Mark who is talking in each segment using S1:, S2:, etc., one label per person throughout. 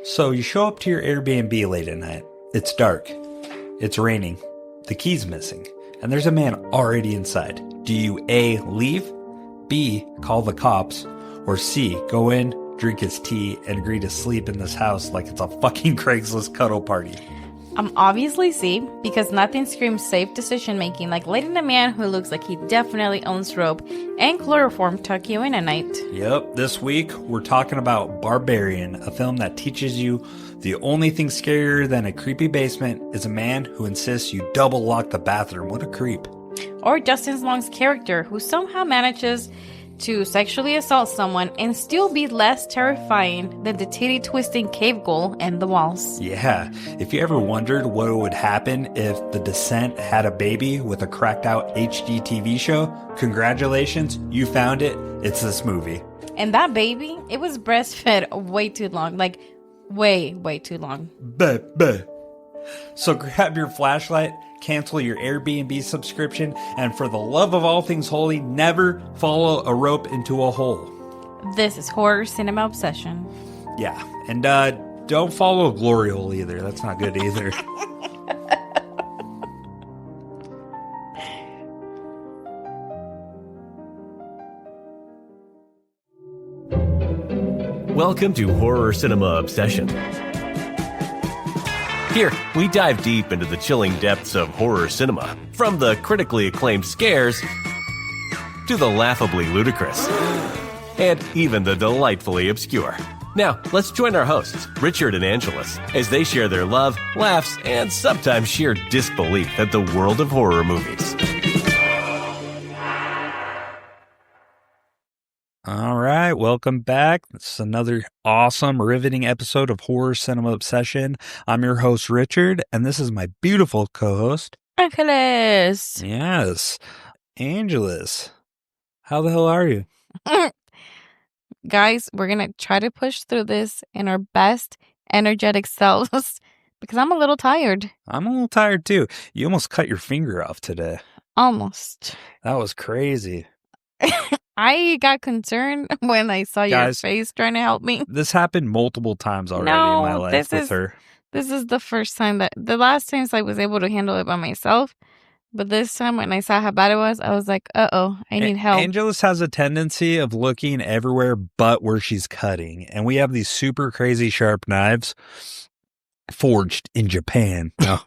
S1: So you show up to your Airbnb late at night. It's dark. It's raining. The key's missing. And there's a man already inside. Do you A, leave, B, call the cops, or C, go in, drink his tea, and agree to sleep in this house like it's a fucking Craigslist cuddle party?
S2: I'm obviously C, because nothing screams safe decision making like letting a man who looks like he definitely owns rope and chloroform tuck you in at night.
S1: Yep, this week we're talking about Barbarian, a film that teaches you the only thing scarier than a creepy basement is a man who insists you double lock the bathroom. What a creep.
S2: Or Justin Long's character, who somehow manages to sexually assault someone and still be less terrifying than the titty-twisting cave ghoul and the walls.
S1: Yeah, if you ever wondered what would happen if The Descent had a baby with a cracked-out HD TV show, congratulations, you found it. It's this movie.
S2: And that baby, it was breastfed way too long. Like, way too long.
S1: Bah, bah. So grab your flashlight, cancel your Airbnb subscription, and for the love of all things holy, never follow a rope into a hole.
S2: This is Horror Cinema Obsession.
S1: Yeah, and don't follow a glory hole either. That's not good either.
S3: Welcome to Horror Cinema Obsession. Here, we dive deep into the chilling depths of horror cinema, from the critically acclaimed scares to the laughably ludicrous, and even the delightfully obscure. Now, let's join our hosts, Richard and Angelus, as they share their love, laughs, and sometimes sheer disbelief at the world of horror movies.
S1: All right, welcome back. This is another awesome, riveting episode of Horror Cinema Obsession. I'm your host, Richard, and this is my beautiful co-host,
S2: Angeles.
S1: Yes, Angelus. How the hell are you?
S2: Guys, we're going to try to push through this in our best energetic selves because I'm a little tired.
S1: I'm a little tired too. You almost cut your finger off today.
S2: Almost.
S1: That was crazy.
S2: I got concerned when I saw your face trying to help me.
S1: This happened multiple times already in my life with her.
S2: This is the first time the last times I was able to handle it by myself. But this time when I saw how bad it was, I was like, uh-oh, I need help.
S1: Angelus has a tendency of looking everywhere but where she's cutting. And we have these super crazy sharp knives forged in Japan. No.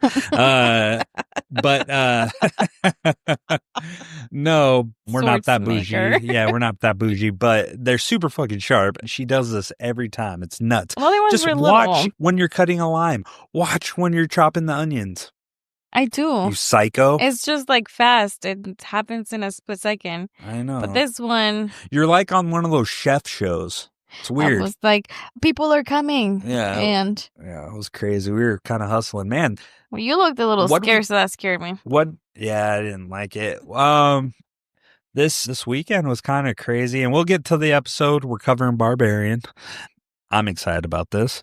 S1: No, we're not that bougie. Yeah, we're not that bougie, but they're super fucking sharp. She does this every time. It's nuts.
S2: Well, they
S1: just watch when you're cutting a lime. Watch when you're chopping the onions.
S2: I do.
S1: You psycho.
S2: It's just like fast. It happens in a split second.
S1: I know.
S2: But this one...
S1: You're like on one of those chef shows. It's weird.
S2: It was like, people are coming.
S1: Yeah.
S2: And...
S1: yeah, it was crazy. We were kind of hustling. Man.
S2: Well, you looked a little scared, so that scared me.
S1: What? Yeah, I didn't like it. This weekend was kind of crazy, and we'll get to the episode. We're covering Barbarian. I'm excited about this.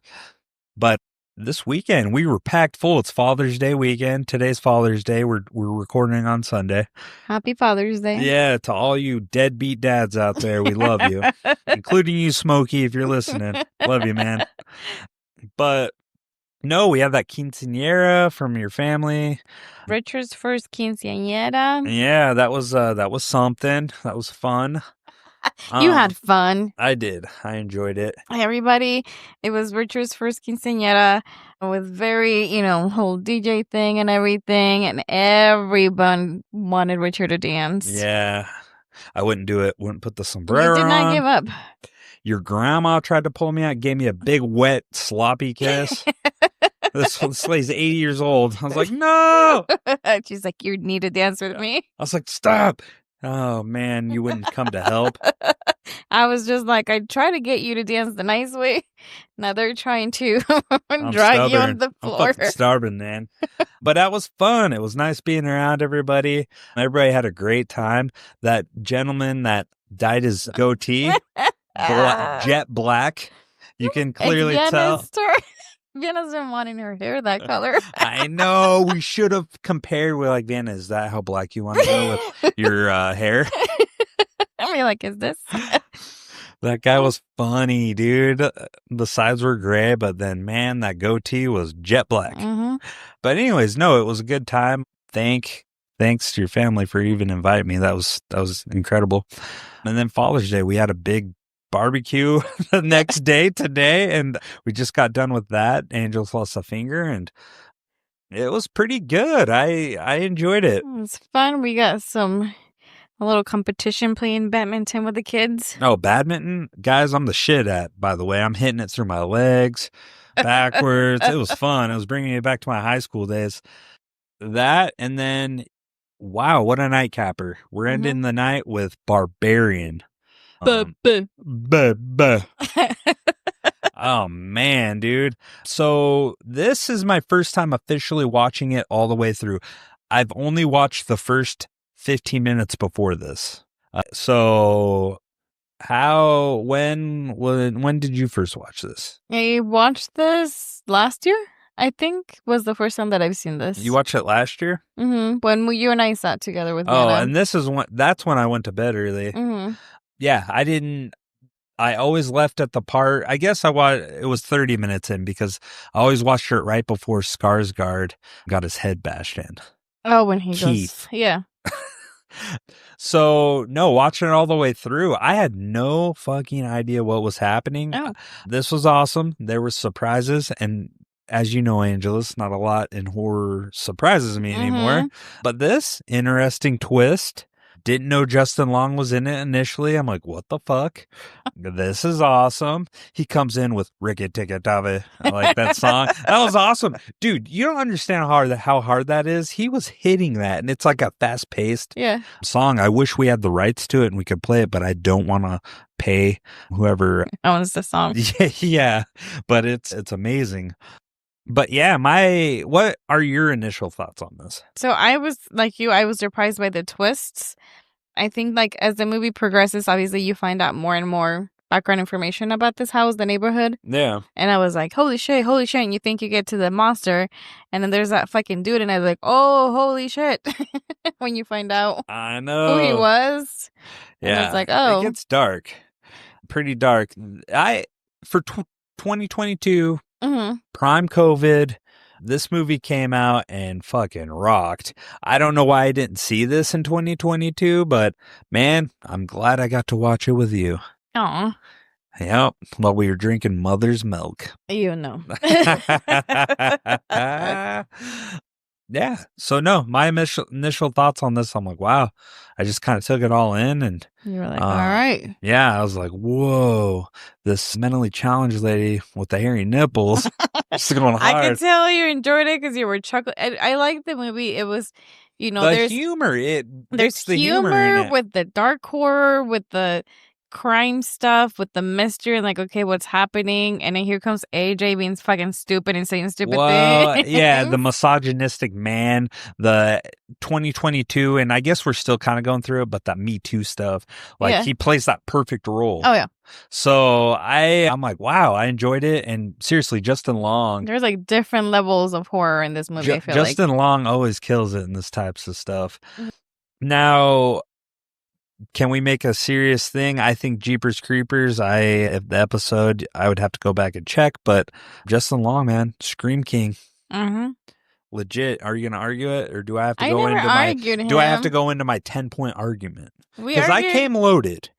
S1: But this weekend, we were packed full. It's Father's Day weekend. Today's Father's Day. We're recording on Sunday.
S2: Happy Father's Day.
S1: Yeah, to all you deadbeat dads out there, we love you. Including you, Smokey, if you're listening. Love you, man. But no, we have that quinceañera from your family.
S2: Richard's first quinceañera.
S1: Yeah, that was something. That was fun.
S2: You had fun.
S1: I did. I enjoyed it.
S2: Everybody, it was Richard's first quinceañera with very, whole DJ thing and everything, and everyone wanted Richard to dance.
S1: Yeah, I wouldn't do it. Wouldn't put the sombrero on.
S2: You did not give up.
S1: Your grandma tried to pull me out, gave me a big, wet, sloppy kiss. This lady's 80 years old. I was like, no!
S2: She's like, you need to dance with me.
S1: I was like, stop. Oh, man, you wouldn't come to help.
S2: I was just like, I try to get you to dance the nice way. Now they're trying to drag you on the floor.
S1: I'm fucking stubborn, man. But that was fun. It was nice being around everybody. Everybody had a great time. That gentleman that dyed his goatee, jet black, you can clearly tell.
S2: Vienna's been wanting her hair that color.
S1: I know. We should have compared. We're like, Vienna, is that how black you want to go with your hair?
S2: I mean, like, is this?
S1: That guy was funny, dude. The sides were gray, but then, man, that goatee was jet black.
S2: Mm-hmm.
S1: But anyways, no, it was a good time. Thanks to your family for even inviting me. That was incredible. And then Father's Day, we had a big barbecue the next day today, and we just got done with that. Angels lost a finger, and it was pretty good. I enjoyed it.
S2: It was fun. We got a little competition playing badminton with the kids.
S1: Oh, badminton? Guys, I'm the shit at, by the way. I'm hitting it through my legs, backwards. It was fun. It was bringing me back to my high school days. That, and then, wow, what a nightcapper. We're ending the night with Barbarian. Oh, man, dude. So this is my first time officially watching it all the way through. I've only watched the first 15 minutes before this. So when did you first watch this?
S2: I watched this last year, I think, was the first time that I've seen this.
S1: You watched it last year?
S2: Mm-hmm. When you and I sat together with
S1: Oh,
S2: Nana.
S1: and that's when I went to bed early.
S2: Mm-hmm.
S1: Yeah, I always left at the part, I guess it was 30 minutes in because I always watched it right before Skarsgård got his head bashed in.
S2: Oh, when he
S1: Keith.
S2: goes, yeah.
S1: So, no, watching it all the way through, I had no fucking idea what was happening.
S2: Oh.
S1: This was awesome. There were surprises, and as you know, Angelus, not a lot in horror surprises me anymore. But this interesting twist. Didn't know Justin Long was in it initially. I'm like, what the fuck? This is awesome. He comes in with Ricky Tikka Tave. I like that song. That was awesome. Dude, you don't understand how hard that is. He was hitting that, and it's like a fast-paced song. I wish we had the rights to it and we could play it, but I don't want to pay whoever
S2: owns the song.
S1: Yeah, but it's amazing. But yeah, what are your initial thoughts on this?
S2: So I was like you, I was surprised by the twists. I think like as the movie progresses, obviously you find out more and more background information about this house, the neighborhood.
S1: Yeah.
S2: And I was like, holy shit. And you think you get to the monster, and then there's that fucking dude, and I was like, oh, holy shit. When you find out
S1: I know
S2: who he was.
S1: Yeah.
S2: And it's like, oh.
S1: It gets dark. Pretty dark. For 2022, prime COVID, this movie came out and fucking rocked. I don't know why I didn't see this in 2022, but man, I'm glad I got to watch it with you.
S2: Aw.
S1: Yep, while we were drinking mother's milk.
S2: You know.
S1: Yeah. So no, my initial thoughts on this, I'm like, wow. I just kind of took it all in, and
S2: you were like, all right.
S1: Yeah, I was like, whoa, this mentally challenged lady with the hairy nipples. She's going hard.
S2: I could tell you enjoyed it because you were chuckling. I liked the movie. It was,
S1: the
S2: there's
S1: humor.
S2: There's
S1: the
S2: humor with the dark horror, with the crime stuff, with the mystery, and like, okay, what's happening? And then here comes AJ being fucking stupid and saying stupid things.
S1: Yeah, the misogynistic man, the 2022, and I guess we're still kind of going through it, but that Me Too stuff, like he plays that perfect role.
S2: Oh yeah.
S1: So I'm like, wow, I enjoyed it, and seriously, Justin Long.
S2: There's like different levels of horror in this movie. I feel
S1: Justin Long always kills it in this types of stuff. Now, can we make a serious thing? I think Jeepers Creepers, if the episode, I would have to go back and check, but Justin Long, man, Scream King. Legit. Are you going to argue it, or do I have to go into my 10-point argument? Because I came loaded.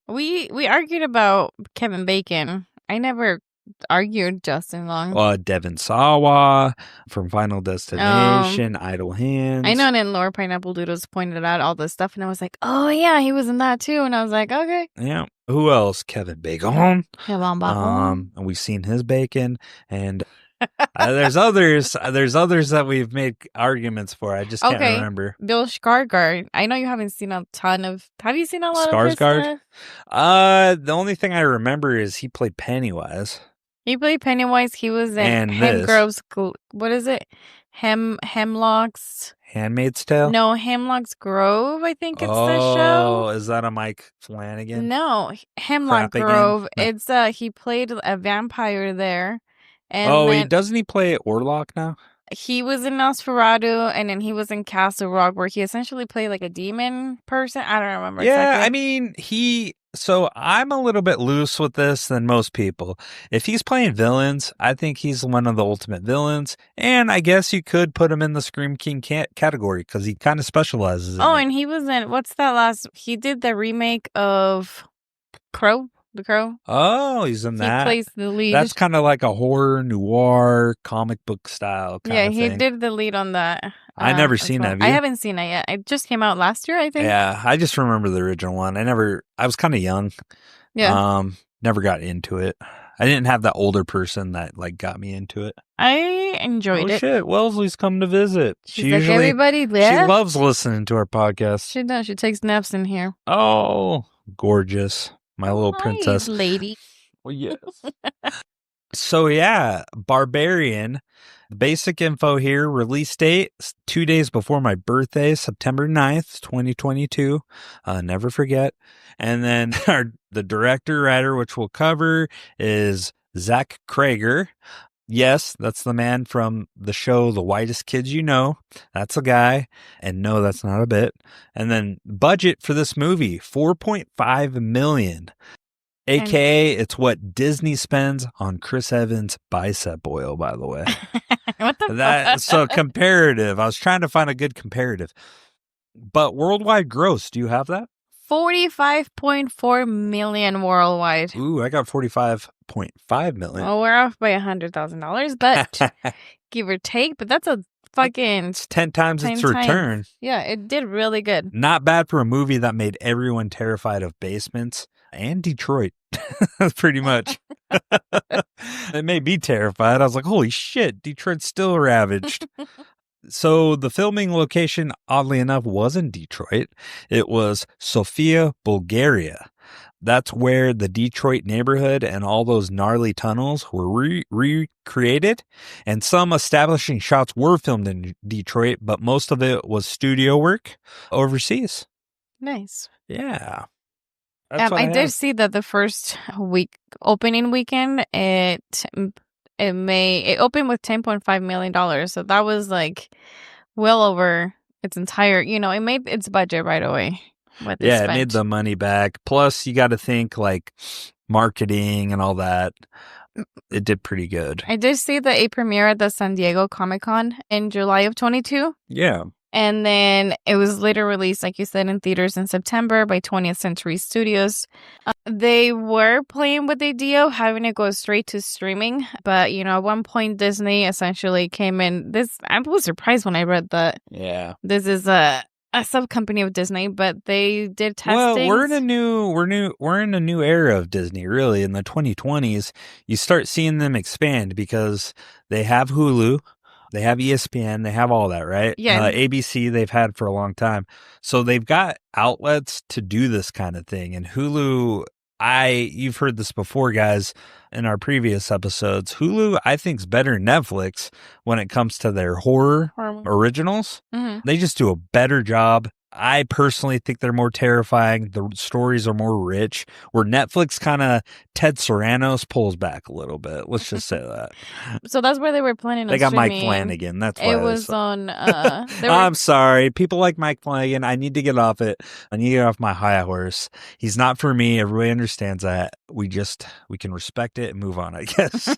S2: We argued about Kevin Bacon. I never argued Justin Long.
S1: Devin Sawa from Final Destination, Idle Hands.
S2: I know, and then Laura Pineapple Doodles pointed out all this stuff, and I was like, oh yeah, he was in that too. And I was like, okay.
S1: Yeah. Who else? Kevin Bacon.
S2: And
S1: we've seen his bacon, and there's others that we've made arguments for. I just can't remember.
S2: Bill Skarsgård. I know you haven't seen a ton of. Have you seen a lot of
S1: Skarsgård? The only thing I remember is he played Pennywise.
S2: He played Pennywise. He was in Hemgrove's. What is it? Hemlock's.
S1: Handmaid's Tale?
S2: No, Hemlock's Grove. I think it's the show.
S1: Oh, is that a Mike Flanagan?
S2: No, Hemlock Grove. It's he played a vampire there. And
S1: doesn't he play Orlok now?
S2: He was in Nosferatu, and then he was in Castle Rock, where he essentially played like a demon person. I don't remember.
S1: Yeah,
S2: exactly.
S1: I mean, So I'm a little bit loose with this than most people. If he's playing villains, I think he's one of the ultimate villains. And I guess you could put him in the Scream King category because he kind of specializes in it.
S2: And he was in, what's that last? He did the remake of Crow. The Crow.
S1: Oh, he's in that.
S2: He plays the lead.
S1: That's kind of like a horror noir comic book style kind of thing.
S2: Yeah, he did the lead on that.
S1: I never seen that.
S2: I haven't seen it yet. It just came out last year, I think.
S1: Yeah, I just remember the original one. I was kind of young.
S2: Yeah.
S1: Never got into it. I didn't have that older person that like got me into it.
S2: I enjoyed it.
S1: Oh shit, Wellesley's come to visit.
S2: She's like, everybody left?
S1: She loves listening to our podcast.
S2: She does. She takes naps in here.
S1: Oh, gorgeous. My little princess.
S2: Lady.
S1: Well, yes. So yeah, Barbarian. Basic info here. Release date 2 days before my birthday, September 9th, 2022. Never forget. And then the director, writer, which we'll cover, is Zach Krager. Yes, that's the man from the show The Whitest Kids You Know. That's a guy. And no, that's not a bit. And then budget for this movie, $4.5 million. AKA, it's what Disney spends on Chris Evans' bicep oil, by the way.
S2: What the fuck?
S1: So comparative. I was trying to find a good comparative. But worldwide gross, do you have that?
S2: 45.4 million worldwide.
S1: Ooh, I got 45.5 million.
S2: Well, we're off by $100,000, but give or take. But that's a fucking...
S1: It's 10 times its return.
S2: Yeah, it did really good.
S1: Not bad for a movie that made everyone terrified of basements and Detroit. Pretty much. It made me terrified. I was like, holy shit, Detroit's still ravaged. So the filming location, oddly enough, wasn't Detroit. It was Sofia, Bulgaria. That's where the Detroit neighborhood and all those gnarly tunnels were recreated. And some establishing shots were filmed in Detroit, but most of it was studio work overseas.
S2: Nice.
S1: Yeah.
S2: I did see that the first opening weekend, it opened with $10.5 million. So that was like well over its entire, it made its budget right away.
S1: It made the money back. Plus, you got to think like marketing and all that. It did pretty good.
S2: I did see that it premiered at the San Diego Comic-Con in July of 22.
S1: Yeah.
S2: And then it was later released, like you said, in theaters in September by 20th Century Studios. They were playing with the idea of having it go straight to streaming. But, at one point, Disney essentially came in. I was surprised when I read that.
S1: Yeah.
S2: This is a sub-company of Disney, but they did testing.
S1: Well, we're in a new era of Disney, really. In the 2020s, you start seeing them expand because they have Hulu. They have ESPN. They have all that, right?
S2: Yeah.
S1: ABC they've had for a long time. So they've got outlets to do this kind of thing. And Hulu, you've heard this before, guys, in our previous episodes. Hulu, I think, is better than Netflix when it comes to their horror originals.
S2: Mm-hmm.
S1: They just do a better job. I personally think they're more terrifying. The stories are more rich. Where Netflix kind of Ted Sarandos pulls back a little bit. Let's just say that.
S2: So that's where they were planning on
S1: They got
S2: streaming.
S1: Mike Flanagan. That's why
S2: it was on.
S1: I'm sorry. People like Mike Flanagan. I need to get off it. I need to get off my high horse. He's not for me. Everybody understands that. We can respect it and move on, I guess.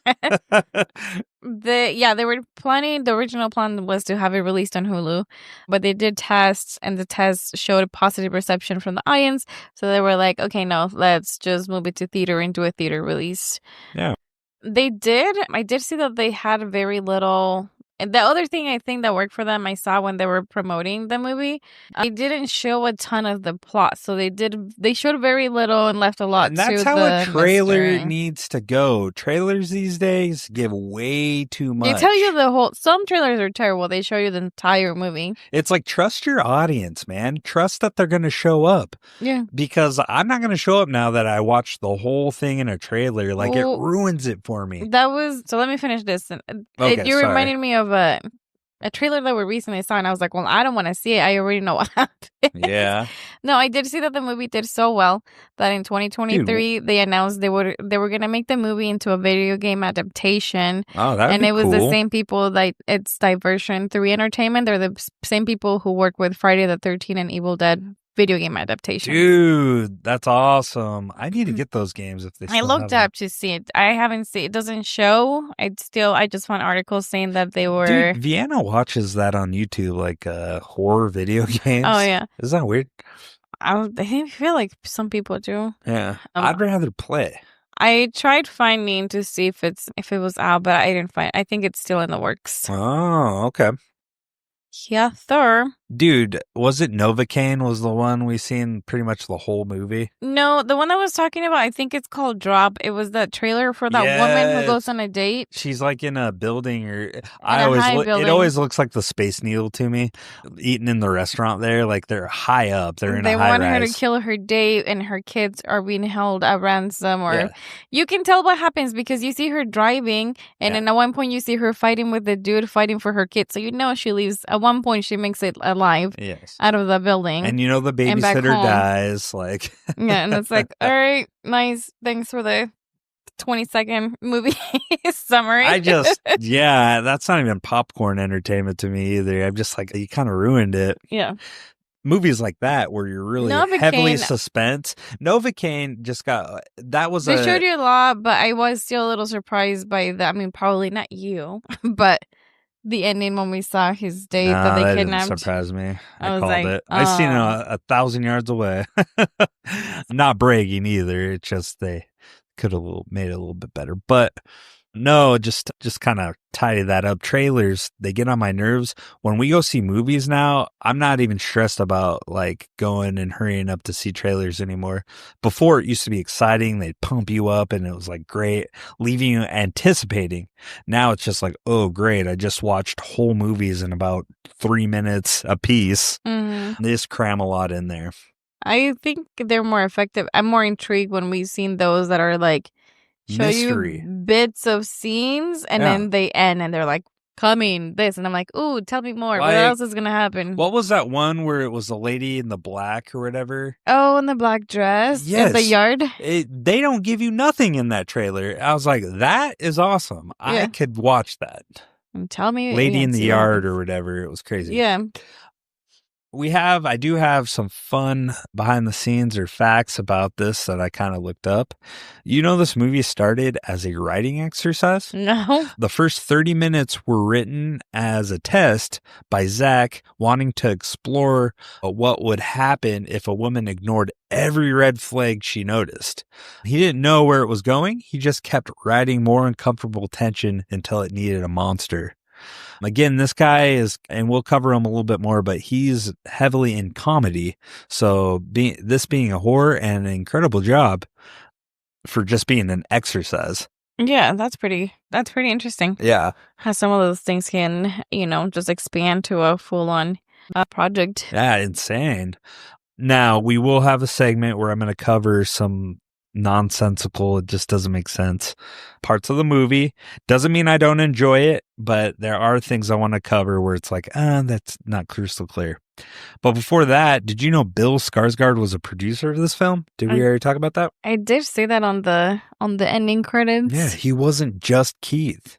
S2: They were planning. The original plan was to have it released on Hulu, but they did tests, and the tests showed a positive reception from the audience. So they were like, "Okay, no, let's just move it to theater and do a theater release."
S1: Yeah,
S2: they did. I did see that they had very little. And the other thing I think that worked for them, I saw when they were promoting the movie, they didn't show a ton of the plot. So they showed very little and left a lot to the
S1: And that's how a trailer
S2: mystery.
S1: needs to go. Trailers these days give way too much.
S2: They tell you some trailers are terrible. They show you the entire movie.
S1: It's like, trust your audience, man. Trust that they're going to show up.
S2: Yeah.
S1: Because I'm not going to show up now that I watched the whole thing in a trailer. Like, it ruins it for me.
S2: So let me finish this. You reminded me of a trailer that we recently saw, and I was like, well, I don't want to see it. I already know what happened.
S1: Yeah.
S2: No, I did see that the movie did so well that in 2023 they announced they were going to make the movie into a video game adaptation.
S1: Oh, that
S2: and
S1: be
S2: it was
S1: cool.
S2: the same people that it's Diversion 3 Entertainment. They're the same people who work with Friday the 13th and Evil Dead video game adaptation.
S1: Dude, that's awesome. I need to get those games if they still
S2: I looked
S1: have
S2: up to see it. I haven't seen it. Doesn't show. I just found articles saying that they were.
S1: Dude, Vienna watches that on YouTube, like horror video games.
S2: Oh yeah.
S1: Isn't that weird?
S2: I feel like some people do.
S1: Yeah. I'd rather play.
S2: I tried finding to see if it was out, but I didn't find. I think it's still in the works.
S1: Oh, okay.
S2: Yeah, Thor.
S1: Dude, was it Novocaine was the one we seen pretty much the whole movie?
S2: No, the one I was talking about, I think it's called Drop. It was that trailer for that woman who goes on a date.
S1: She's like in a building or
S2: it always
S1: looks like the Space Needle to me. Eating in the restaurant there, like they're high up. They're in a high rise.
S2: They want her to kill her date and her kids are being held at ransom you can tell what happens because you see her driving and then at one point you see her fighting with the dude fighting for her kids. So you know she leaves. At one point she makes it alive out of the building.
S1: And you know the babysitter dies. Like
S2: yeah, and it's like, all right, nice. Thanks for the 20-second movie summary.
S1: That's not even popcorn entertainment to me either. I'm just like, you kind of ruined it.
S2: Yeah.
S1: Movies like that where you're really heavily suspense. Novocaine just got
S2: they showed you a lot, but I was still a little surprised by that. I mean, probably not you, but the ending when we saw his date that they kidnapped.
S1: Didn't surprise me. I called
S2: like,
S1: it. I seen it 1,000 yards away. Not bragging either. It's just they could have made it a little bit better. But no, just kind of tidy that up. Trailers, they get on my nerves. When we go see movies now, I'm not even stressed about like going and hurrying up to see trailers anymore. Before it used to be exciting. They'd pump you up and it was like great, leaving you anticipating. Now it's just like, oh great, I just watched whole movies in about 3 minutes a piece.
S2: Mm-hmm.
S1: They just cram a lot in there.
S2: I think they're more effective. I'm more intrigued when we've seen those that are like show
S1: mystery.
S2: You bits of scenes and then they end and they're like coming this and I'm like, ooh, tell me more. What else is gonna happen?
S1: What was that one where it was the lady in the black or whatever?
S2: Oh, in the black dress in the yard.
S1: They don't give you nothing in that trailer. I was like, that is awesome. I could watch that.
S2: And tell me,
S1: Lady in the Yard or whatever. It was crazy.
S2: Yeah.
S1: I do have some fun behind the scenes or facts about this that I kind of looked up. You know, this movie started as a writing exercise?
S2: No.
S1: The first 30 minutes were written as a test by Zach wanting to explore what would happen if a woman ignored every red flag she noticed. He didn't know where it was going. He just kept writing more uncomfortable tension until it needed a monster. Again, this guy is, and we'll cover him a little bit more, but he's heavily in comedy. So this being a horror and an incredible job for just being an exercise.
S2: Yeah, that's pretty interesting.
S1: Yeah.
S2: How some of those things can, just expand to a full-on project.
S1: Yeah, insane. Now, we will have a segment where I'm going to cover some nonsensical, it just doesn't make sense parts of the movie. Doesn't mean I don't enjoy it, but there are things I want to cover where it's like, that's not crystal clear. But before that, did you know Bill Skarsgård was a producer of this film? Did we already talk about that?
S2: I did say that on the ending credits.
S1: Yeah, he wasn't just Keith.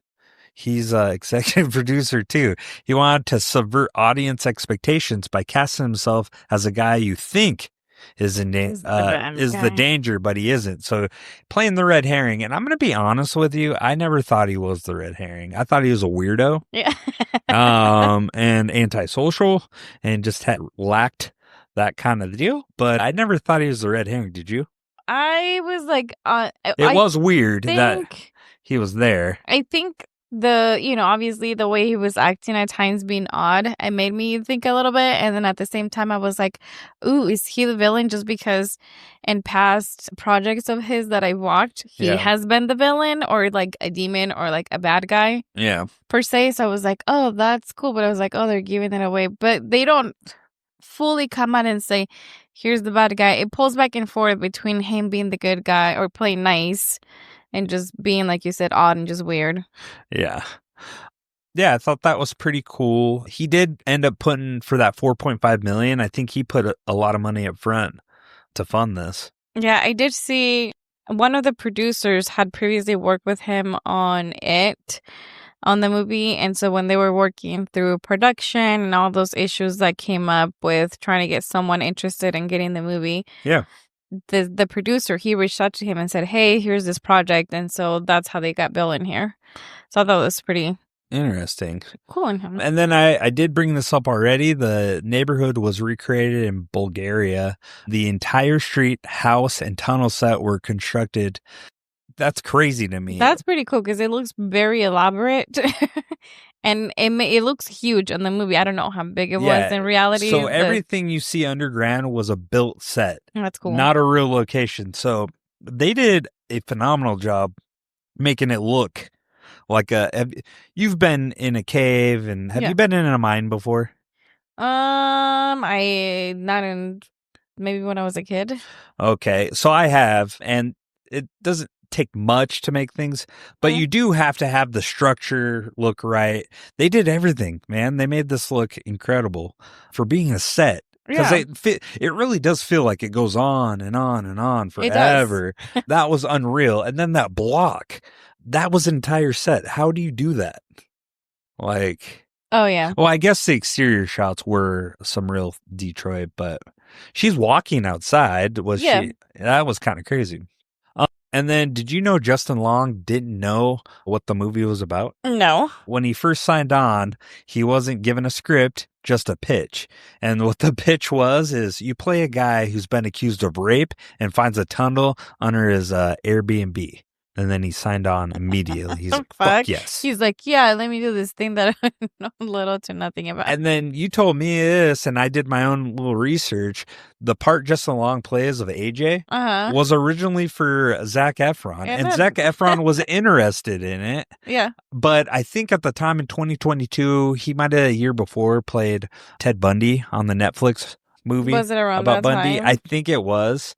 S1: He's an executive producer too. He wanted to subvert audience expectations by casting himself as a guy you think is the danger, but he isn't. So playing the red herring, and I'm going to be honest with you, I never thought he was the red herring. I thought he was a weirdo, and antisocial, and just lacked that kind of deal. But I never thought he was the red herring. Did you?
S2: I was like,
S1: it was weird that he was there.
S2: I think obviously the way he was acting at times being odd, it made me think a little bit. And then at the same time, I was like, ooh, is he the villain just because in past projects of his that I watched, he has been the villain or like a demon or like a bad guy?
S1: Yeah.
S2: Per se. So I was like, oh, that's cool. But I was like, oh, they're giving it away. But they don't fully come out and say, here's the bad guy. It pulls back and forth between him being the good guy or playing nice and just being, like you said, odd and just weird.
S1: Yeah. Yeah, I thought that was pretty cool. He did end up putting, for that $4.5 million, I think he put a lot of money up front to fund this.
S2: Yeah, I did see one of the producers had previously worked with him on it. on the movie. And so when they were working through production and all those issues that came up with trying to get someone interested in getting the movie,
S1: Yeah.
S2: the producer, he reached out to him and said, hey, here's this project. And so that's how they got Bill in here. So I thought it was pretty
S1: Interesting.
S2: cool in him.
S1: And then I did bring this up already. The neighborhood was recreated in Bulgaria. The entire street, house, and tunnel set were constructed. That's crazy to me.
S2: That's pretty cool because it looks very elaborate. And it looks huge on the movie. I don't know how big it was in reality.
S1: So everything you see underground was a built set.
S2: That's cool.
S1: Not a real location. So they did a phenomenal job making it look like you've been in a cave, and have you been in a mine before?
S2: I not in maybe when I was a kid.
S1: Okay, so I have, and it doesn't take much to make things, but you do have to have the structure look right. They did everything, man. They made this look incredible for being a set. Because it really does feel like it goes on and on and on forever. That was unreal. And then that block, that was an entire set. How do you do that? Like,
S2: oh yeah.
S1: Well, I guess the exterior shots were some real Detroit, but she's walking outside. She? That was kind of crazy. And then, did you know Justin Long didn't know what the movie was about?
S2: No.
S1: When he first signed on, he wasn't given a script, just a pitch. And what the pitch was is you play a guy who's been accused of rape and finds a tunnel under his Airbnb. And then he signed on immediately. He's like, fuck yes.
S2: He's like, yeah, let me do this thing that I know little to nothing about.
S1: And then you told me this, and I did my own little research. The part Justin Long plays of AJ was originally for Zac Efron. And Zac Efron was interested in it.
S2: Yeah.
S1: But I think at the time in 2022, he might have a year before played Ted Bundy on the Netflix movie.
S2: Was it around
S1: about
S2: that
S1: Bundy?
S2: time?
S1: I think it was.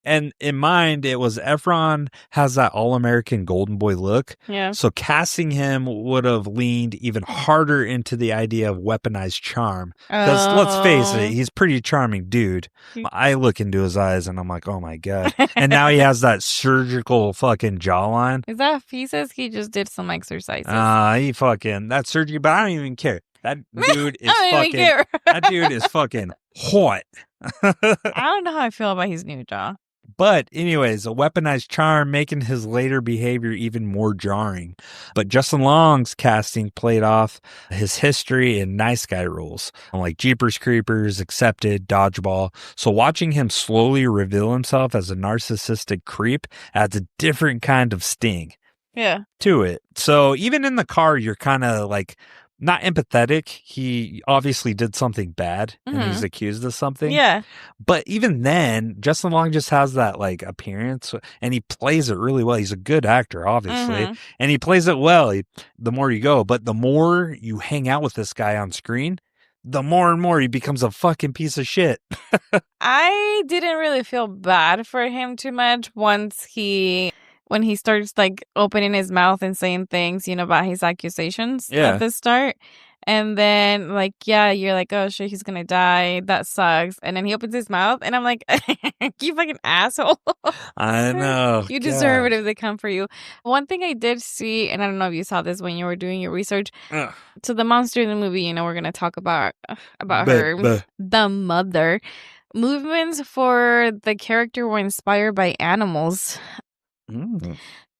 S1: And in mind, it was Efron has that all-American golden boy look.
S2: Yeah.
S1: So casting him would have leaned even harder into the idea of weaponized charm. Because let's face it, he's a pretty charming dude. I look into his eyes and I'm like, oh my God. And now he has that surgical fucking jawline.
S2: Is that, he says he just did some exercises.
S1: That surgery, but I don't even care. That dude is that dude is fucking hot.
S2: I don't know how I feel about his new jaw.
S1: But anyways, a weaponized charm making his later behavior even more jarring. But Justin Long's casting played off his history in nice guy roles, like Jeepers Creepers, Accepted, Dodgeball. So watching him slowly reveal himself as a narcissistic creep adds a different kind of sting to it. So even in the car, you're kind of like not empathetic. He obviously did something bad and he's accused of something.
S2: Yeah.
S1: But even then, Justin Long just has that like appearance and he plays it really well. He's a good actor, obviously. And he plays it well the more you go. But the more you hang out with this guy on screen, the more and more he becomes a fucking piece of shit.
S2: I didn't really feel bad for him too much when he starts like opening his mouth and saying things, about his accusations at the start. And then like, you're like, oh shit, he's gonna die. That sucks. And then he opens his mouth and I'm like, you fucking asshole.
S1: I know.
S2: You deserve it if they come for you. One thing I did see, and I don't know if you saw this when you were doing your research. So the monster in the movie, we're gonna talk about her, the mother. Movements for the character were inspired by animals.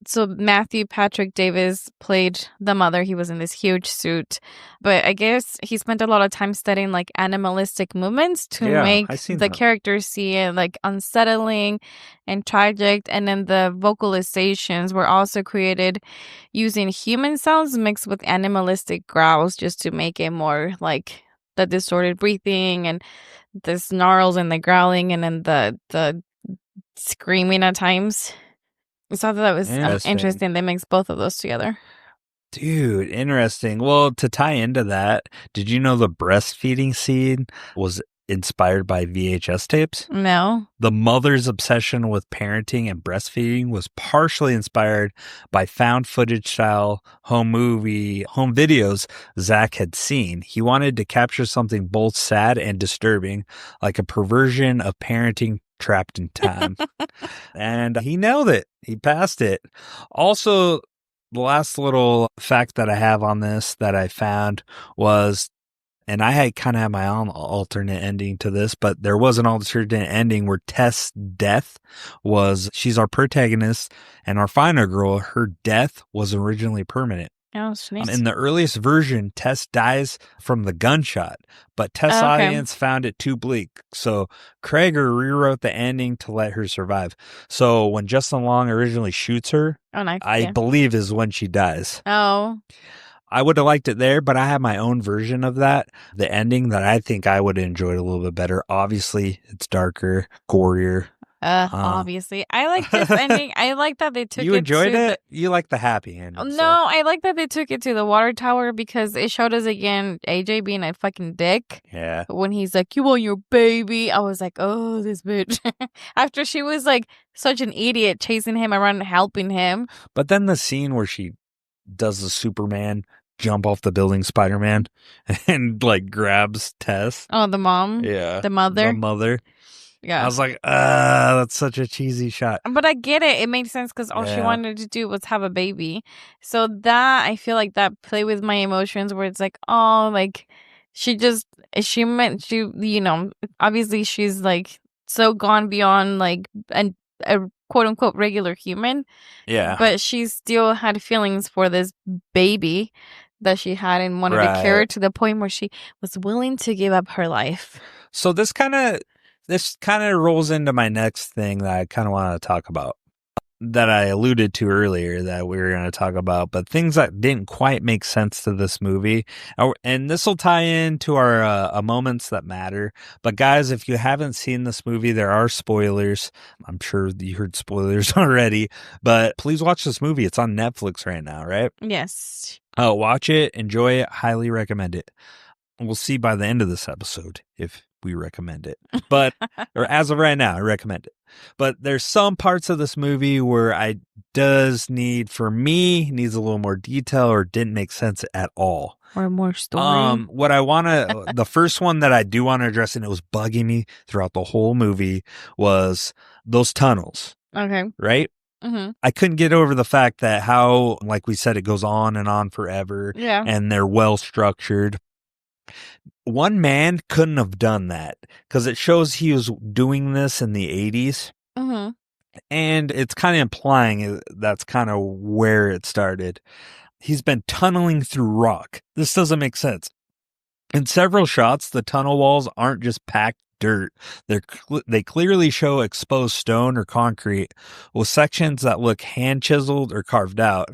S2: So Matthew Patrick Davis played the mother. He was in this huge suit, but I guess he spent a lot of time studying like animalistic movements to make the characters seem like unsettling and tragic. And then the vocalizations were also created using human sounds mixed with animalistic growls, just to make it more like the distorted breathing and the snarls and the growling, and then the screaming at times. So I thought that was interesting. They mixed both of those together.
S1: Dude, interesting. Well, to tie into that, did you know the breastfeeding scene was inspired by VHS tapes?
S2: No.
S1: The mother's obsession with parenting and breastfeeding was partially inspired by found footage style home videos Zach had seen. He wanted to capture something both sad and disturbing, like a perversion of parenting trapped in time. And he nailed it. He passed it. Also, The last little fact that I have on this that I found was, and I had kind of had my own alternate ending to this, but there was an alternate ending where Tess' death was, she's our protagonist, and our final girl, her death was originally permanent.
S2: Oh, sweet.
S1: In the earliest version, Tess dies from the gunshot, but Tess'
S2: Okay.
S1: audience found it too bleak. So Krager rewrote the ending to let her survive. So when Justin Long originally shoots her,
S2: Oh, nice.
S1: I believe is when she dies.
S2: Oh.
S1: I would have liked it there, but I have my own version of that. The ending that I think I would have enjoyed a little bit better. Obviously, it's darker, gorier.
S2: Obviously. I like this ending. I like that they took
S1: You
S2: it
S1: enjoyed
S2: to
S1: it? You like the happy ending.
S2: No,
S1: so.
S2: I like that they took it to the water tower because it showed us again AJ being a fucking dick.
S1: Yeah.
S2: When he's like, you want your baby? I was like, oh, this bitch. After she was like such an idiot chasing him around and helping him.
S1: But then the scene where she does the Superman jump off the building Spider-Man and like grabs Tess.
S2: Oh, the mom?
S1: Yeah.
S2: The mother?
S1: The mother.
S2: Yeah.
S1: I was like, that's such a cheesy shot.
S2: But I get it. It made sense because all she wanted to do was have a baby. So that, I feel like that play with my emotions where it's like, oh, like she meant, you know, obviously she's like so gone beyond like a quote unquote regular human.
S1: Yeah.
S2: But she still had feelings for this baby that she had and wanted to carry to the point where she was willing to give up her life.
S1: So this kind of rolls into my next thing that I kind of want to talk about, that I alluded to earlier that we were going to talk about, but things that didn't quite make sense to this movie. And this will tie into our moments that matter. But guys, if you haven't seen this movie, there are spoilers. I'm sure you heard spoilers already, but please watch this movie. It's on Netflix right now, right?
S2: Yes.
S1: Watch it, enjoy it, highly recommend it. We'll see by the end of this episode if we recommend it. But, or as of right now, I recommend it. But there's some parts of this movie where needs a little more detail or didn't make sense at all.
S2: Or more story.
S1: What I want to, the first one that I do want to address, and it was bugging me throughout the whole movie, was those tunnels.
S2: Okay.
S1: Right?
S2: Mm-hmm.
S1: I couldn't get over the fact that how, like we said, it goes on and on forever.
S2: Yeah.
S1: And they're well structured. One man couldn't have done that because it shows he was doing this in the 80s.
S2: Mm-hmm.
S1: And it's kind of implying that's kind of where it started. He's been tunneling through rock. This doesn't make sense. In several shots, the tunnel walls aren't just packed dirt. They clearly show exposed stone or concrete with sections that look hand chiseled or carved out.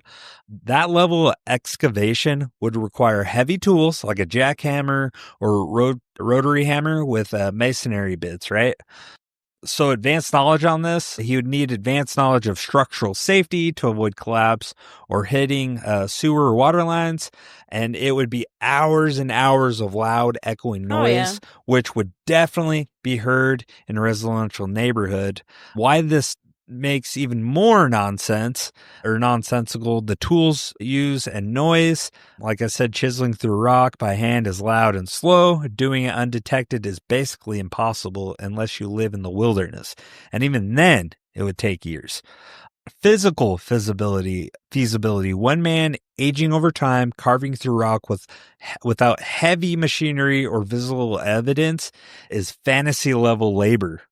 S1: That level of excavation would require heavy tools like a jackhammer or rotary hammer with masonry bits, right? So advanced knowledge on this, he would need advanced knowledge of structural safety to avoid collapse or hitting sewer or water lines. And it would be hours and hours of loud echoing noise, which would definitely be heard in a residential neighborhood. Why this makes even more nonsensical, the tools used and noise. Like I said, chiseling through rock by hand is loud and slow. Doing it undetected is basically impossible unless you live in the wilderness. And even then, it would take years. Physical feasibility. One man aging over time, carving through rock without heavy machinery or visible evidence is fantasy level labor.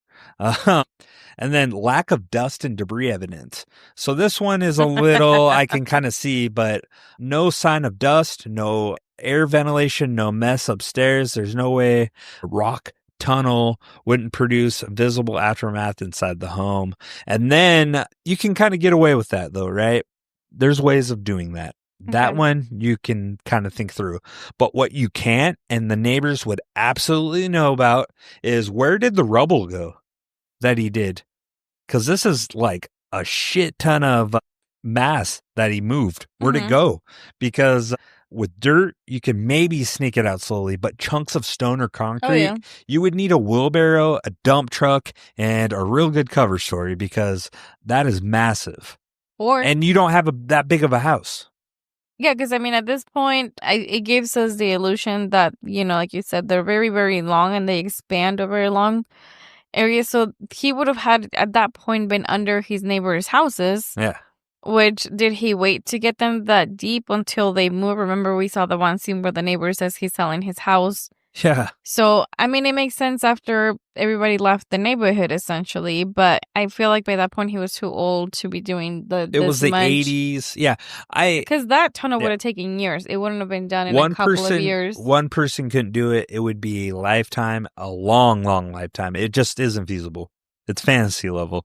S1: And then lack of dust and debris evidence. So this one is a little, I can kind of see, but no sign of dust, no air ventilation, no mess upstairs. There's no way a rock tunnel wouldn't produce visible aftermath inside the home. And then you can kind of get away with that though, right? There's ways of doing that. That one you can kind of think through. But what you can't, and the neighbors would absolutely know about, is where did the rubble go that he did? Because this is like a shit ton of mass that he moved. Where'd it go? Because with dirt, you can maybe sneak it out slowly, but chunks of stone or concrete, you would need a wheelbarrow, a dump truck, and a real good cover story because that is massive. And you don't have that big of a house.
S2: Yeah, because I mean, at this point, it gives us the illusion that, you know, like you said, they're very, very long and they expand over a long area. So he would have had, at that point, been under his neighbors' houses.
S1: Yeah.
S2: Which, did he wait to get them that deep until they move? Remember, we saw the one scene where the neighbor says he's selling his house.
S1: Yeah.
S2: So, I mean, it makes sense after everybody left the neighborhood, essentially. But I feel like by that point, he was too old to be doing
S1: It was the 80s. Yeah.
S2: Because that tunnel would have taken years. It wouldn't have been done in a couple of years.
S1: One person couldn't do it. It would be a lifetime, a long, long lifetime. It just isn't feasible. It's fantasy level.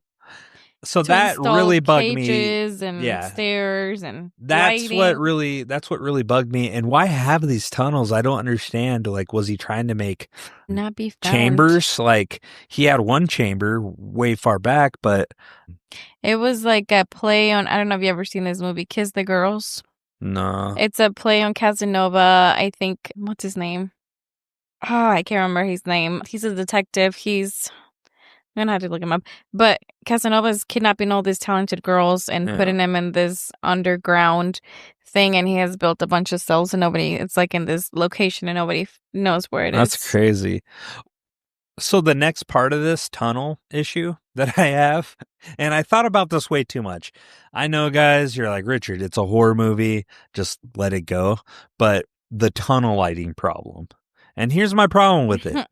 S1: So that really bugged me.
S2: Cages and stairs and
S1: that's
S2: lighting.
S1: what really bugged me. And why have these tunnels? I don't understand. Like, was he trying to make
S2: not be found.
S1: Chambers? Like, he had one chamber way far back, but
S2: it was like a play on. I don't know if you ever seen this movie, Kiss the Girls.
S1: No,
S2: it's a play on Casanova. I think, what's his name? Oh, I can't remember his name. He's a detective. I'm gonna have to look him up. But Casanova's kidnapping all these talented girls and putting them in this underground thing, and he has built a bunch of cells, and it's like in this location, and nobody knows where it is.
S1: That's crazy. So the next part of this tunnel issue that I have, and I thought about this way too much. I know, guys, you're like, Richard, it's a horror movie. Just let it go. But the tunnel lighting problem. And here's my problem with it.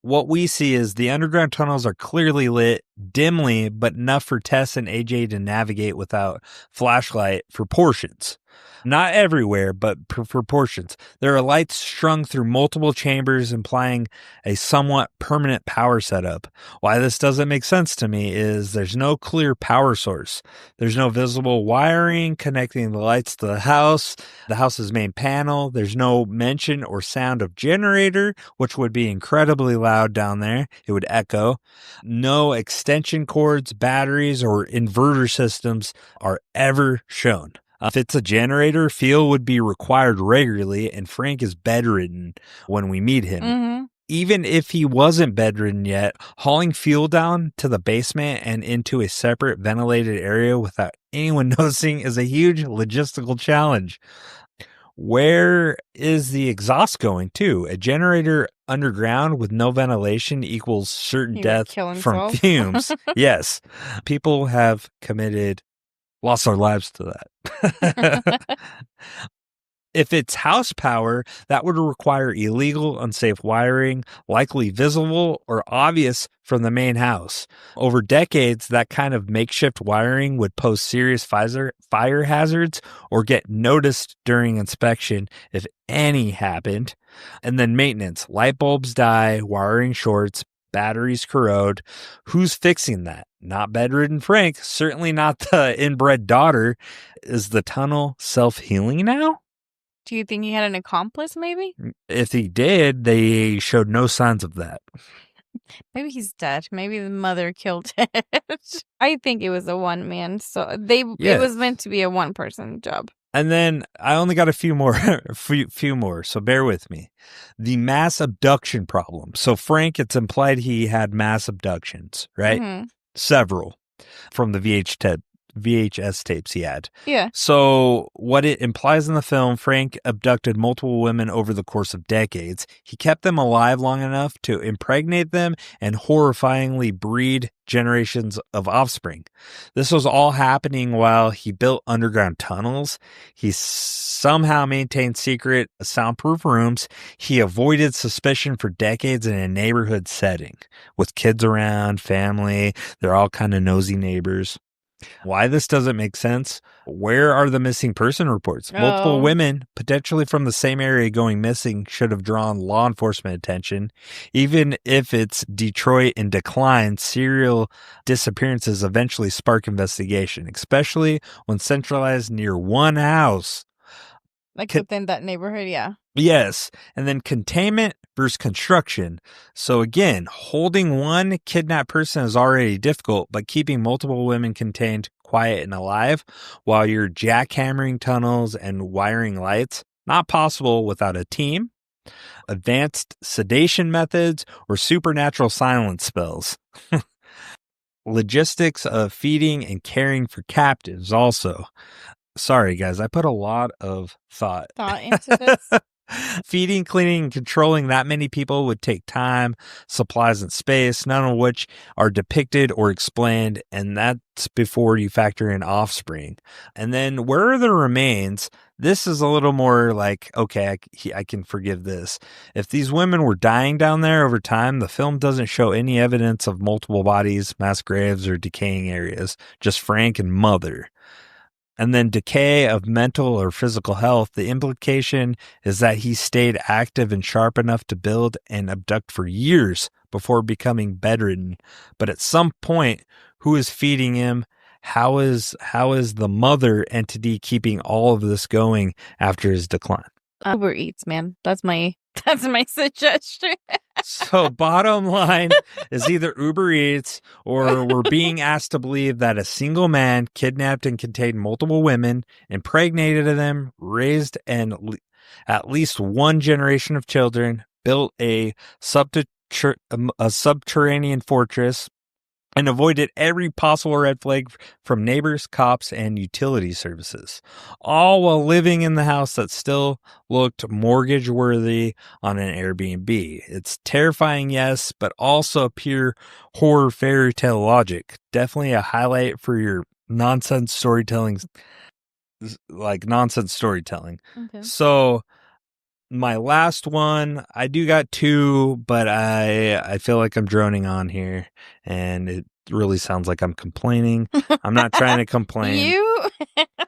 S1: What we see is the underground tunnels are clearly lit dimly, but enough for Tess and AJ to navigate without flashlight for portions. Not everywhere, but for portions. There are lights strung through multiple chambers, implying a somewhat permanent power setup. Why this doesn't make sense to me is there's no clear power source. There's no visible wiring connecting the lights to the house's main panel. There's no mention or sound of generator, which would be incredibly loud down there. It would echo. No extension cords, batteries, or inverter systems are ever shown. If it's a generator, fuel would be required regularly, and Frank is bedridden when we meet him.
S2: Mm-hmm.
S1: Even if he wasn't bedridden yet, hauling fuel down to the basement and into a separate ventilated area without anyone noticing is a huge logistical challenge. Where is the exhaust going to? A generator underground with no ventilation equals certain death from fumes. Yes, people have lost our lives to that. If it's house power, that would require illegal, unsafe wiring, likely visible or obvious from the main house. Over decades, that kind of makeshift wiring would pose serious fire hazards or get noticed during inspection if any happened. And then maintenance. Light bulbs die, wiring shorts, batteries corrode. Who's fixing that? Not bedridden Frank. Certainly not the inbred daughter. Is the tunnel self-healing now?
S2: Do you think he had an accomplice, maybe?
S1: If he did, they showed no signs of that.
S2: Maybe he's dead. Maybe the mother killed it. I think it was a one-man. So it was meant to be a one-person job.
S1: And then I only got a few more, so bear with me. The mass abduction problem. So Frank, it's implied he had mass abductions, right?
S2: Mm-hmm.
S1: Several from the VHS tapes he had.
S2: Yeah.
S1: So what it implies in the film, Frank abducted multiple women over the course of decades. He kept them alive long enough to impregnate them and horrifyingly breed generations of offspring. This was all happening while he built underground tunnels. He somehow maintained secret soundproof rooms. He avoided suspicion for decades in a neighborhood setting with kids around, family. They're all kind of nosy neighbors. Why this doesn't make sense? Where are the missing person reports? Multiple women, potentially from the same area, going missing should have drawn law enforcement attention. Even if it's Detroit in decline, serial disappearances eventually spark investigation, especially when centralized near one house.
S2: Like within that neighborhood, yeah.
S1: Yes. And then containment versus construction. So again, holding one kidnapped person is already difficult, but keeping multiple women contained, quiet, and alive while you're jackhammering tunnels and wiring lights, not possible without a team, advanced sedation methods, or supernatural silence spells. Logistics of feeding and caring for captives also. Sorry, guys, I put a lot of thought
S2: into this.
S1: Feeding, cleaning, and controlling that many people would take time, supplies, and space, none of which are depicted or explained, and that's before you factor in offspring. And then where are the remains? This is a little more like, okay, I can forgive this. If these women were dying down there over time, the film doesn't show any evidence of multiple bodies, mass graves, or decaying areas, just Frank and Mother. And then decay of mental or physical health, the implication is that he stayed active and sharp enough to build and abduct for years before becoming bedridden. But at some point, who is feeding him? How is the mother entity keeping all of this going after his decline?
S2: Uber Eats, man. That's my suggestion.
S1: So bottom line is either Uber Eats or we're being asked to believe that a single man kidnapped and contained multiple women, impregnated them, raised at least one generation of children, built a subterranean fortress, and avoided every possible red flag from neighbors, cops, and utility services, all while living in the house that still looked mortgage-worthy on an Airbnb. It's terrifying, yes, but also pure horror fairy tale logic. Definitely a highlight for your nonsense storytelling,
S2: Okay.
S1: So my last one, I do got two, but I feel like I'm droning on here, and it really sounds like I'm complaining. I'm not trying to complain.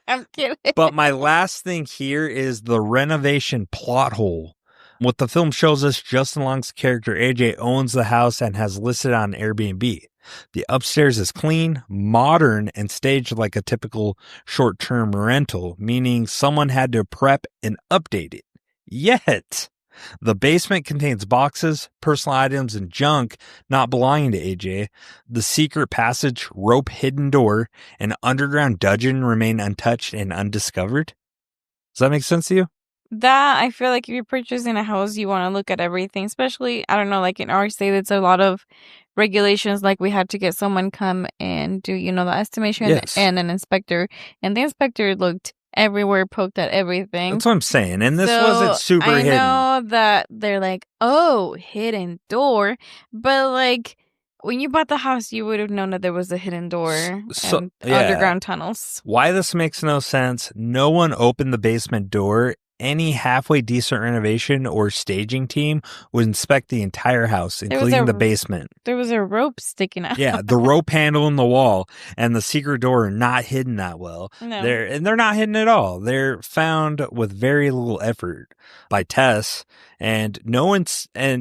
S2: I'm kidding.
S1: But my last thing here is the renovation plot hole. What the film shows us, Justin Long's character AJ owns the house and has listed on Airbnb. The upstairs is clean, modern, and staged like a typical short-term rental, meaning someone had to prep and update it. Yet, the basement contains boxes, personal items, and junk not belonging to AJ. The secret passage, rope hidden door, and underground dungeon remain untouched and undiscovered. Does that make sense to you?
S2: That, I feel like if you're purchasing a house, you want to look at everything, especially, I don't know, like in our state, it's a lot of regulations. Like we had to get someone come and do, the estimation
S1: Yes.
S2: and an inspector. And the inspector looked everywhere, poked at everything.
S1: That's what I'm saying. And this wasn't super hidden.
S2: I know that they're like, oh, hidden door. But like, when you bought the house, you would have known that there was a hidden door and underground tunnels.
S1: Why this makes no sense. No one opened the basement door. Any halfway decent renovation or staging team would inspect the entire house, including the basement.
S2: There was a rope sticking out.
S1: Yeah, the rope handle in the wall and the secret door are not hidden that well.
S2: No.
S1: They're not hidden at all. They're found with very little effort by Tess and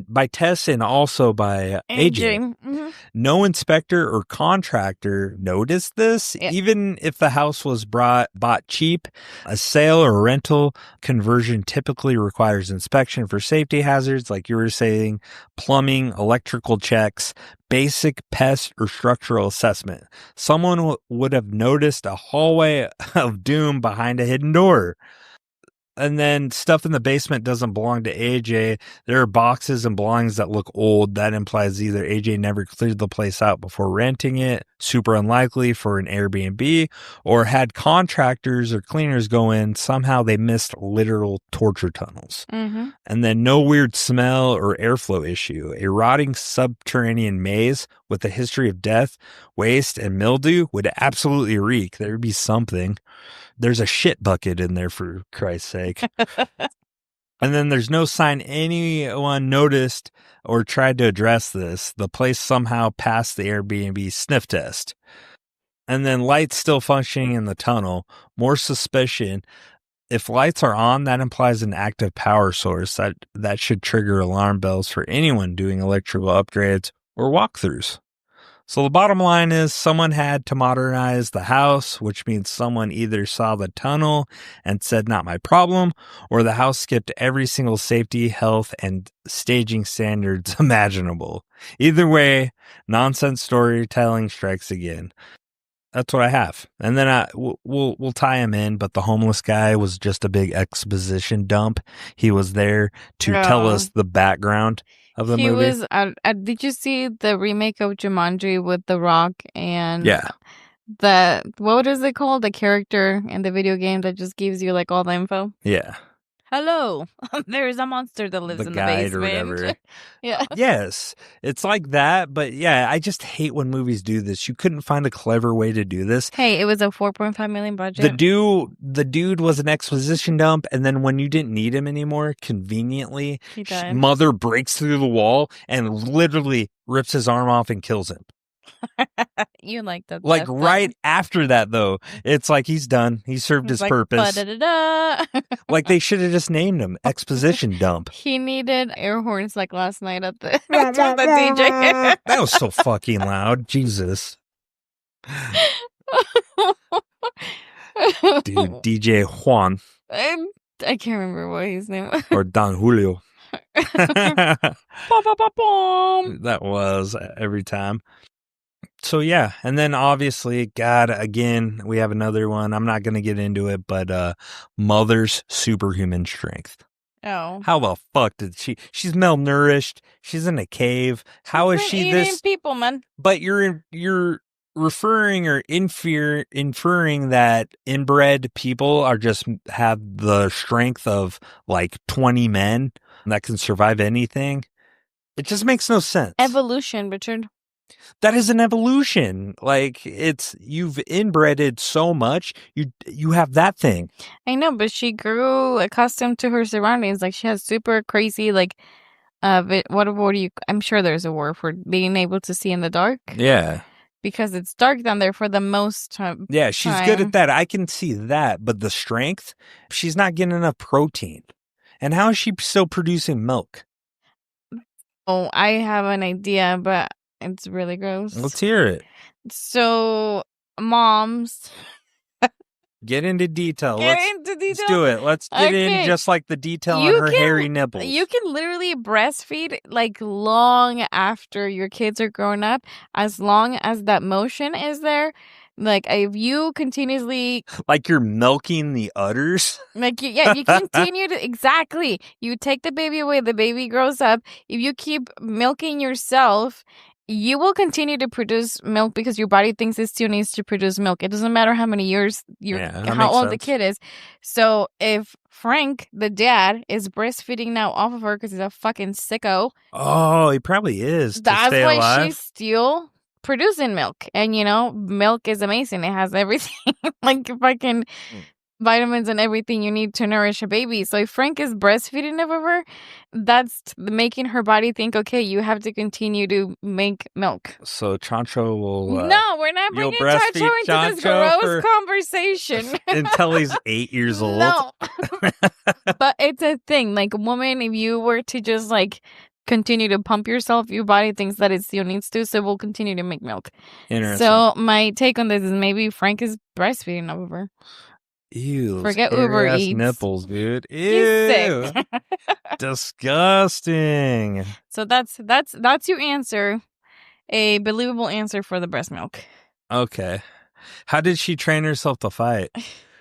S1: by Tess and also by AJ.
S2: Mm-hmm.
S1: No inspector or contractor noticed this, even if the house was bought cheap. A sale or rental conversion typically requires inspection for safety hazards, like you were saying, plumbing, electrical checks, basic pest or structural assessment. Someone would have noticed a hallway of doom behind a hidden door. And then stuff in the basement doesn't belong to AJ. There are boxes and belongings that look old. That implies either AJ never cleared the place out before renting it, super unlikely for an Airbnb, or had contractors or cleaners go in. Somehow they missed literal torture tunnels.
S2: Mm-hmm.
S1: And then no weird smell or airflow issue. A rotting subterranean maze with a history of death, waste, and mildew would absolutely reek. There would be something. There's a shit bucket in there, for Christ's sake. And then there's no sign anyone noticed or tried to address this. The place somehow passed the Airbnb sniff test. And then lights still functioning in the tunnel. More suspicion. If lights are on, that implies an active power source. That should trigger alarm bells for anyone doing electrical upgrades or walkthroughs. So the bottom line is someone had to modernize the house, which means someone either saw the tunnel and said, not my problem, or the house skipped every single safety, health, and staging standards imaginable. Either way, nonsense storytelling strikes again. That's what I have. And then we'll tie him in, but the homeless guy was just a big exposition dump. He was there to tell us the background of the movie.
S2: Did you see the remake of Jumanji with The Rock and what is it called? The character in the video game that just gives you like all the info?
S1: Yeah.
S2: hello, there is a monster that lives
S1: The
S2: in the
S1: guide
S2: basement.
S1: or whatever.
S2: Yeah.
S1: Yes, it's like that. But yeah, I just hate when movies do this. You couldn't find a clever way to do this.
S2: Hey, it was a 4.5 million budget.
S1: The dude was an exposition dump, and then when you didn't need him anymore, conveniently,
S2: He died.
S1: Mother breaks through the wall and literally rips his arm off and kills him.
S2: You like that?
S1: Like
S2: death
S1: right
S2: time.
S1: after that, though, it's like he's done. He served
S2: It's
S1: his
S2: like,
S1: purpose.
S2: ba-da-da-da.
S1: Like they should have just named him Exposition Dump.
S2: He needed air horns like last night at the with the DJ.
S1: That was so fucking loud. Jesus. Dude, DJ Juan
S2: I can't remember what his name was.
S1: or Don Julio.
S2: Ba-ba-ba-bum.
S1: That was every time. So yeah, and then obviously, God, again, we have another one. I'm not going to get into it, but mother's superhuman strength.
S2: Oh.
S1: How the fuck did she's malnourished. She's in a cave. How is she
S2: eating
S1: this?
S2: people, man.
S1: But you're referring or inferring that inbred people are just have the strength of like 20 men that can survive anything. It just makes no sense.
S2: Evolution, Richard.
S1: That is an evolution. Like you've inbreded so much, you have that thing.
S2: I know, but she grew accustomed to her surroundings. Like she has super crazy, like, what do you? I'm sure there's a word for being able to see in the dark.
S1: Yeah.
S2: Because it's dark down there for the most time.
S1: Yeah, she's good at that. I can see that. But the strength, she's not getting enough protein. And how is she still producing milk?
S2: Oh, I have an idea, but it's really gross.
S1: Let's hear it.
S2: So, moms.
S1: Get into detail.
S2: Into detail.
S1: Let's do it. Let's get in just like the detail on her hairy nipples.
S2: You can literally breastfeed like long after your kids are grown up, as long as that motion is there. Like if you continuously,
S1: like you're milking the udders.
S2: Like you continue to exactly. You take the baby away, the baby grows up. If you keep milking yourself, you will continue to produce milk because your body thinks it still needs to produce milk. It doesn't matter how many years how old the kid is. So if Frank, the dad, is breastfeeding now off of her because he's a fucking sicko.
S1: Oh, he probably is.
S2: That's why she's still producing milk. And milk is amazing. It has everything like fucking vitamins and everything you need to nourish a baby. So if Frank is breastfeeding of her, that's making her body think, okay, you have to continue to make milk.
S1: So Chancho will...
S2: no, we're not bringing Chancho into this gross conversation.
S1: Until he's 8 years old.
S2: No. But it's a thing. Like, woman, if you were to just, like, continue to pump yourself, your body thinks that it still needs to, so we'll continue to make milk.
S1: Interesting.
S2: So my take on this is maybe Frank is breastfeeding of her.
S1: Ew.
S2: Forget Uber Eats.
S1: Nipples, dude. Ew.
S2: He's sick.
S1: Disgusting.
S2: So that's your answer. A believable answer for the breast milk.
S1: Okay. How did she train herself to fight?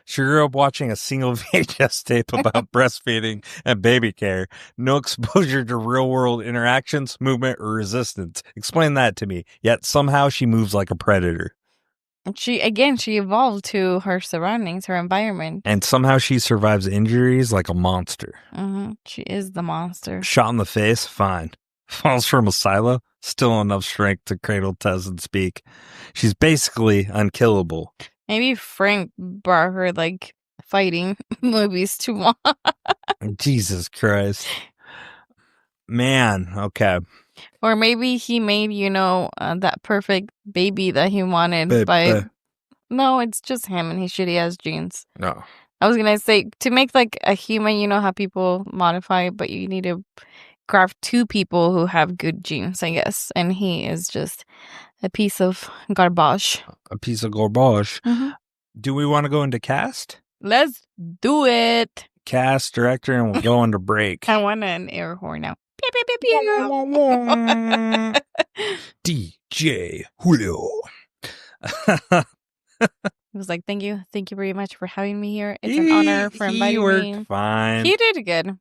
S1: She grew up watching a single VHS tape about breastfeeding and baby care. No exposure to real-world interactions, movement, or resistance. Explain that to me. Yet somehow she moves like a predator.
S2: She evolved to her surroundings, her environment.
S1: And somehow she survives injuries like a monster.
S2: Mm-hmm. She is the monster.
S1: Shot in the face? Fine. Falls from a silo? Still enough strength to cradle Tez and speak. She's basically unkillable.
S2: Maybe Frank brought her, like, fighting movies to watch.
S1: Jesus Christ. Man, okay.
S2: Or maybe he made, that perfect baby that he wanted No, it's just him and his shitty ass genes.
S1: No.
S2: I was going to say, to make, like, a human, you know how people modify, but you need to craft two people who have good genes, I guess. And he is just a piece of garbage.
S1: A piece of garbage.
S2: Mm-hmm.
S1: Do we want to go into cast?
S2: Let's do it.
S1: Cast, director, and we'll go into break.
S2: I want an air horn now. Pew, pew, pew, pew.
S1: DJ Julio.
S2: He was like, thank you very much for having me here. It's an honor for inviting me.
S1: He worked fine.
S2: He did good.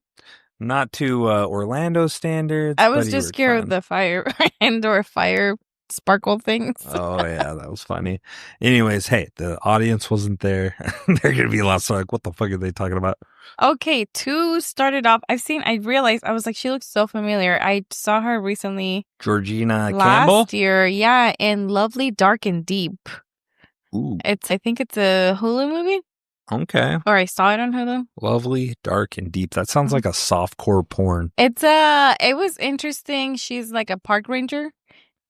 S1: Not to Orlando standards.
S2: I was just scared of the fire, indoor fire sparkle things.
S1: Oh, yeah, that was funny. Anyways, hey, the audience wasn't there. They're going to be lost. So like, what the fuck are they talking about?
S2: Okay, 2 started off. I realized, I was like, she looks so familiar. I saw her recently
S1: Georgina
S2: last
S1: Campbell?
S2: year. Yeah, in Lovely, Dark, and Deep.
S1: Ooh,
S2: I think it's a Hulu movie,
S1: okay.
S2: or I saw it on Hulu.
S1: Lovely, dark, and deep. That sounds like a softcore porn.
S2: It was interesting. She's like a park ranger,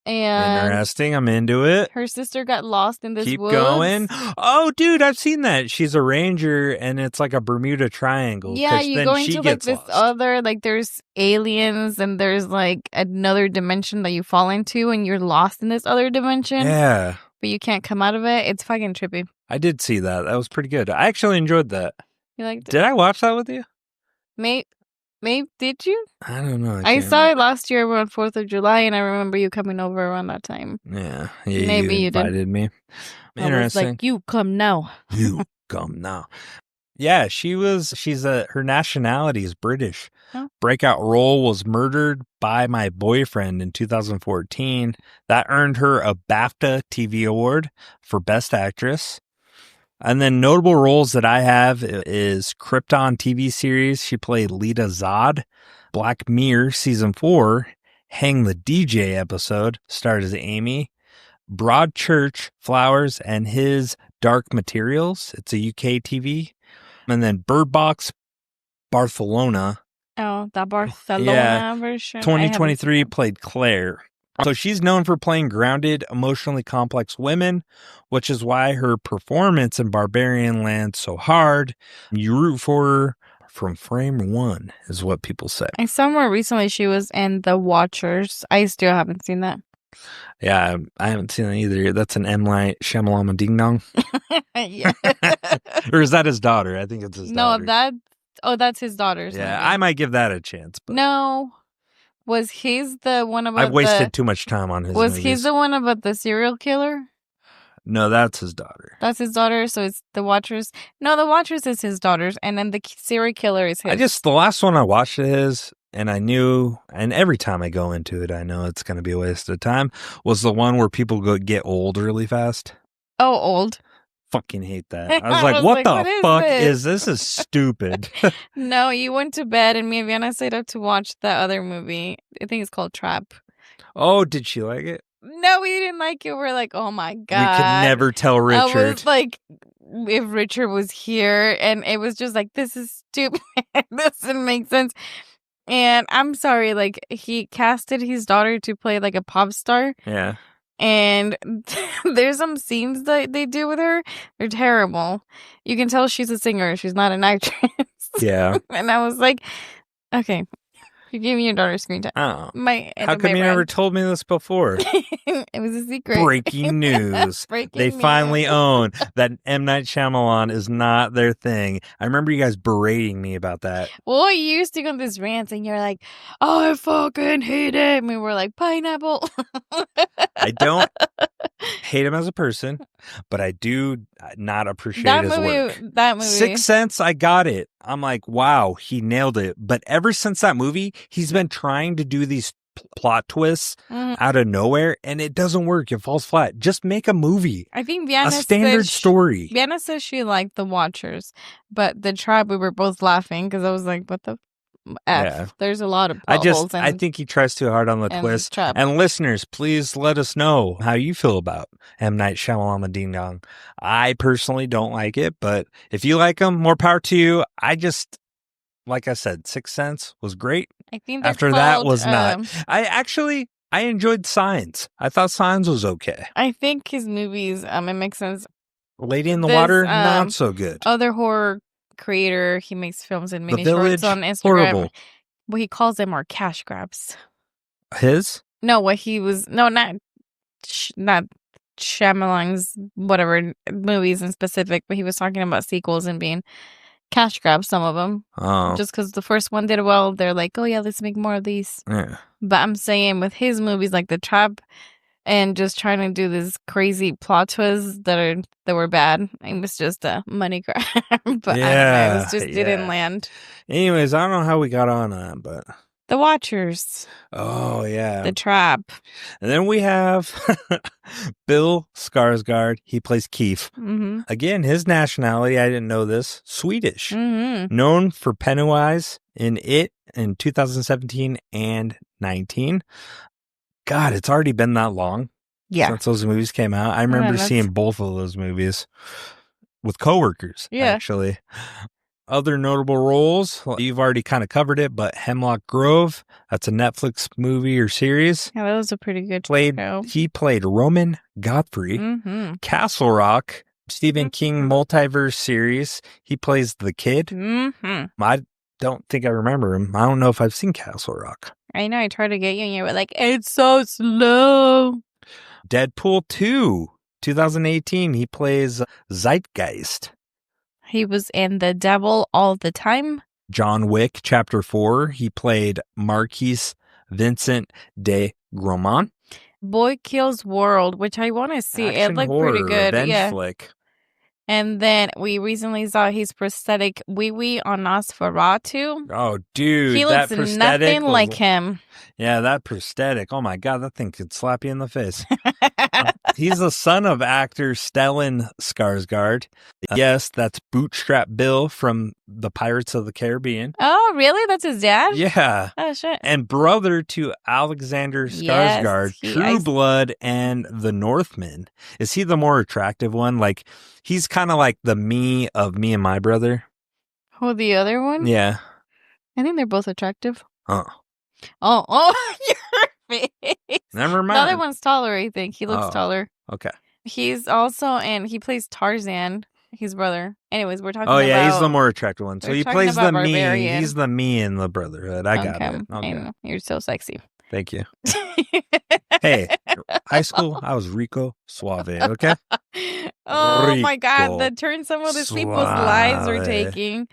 S2: and
S1: Interesting. I'm into it.
S2: her sister got lost in this
S1: Keep
S2: woods.
S1: going. Oh, dude, I've seen that. She's a ranger, and it's like a Bermuda Triangle.
S2: Yeah,
S1: 'cause
S2: you
S1: then
S2: go
S1: she
S2: into like
S1: gets
S2: this
S1: lost.
S2: other, like there's aliens and there's like another dimension that you fall into and you're lost in this other dimension,
S1: Yeah,
S2: but you can't come out of it. It's fucking trippy.
S1: I did see that. That was pretty good. I actually enjoyed that.
S2: You liked it?
S1: Did I watch that with you?
S2: Maybe did you?
S1: I don't know.
S2: I saw it last year around 4th of July, and I remember you coming over around that time.
S1: Yeah,
S2: Maybe you did.
S1: invited me.
S2: I was
S1: Interesting.
S2: like, you come now.
S1: You come now. Yeah, her nationality is British.
S2: Oh.
S1: Breakout role was Murdered by My Boyfriend in 2014. That earned her a BAFTA TV award for Best Actress. And then notable roles that I have is Krypton TV series. She played Lita Zod. Black Mirror season 4. Hang the DJ episode. Starred as Amy. Broadchurch, Flowers, and His Dark Materials. It's a UK TV. And then Bird Box, Barcelona.
S2: Oh, that Barcelona version.
S1: 2023 played Claire. So she's known for playing grounded, emotionally complex women, which is why her performance in Barbarian lands so hard. You root for her from frame one, is what people say.
S2: I saw more recently she was in The Watchers. I still haven't seen that.
S1: Yeah, I haven't seen that either. That's an M. Night Shyamalan Ding Dong.
S2: Yeah.
S1: Or is that his daughter? I think it's his daughter.
S2: That's his daughter's
S1: Yeah,
S2: movie.
S1: I might give that a chance. But
S2: No. Was he's the one about
S1: I've wasted too much time on his
S2: Was
S1: movies.
S2: he the one about the serial killer?
S1: No, that's his daughter.
S2: That's his daughter, so it's The Watchers. No, The Watchers is his daughter's, and then the serial killer is his.
S1: The last one I watched of his, and I knew, and every time I go into it, I know it's going to be a waste of time, was the one where people get old really fast.
S2: Oh, old.
S1: Fucking hate that. I was like, what the fuck is this? This is stupid.
S2: No, you went to bed and me and Vienna stayed up to watch that other movie. I think it's called Trap.
S1: Oh, did she like it?
S2: No, we didn't like it. We're like, oh my God.
S1: We could never tell Richard.
S2: I was like, if Richard was here, and it was just like, this is stupid. This doesn't make sense. And I'm sorry, like, he casted his daughter to play like a pop star.
S1: Yeah.
S2: And there's some scenes that they do with her. They're terrible. You can tell she's a singer. She's not an actress.
S1: Yeah.
S2: And I was like, okay, you gave me your daughter screen time.
S1: Oh.
S2: How
S1: come you never told me this before?
S2: It was a secret.
S1: Breaking news. They finally own that M. Night Shyamalan is not their thing. I remember you guys berating me about that.
S2: Well, you used to go on this rant and you're like, oh, I fucking hate it. And we were like, pineapple.
S1: I don't hate him as a person, but I do not appreciate his work.
S2: That movie.
S1: Sixth Sense, I got it. I'm like, wow, he nailed it. But ever since that movie, he's been trying to do these plot twists out of nowhere, and it doesn't work. It falls flat. Just make a movie.
S2: I think Vienna
S1: a standard story.
S2: Vienna says she liked The Watchers, but The Tribe, we were both laughing because I was like, what the F? Yeah. There's a lot of holes.
S1: I think he tries too hard on the twist. And listeners, please let us know how you feel about M. Night Shyamalan Ding Dong. I personally don't like it, but if you like him, more power to you. Like I said, Sixth Sense was great.
S2: I think
S1: after that was not. I enjoyed Signs. I thought Signs was okay.
S2: I think his movies, it makes sense.
S1: Lady in the Water, not so good.
S2: Other horror creator, he makes films and mini shorts on Instagram.
S1: Horrible.
S2: What he calls them are cash grabs.
S1: His?
S2: No, not Shyamalan's whatever movies in specific, but he was talking about sequels and being cash grabs, some of them.
S1: Oh.
S2: Just because the first one did well, they're like, oh yeah, let's make more of these.
S1: Yeah.
S2: But I'm saying with his movies like The Trap and just trying to do this crazy plot twists that were bad, it was just a money grab. But
S1: yeah,
S2: it just didn't land.
S1: Anyways, I don't know how we got on that, but
S2: The Watchers.
S1: Oh, yeah.
S2: The Trap.
S1: And then we have Bill Skarsgård. He plays Keith.
S2: Mm-hmm.
S1: Again, his nationality, I didn't know this, Swedish.
S2: Mm-hmm.
S1: Known for Pennywise in It in 2017 and 19. God, it's already been that long since those movies came out. I remember seeing both of those movies with coworkers, actually. Other notable roles, you've already kind of covered it, but Hemlock Grove, that's a Netflix movie or series.
S2: Yeah, that was a pretty good show.
S1: He played Roman Godfrey.
S2: Mm-hmm.
S1: Castle Rock, Stephen King multiverse series. He plays the kid.
S2: Mm-hmm.
S1: I don't think I remember him. I don't know if I've seen Castle Rock.
S2: I know, I tried to get you and you were like, it's so slow.
S1: Deadpool 2, 2018. He plays Zeitgeist.
S2: He was in The Devil All the Time.
S1: John Wick, Chapter 4. He played Marquis Vincent de Gramont.
S2: Boy Kills World, which I want to see.
S1: Action
S2: It looked
S1: horror,
S2: pretty good.
S1: revenge flick.
S2: And then we recently saw his prosthetic wee-wee on Nosferatu.
S1: Oh, dude.
S2: He looks nothing like him.
S1: Yeah, that prosthetic. Oh, my God. That thing could slap you in the face. He's the son of actor Stellan Skarsgård. Yes, that's Bootstrap Bill from the Pirates of the Caribbean.
S2: Oh, really? That's his dad?
S1: Yeah.
S2: Oh, shit.
S1: And brother to Alexander Skarsgård, True Blood, and The Northman. Is he the more attractive one? Like, he's kind of like the me of Me and My Brother.
S2: Who, the other one?
S1: Yeah.
S2: I think they're both attractive.
S1: Oh,
S2: your face.
S1: Never mind.
S2: The other one's taller, I think. He looks taller.
S1: Okay.
S2: He's also, he plays Tarzan, his brother. Anyways, we're talking about...
S1: Oh, yeah, he's the more attractive one. So he plays the
S2: Barbarian.
S1: me. He's the me in the Brotherhood. I got it. Okay.
S2: I know. You're so sexy.
S1: Thank you. Hey, high school, I was Rico Suave, okay?
S2: Oh, my God. The turn some of these people's lives are taking.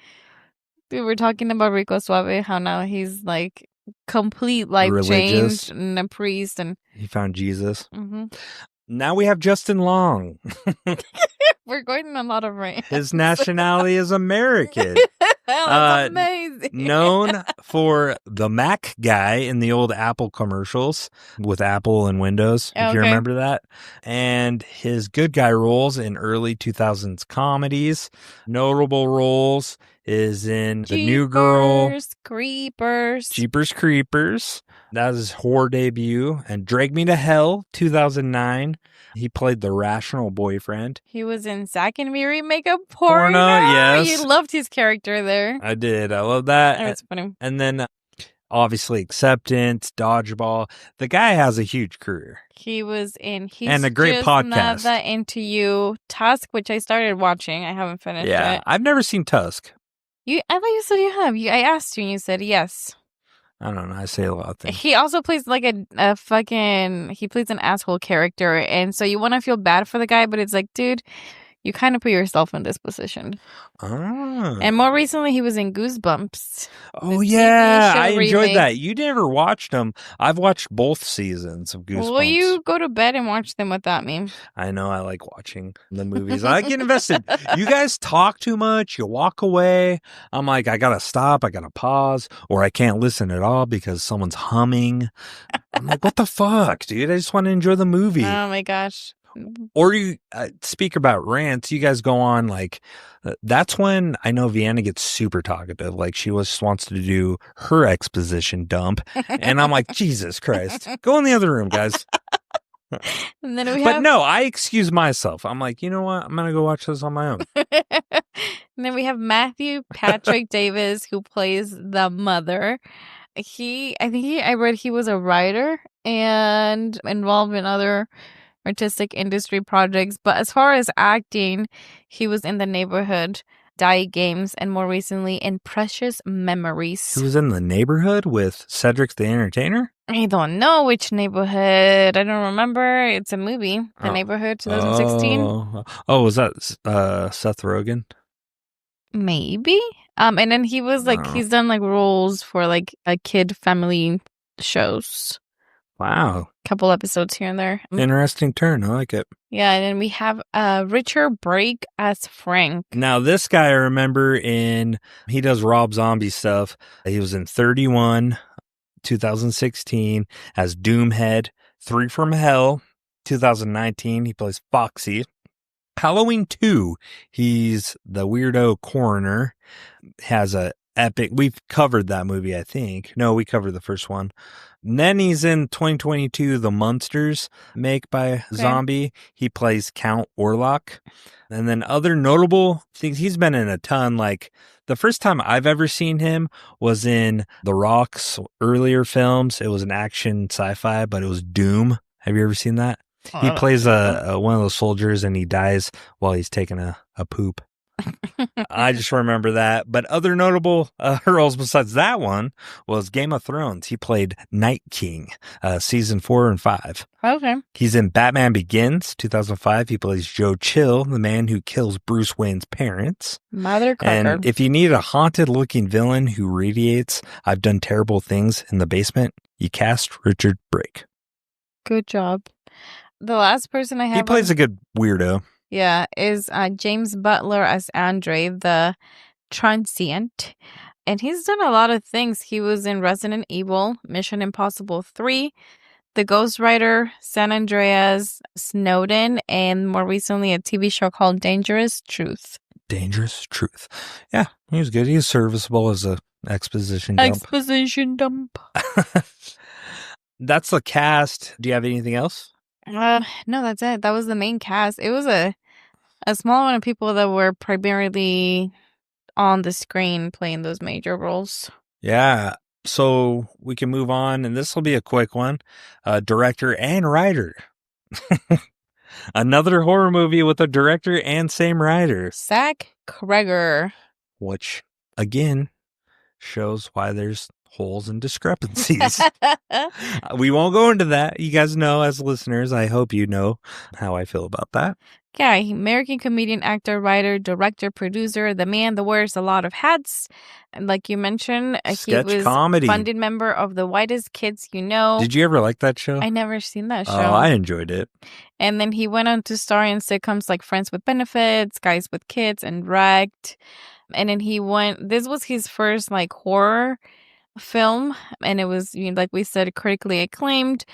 S2: Dude, we're talking about Rico Suave, how now he's like complete life changed and a priest. And
S1: he found Jesus.
S2: Mm-hmm.
S1: Now we have Justin Long.
S2: We're going in a lot of rants.
S1: His nationality is American.
S2: That's amazing.
S1: Known for the Mac guy in the old Apple commercials with Apple and Windows, if you remember that. And his good guy roles in early 2000s comedies. Notable roles is in The New Girl. Jeepers Creepers. That was his horror debut. And Drag Me to Hell, 2009. He played the rational boyfriend.
S2: He was in Zack and Miri Makeup Porno.
S1: Yes.
S2: You loved his character there.
S1: I did. I love that.
S2: That's funny.
S1: And then, obviously, Acceptance, Dodgeball. The guy has a huge career.
S2: He was in...
S1: and a great podcast.
S2: Not Into You. Tusk, which I started watching. I haven't finished it.
S1: I've never seen Tusk.
S2: I thought you said you have. I asked you and you said yes.
S1: I don't know. I say a lot of things.
S2: He also plays like he plays an asshole character. And so you want to feel bad for the guy, but it's like, dude, you kind of put yourself in this position.
S1: Ah.
S2: And more recently, he was in Goosebumps.
S1: Oh, yeah. I enjoyed that. You never watched them. I've watched both seasons of Goosebumps.
S2: Well, you go to bed and watch them without me.
S1: I know. I like watching the movies. I get invested. You guys talk too much. You walk away. I'm like, I got to stop. I got to pause. Or I can't listen at all because someone's humming. I'm like, what the fuck, dude? I just want to enjoy the movie.
S2: Oh, my gosh.
S1: Or you speak about rants, you guys go on like, that's when I know Vienna gets super talkative. Like she just wants to do her exposition dump. And I'm like, Jesus Christ, go in the other room, guys.
S2: And then
S1: but no, I excuse myself. I'm like, you know what? I'm going to go watch this on my own.
S2: And then we have Matthew Patrick Davis, who plays the mother. I read he was a writer and involved in other artistic industry projects, but as far as acting, he was in The Neighborhood, Die Games, and more recently in Precious Memories.
S1: He was in The Neighborhood with Cedric the Entertainer?
S2: I don't know which neighborhood. I don't remember. It's a movie. The Neighborhood, 2016.
S1: Was that Seth Rogen?
S2: Maybe. And then he was like, he's done like roles for like a kid family shows.
S1: Wow.
S2: Couple episodes here and there.
S1: Interesting turn. I like it.
S2: Yeah, and then we have Richard Brake as Frank.
S1: Now, this guy I remember he does Rob Zombie stuff. He was in 31, 2016 as Doomhead. 3 from Hell, 2019, he plays Foxy. Halloween 2, he's the weirdo coroner, has a epic, we've covered that movie, I think. No, we covered the first one. And then he's in 2022, The Munsters, make by Zombie. He plays Count Orlok. And then other notable things, he's been in a ton. Like, the first time I've ever seen him was in The Rock's earlier films. It was an action sci-fi, but it was Doom. Have you ever seen that? He plays one of those soldiers and he dies while he's taking a poop. I just remember that. But other notable roles besides that one was Game of Thrones. He played Night King, season 4 and 5.
S2: Okay.
S1: He's in Batman Begins, 2005. He plays Joe Chill, the man who kills Bruce Wayne's parents.
S2: Mother Carter.
S1: And if you need a haunted-looking villain who radiates, I've done terrible things in the basement, you cast Richard Brake.
S2: Good job. The last person I have...
S1: He plays a good weirdo.
S2: Yeah, is James Butler as Andre, the transient. And he's done a lot of things. He was in Resident Evil, Mission Impossible 3, The Ghost Rider, San Andreas, Snowden, and more recently a TV show called Dangerous Truth.
S1: Dangerous Truth. Yeah, he was good. He was serviceable as a exposition dump.
S2: Exposition dump.
S1: That's the cast. Do you have anything else?
S2: No, that's it. That was the main cast. It was a small amount of people that were primarily on the screen playing those major roles.
S1: Yeah. So we can move on, and this will be a quick one. Director and writer. Another horror movie with a director and same writer.
S2: Zach Cregger.
S1: Which, again, shows why there's holes and discrepancies. We won't go into that. You guys know, as listeners, I hope you know how I feel about that.
S2: Yeah, American comedian, actor, writer, director, producer, the man that wears a lot of hats. And like you mentioned,
S1: Sketch
S2: he was
S1: comedy.
S2: Funded member of The Whitest Kids You Know.
S1: Did you ever like that show?
S2: I never seen that show.
S1: Oh, I enjoyed it.
S2: And then he went on to star in sitcoms like Friends with Benefits, Guys with Kids, and Wrecked. And then this was his first like horror film, and it was, like we said, critically acclaimed.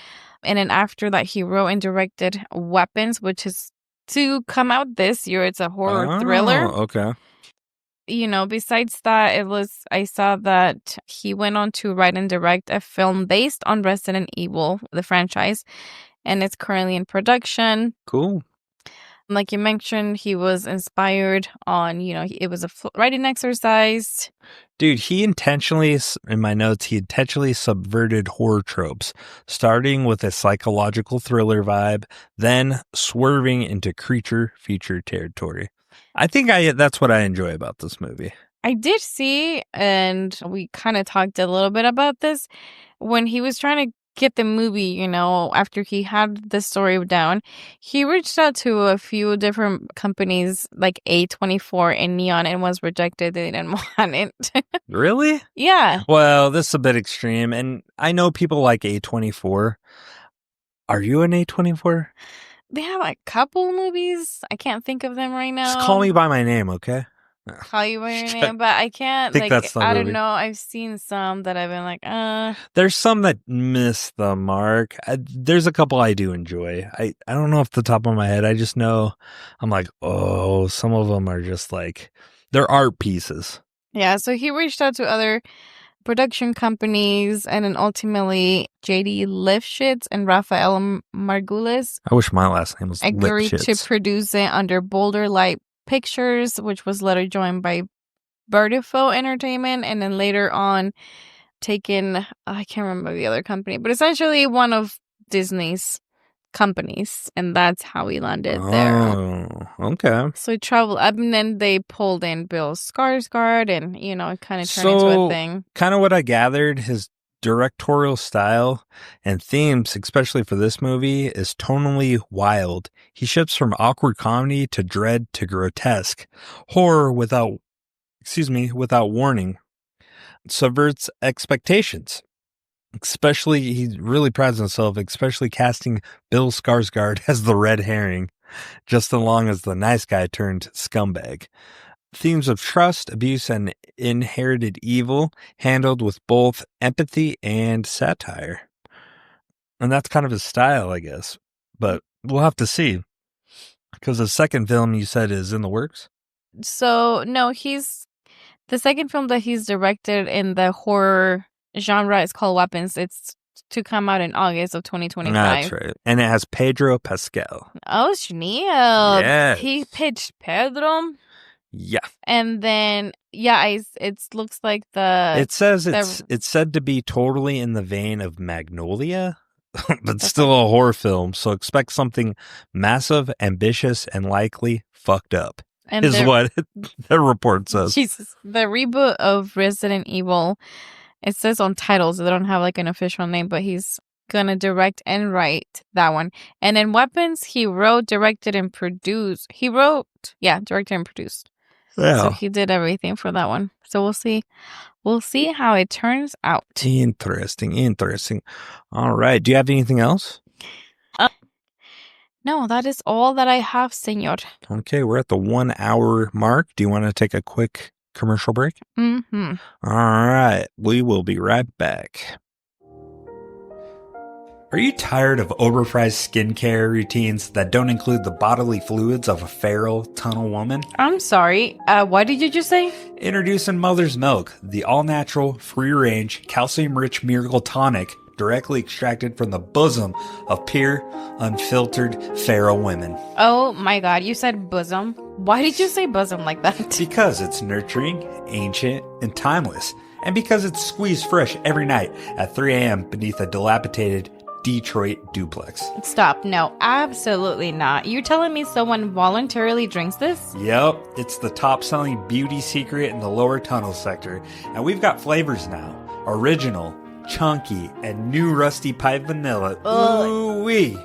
S2: And then after that, he wrote and directed Weapons, which is to come out this year. It's a horror thriller.
S1: Okay.
S2: Besides that, I saw that he went on to write and direct a film based on Resident Evil, the franchise, and it's currently in production.
S1: Cool.
S2: Like you mentioned, he was inspired on, it was a writing exercise.
S1: Dude, in my notes, he intentionally subverted horror tropes, starting with a psychological thriller vibe, then swerving into creature feature territory. I think that's what I enjoy about this movie.
S2: I did see, and we kind of talked a little bit about this, when he was trying to get the movie, after he had the story down, he reached out to a few different companies like A24 and Neon and was rejected. They didn't want it.
S1: Really?
S2: Yeah.
S1: Well, this is a bit extreme, and I know people like A24. Are you an A24?
S2: They have a couple movies. I can't think of them right now.
S1: Just call me by my name, okay?
S2: Call you by your name, but I can't.
S1: Think that's the
S2: I
S1: movie.
S2: don't know. I've seen some that I've been like,
S1: There's some that miss the mark. There's a couple I do enjoy. I don't know off the top of my head. I just know I'm like, oh, some of them are just like, they're art pieces.
S2: Yeah, so he reached out to other production companies, and then ultimately J.D. Lifshitz and Rafael Margulis.
S1: I wish my last name was
S2: agreed
S1: Lifshitz.
S2: to produce it under Boulder Light Pictures, which was later joined by Vertifo Entertainment, and then later on taken, I can't remember the other company, but essentially one of Disney's companies, and that's how he landed there.
S1: Oh, okay.
S2: So he traveled up, and then they pulled in Bill Skarsgård, and it kind of turned into a thing.
S1: Kind of what I gathered, his directorial style and themes, especially for this movie, is tonally wild. He shifts from awkward comedy to dread to grotesque horror without warning. Subverts expectations. Especially, he really prides himself, especially casting Bill Skarsgård as the red herring, just as long as the nice guy turned scumbag. themes of trust, abuse, and inherited evil handled with both empathy and satire. And that's kind of his style, I guess. But we'll have to see. Because the second film you said is in the works?
S2: So, no, the second film that he's directed in the horror genre is called Weapons. It's to come out in August of 2025.
S1: That's right. And it has Pedro Pascal.
S2: Oh, Schneel.
S1: Yes.
S2: He pitched Pedro.
S1: Yeah.
S2: And then, it looks like
S1: It says it's said to be totally in the vein of Magnolia, but still a horror film. So expect something massive, ambitious, and likely fucked up, is what the report says.
S2: Jesus. The reboot of Resident Evil, it says on titles, they don't have like an official name, but he's going to direct and write that one. And in Weapons, he wrote, directed, and produced. Directed and produced.
S1: Yeah.
S2: So he did everything for that one. So we'll see. We'll see how it turns out.
S1: Interesting. All right. Do you have anything else?
S2: No, that is all that I have, senor.
S1: Okay, we're at the 1 hour mark. Do you want to take a quick commercial break?
S2: Mm-hmm.
S1: All right. We will be right back. Are you tired of overpriced skincare routines that don't include the bodily fluids of a feral tunnel woman?
S2: I'm sorry. What did you just say?
S1: Introducing Mother's Milk, the all-natural, free-range, calcium-rich miracle tonic directly extracted from the bosom of pure, unfiltered feral women.
S2: Oh my God, you said bosom. Why did you say bosom like that?
S1: Because it's nurturing, ancient, and timeless. And because it's squeezed fresh every night at 3 a.m. beneath a dilapidated Detroit duplex.
S2: Stop. No, absolutely not. You're telling me someone voluntarily drinks this?
S1: Yep, it's the top-selling beauty secret in the lower tunnel sector. And we've got flavors now. Original, chunky, and new rusty pipe vanilla. Ooh-wee.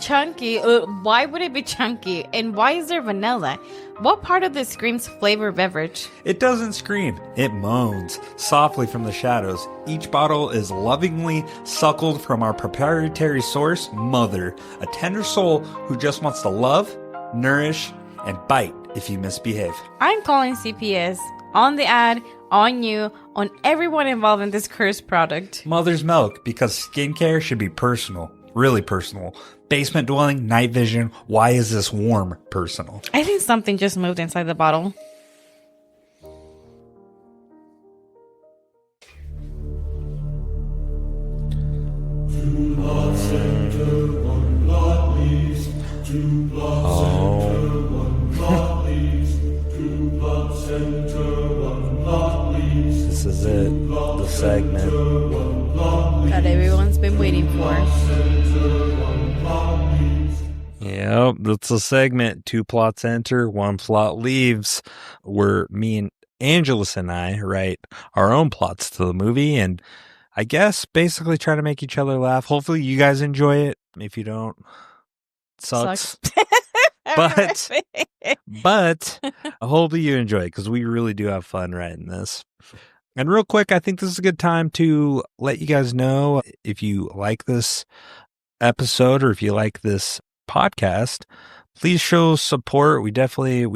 S2: Chunky? Why would it be chunky? And why is there vanilla? What part of this screams flavor beverage?
S1: It doesn't scream. It moans softly from the shadows. Each bottle is lovingly suckled from our proprietary source, Mother, a tender soul who just wants to love, nourish, and bite if you misbehave.
S2: I'm calling CPS on the ad, on you, on everyone involved in this cursed product.
S1: Mother's Milk, because skincare should be personal. Really personal. Basement dwelling, night vision, why is this warm personal?
S2: I think something just moved inside the bottle.
S1: This is it. The segment.
S2: That everyone's been waiting for.
S1: Yep, that's a segment. 2 plots enter, 1 plot leaves. Where me and Angelus and I write our own plots to the movie, and I guess basically try to make each other laugh. Hopefully you guys enjoy it. If you don't, it sucks. But hopefully you enjoy it, because we really do have fun writing this. And real quick, I think this is a good time to let you guys know if you like this episode or if you like this podcast, please show support. We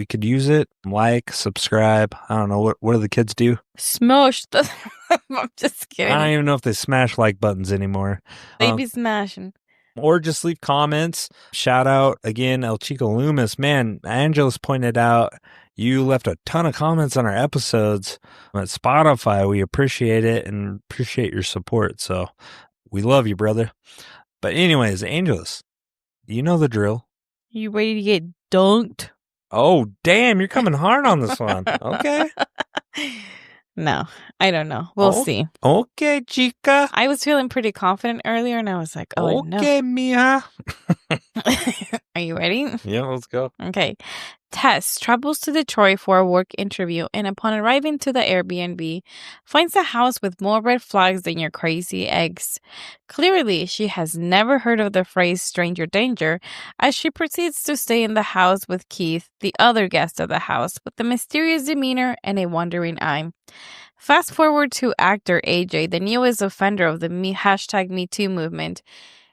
S1: could use it. Like, subscribe. I don't know. What do the kids do?
S2: Smash. I'm just kidding.
S1: I don't even know if they smash like buttons anymore.
S2: They be smashing.
S1: Or just leave comments. Shout out again, El Chico Loomis. Man, Angelus pointed out you left a ton of comments on our episodes at Spotify. We appreciate it and appreciate your support. So we love you, brother. But anyways, Angelus, you know the drill.
S2: You ready to get dunked?
S1: Oh, damn, you're coming hard on this one. Okay.
S2: No, I don't know. We'll see.
S1: Okay, chica.
S2: I was feeling pretty confident earlier, and I was like, oh, no.
S1: Okay, mija.
S2: Are you ready?
S1: Yeah, let's go.
S2: Okay. Tess travels to Detroit for a work interview, and upon arriving to the Airbnb, finds a house with more red flags than your crazy ex. Clearly, she has never heard of the phrase stranger danger, as she proceeds to stay in the house with Keith, the other guest of the house, with a mysterious demeanor and a wandering eye. Fast forward to actor AJ, the newest offender of the #MeToo movement.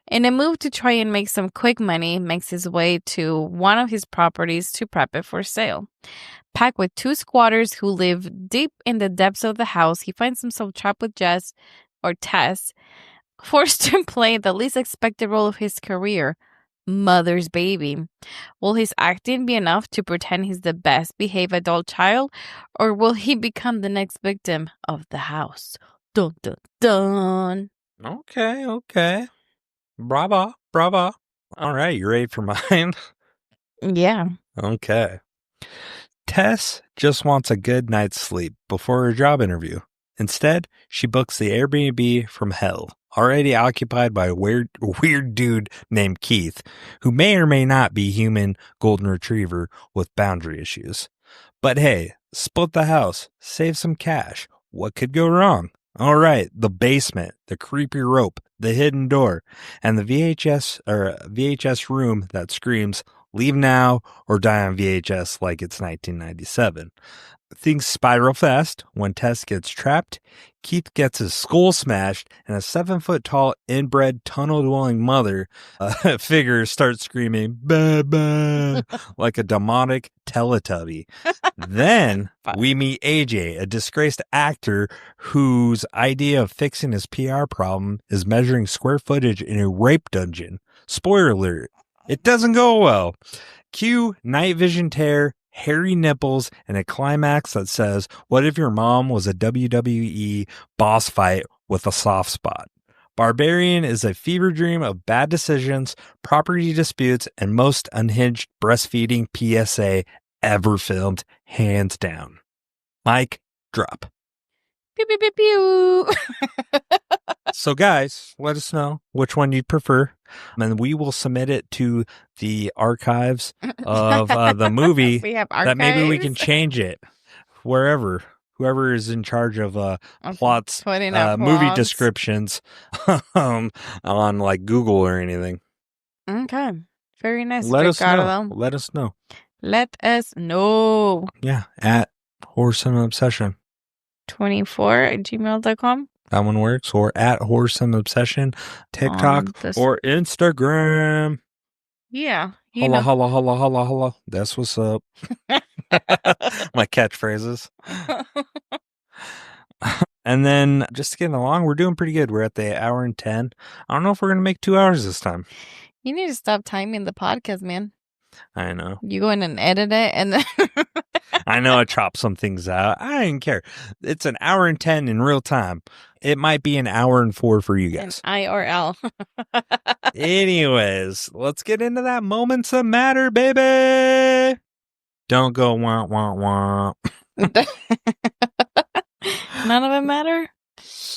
S2: In a move to try and make some quick money, makes his way to one of his properties to prep it for sale. Packed with 2 squatters who live deep in the depths of the house, he finds himself trapped with Tess, forced to play the least expected role of his career, mother's baby. Will his acting be enough to pretend he's the best behaved adult child, or will he become the next victim of the house? Dun dun dun.
S1: Okay. Bravo. All right, you ready for mine?
S2: Yeah.
S1: Okay. Tess just wants a good night's sleep before her job interview. Instead, she books the Airbnb from hell, already occupied by a weird dude named Keith, who may or may not be human golden retriever with boundary issues. But hey, split the house, save some cash. What could go wrong? All right, the basement, the creepy rope, the hidden door, and the VHS room that screams, "Leave now or die on VHS," like it's 1997. Things spiral fast. When Tess gets trapped, Keith gets his skull smashed, and a 7-foot-tall inbred tunnel-dwelling mother figure starts screaming, "Bah, bah," like a demonic Teletubby. Then we meet AJ, a disgraced actor whose idea of fixing his PR problem is measuring square footage in a rape dungeon. Spoiler alert, it doesn't go well. Cue night vision tear, hairy nipples, and a climax that says, "What if your mom was a WWE boss fight with a soft spot?" Barbarian is a fever dream of bad decisions, property disputes, and most unhinged breastfeeding PSA ever filmed, hands down. Mic drop.
S2: Pew pew pew pew.
S1: So guys, let us know which one you'd prefer, and we will submit it to the archives of the movie.
S2: We have archives.
S1: That maybe we can change it wherever. Whoever is in charge of plots, movie descriptions on like Google or anything.
S2: Okay. Very nice.
S1: Let us
S2: Ricardo.
S1: know. Let us know.
S2: Let us know.
S1: Yeah, at Horse and Obsession.
S2: 24@gmail.com.
S1: That one works. Or at Horse and Obsession, TikTok or Instagram.
S2: Yeah.
S1: Holla. That's what's up. My catchphrases. And then just getting along, we're doing pretty good. We're at the hour and 10. I don't know if we're going to make 2 hours this time.
S2: You need to stop timing the podcast, man.
S1: I know.
S2: You go in and edit it and then...
S1: I know I chopped some things out. I didn't care. It's an hour and 10 in real time. It might be an hour and 4 for you guys.
S2: An IRL.
S1: Anyways, let's get into that moments that matter, baby. Don't go wah, wah, wah.
S2: None of it matter?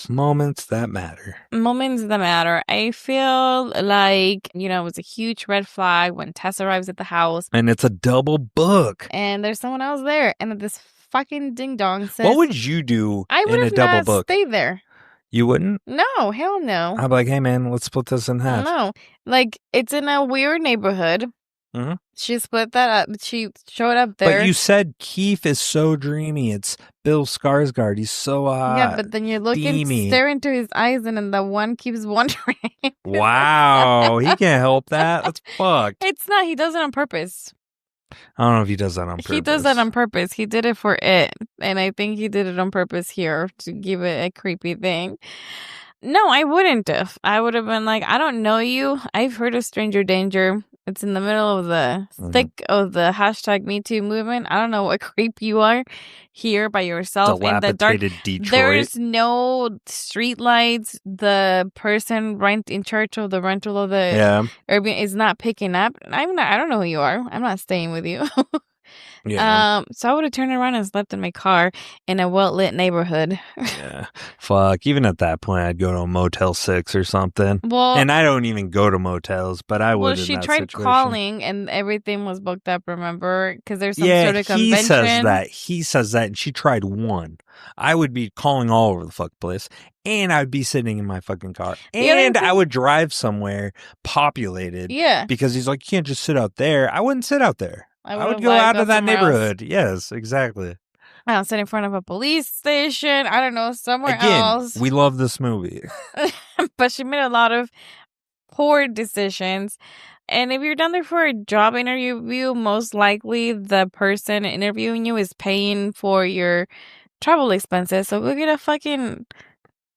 S1: Moments that matter.
S2: Moments that matter. I feel like, it was a huge red flag when Tess arrives at the house.
S1: And it's a double book.
S2: And there's someone else there. And this fucking ding dong says...
S1: What would you do in a double book?
S2: Stay there.
S1: You wouldn't?
S2: No, hell no.
S1: I'd be like, hey man, let's split this in half.
S2: No. Like, it's in a weird neighborhood.
S1: Mm-hmm.
S2: She split that up. She showed up there.
S1: But you said Keith is so dreamy. It's Bill Skarsgård. He's so hot.
S2: Yeah, but then you're staring into his eyes, and then the one keeps wondering.
S1: Wow, he can't help that. That's fucked.
S2: It's not. He does it on purpose.
S1: I don't know if he does that on purpose.
S2: He does that on purpose. He did it for it. And I think he did it on purpose here to give it a creepy thing. No, I wouldn't have. I would have been like, I don't know you. I've heard of stranger danger. It's in the middle of the thick of the hashtag Me Too movement. I don't know what creep you are here by yourself in the dark.
S1: Detroit.
S2: There's no street lights. The person in charge of the rental of the Airbnb is not picking up. I don't know who you are. I'm not staying with you.
S1: Yeah.
S2: So I would have turned around and slept in my car in a well-lit neighborhood.
S1: Yeah. Fuck. Even at that point, I'd go to a Motel 6 or something.
S2: Well,
S1: and I don't even go to motels, but I would.
S2: Well, she tried calling and everything was booked up, remember? Because there's some sort of convention.
S1: He says that. And she tried one. I would be calling all over the fuck place. And I'd be sitting in my fucking car. And I would drive somewhere populated.
S2: Yeah.
S1: Because he's like, you can't just sit out there. I wouldn't sit out there. I would go out of that neighborhood. Yes, exactly.
S2: I'll sit in front of a police station. I don't know, somewhere else.
S1: We love this movie.
S2: But she made a lot of poor decisions. And if you're down there for a job interview, most likely the person interviewing you is paying for your travel expenses. So go get a fucking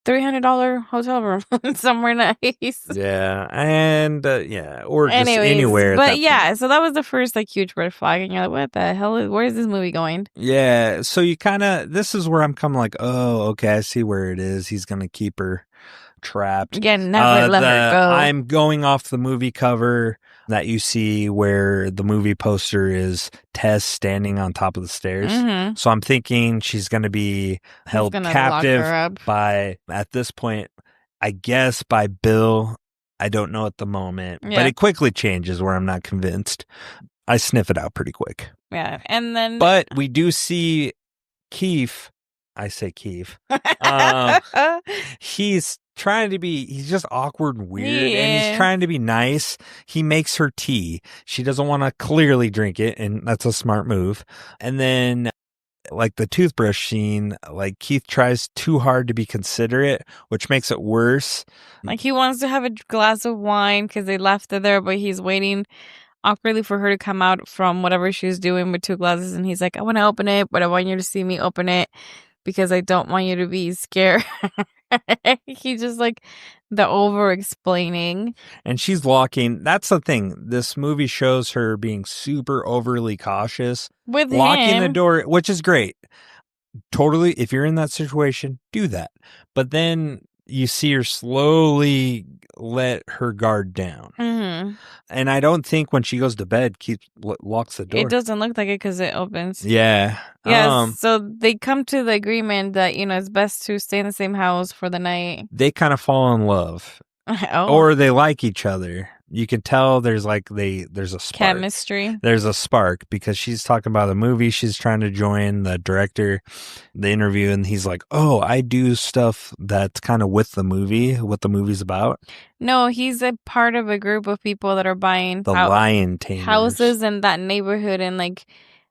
S2: $300 hotel room somewhere nice.
S1: Yeah, and or just
S2: Anyways,
S1: anywhere.
S2: but yeah, so that was the first like huge red flag, and you're like, what the hell where is this movie going?
S1: Yeah, so you kind of, this is where I'm coming like, oh, okay, I see where it is. He's gonna keep her trapped.
S2: Yeah, never let her go.
S1: I'm going off the movie cover that you see where the movie poster is Tess standing on top of the stairs.
S2: Mm-hmm.
S1: So I'm thinking she's going to be held captive by, at this point, I guess by Bill. I don't know at the moment, but it quickly changes where I'm not convinced. I sniff it out pretty quick.
S2: Yeah, and then...
S1: But we do see Keith. I say Keith. He's trying to be, he's just awkward and weird, and he's trying to be nice. He makes her tea. She doesn't want to clearly drink it, and that's a smart move. And then, like the toothbrush scene, like Keith tries too hard to be considerate, which makes it worse.
S2: Like he wants to have a glass of wine because they left it there, but he's waiting awkwardly for her to come out from whatever she's doing with 2 glasses, and he's like, I want to open it, but I want you to see me open it because I don't want you to be scared. He's just like the over-explaining. And
S1: she's locking. That's the thing. This movie shows her being super overly cautious.
S2: With
S1: locking the door, which is great. Totally, if you're in that situation, do that. But then you see her slowly let her guard down.
S2: Mm-hmm.
S1: And I don't think when she goes to bed, Keith locks the door.
S2: It doesn't look like it because it opens.
S1: Yeah.
S2: Yeah, so they come to the agreement that, it's best to stay in the same house for the night.
S1: They kind of fall in love. Or they like each other. You can tell there's a spark.
S2: Chemistry.
S1: There's a spark because she's talking about the movie. She's trying to join the director, the interview, and he's like, oh, I do stuff that's kind of with the movie, what the movie's about.
S2: No, he's a part of a group of people that are buying
S1: the lion tamers.
S2: Houses in that neighborhood and like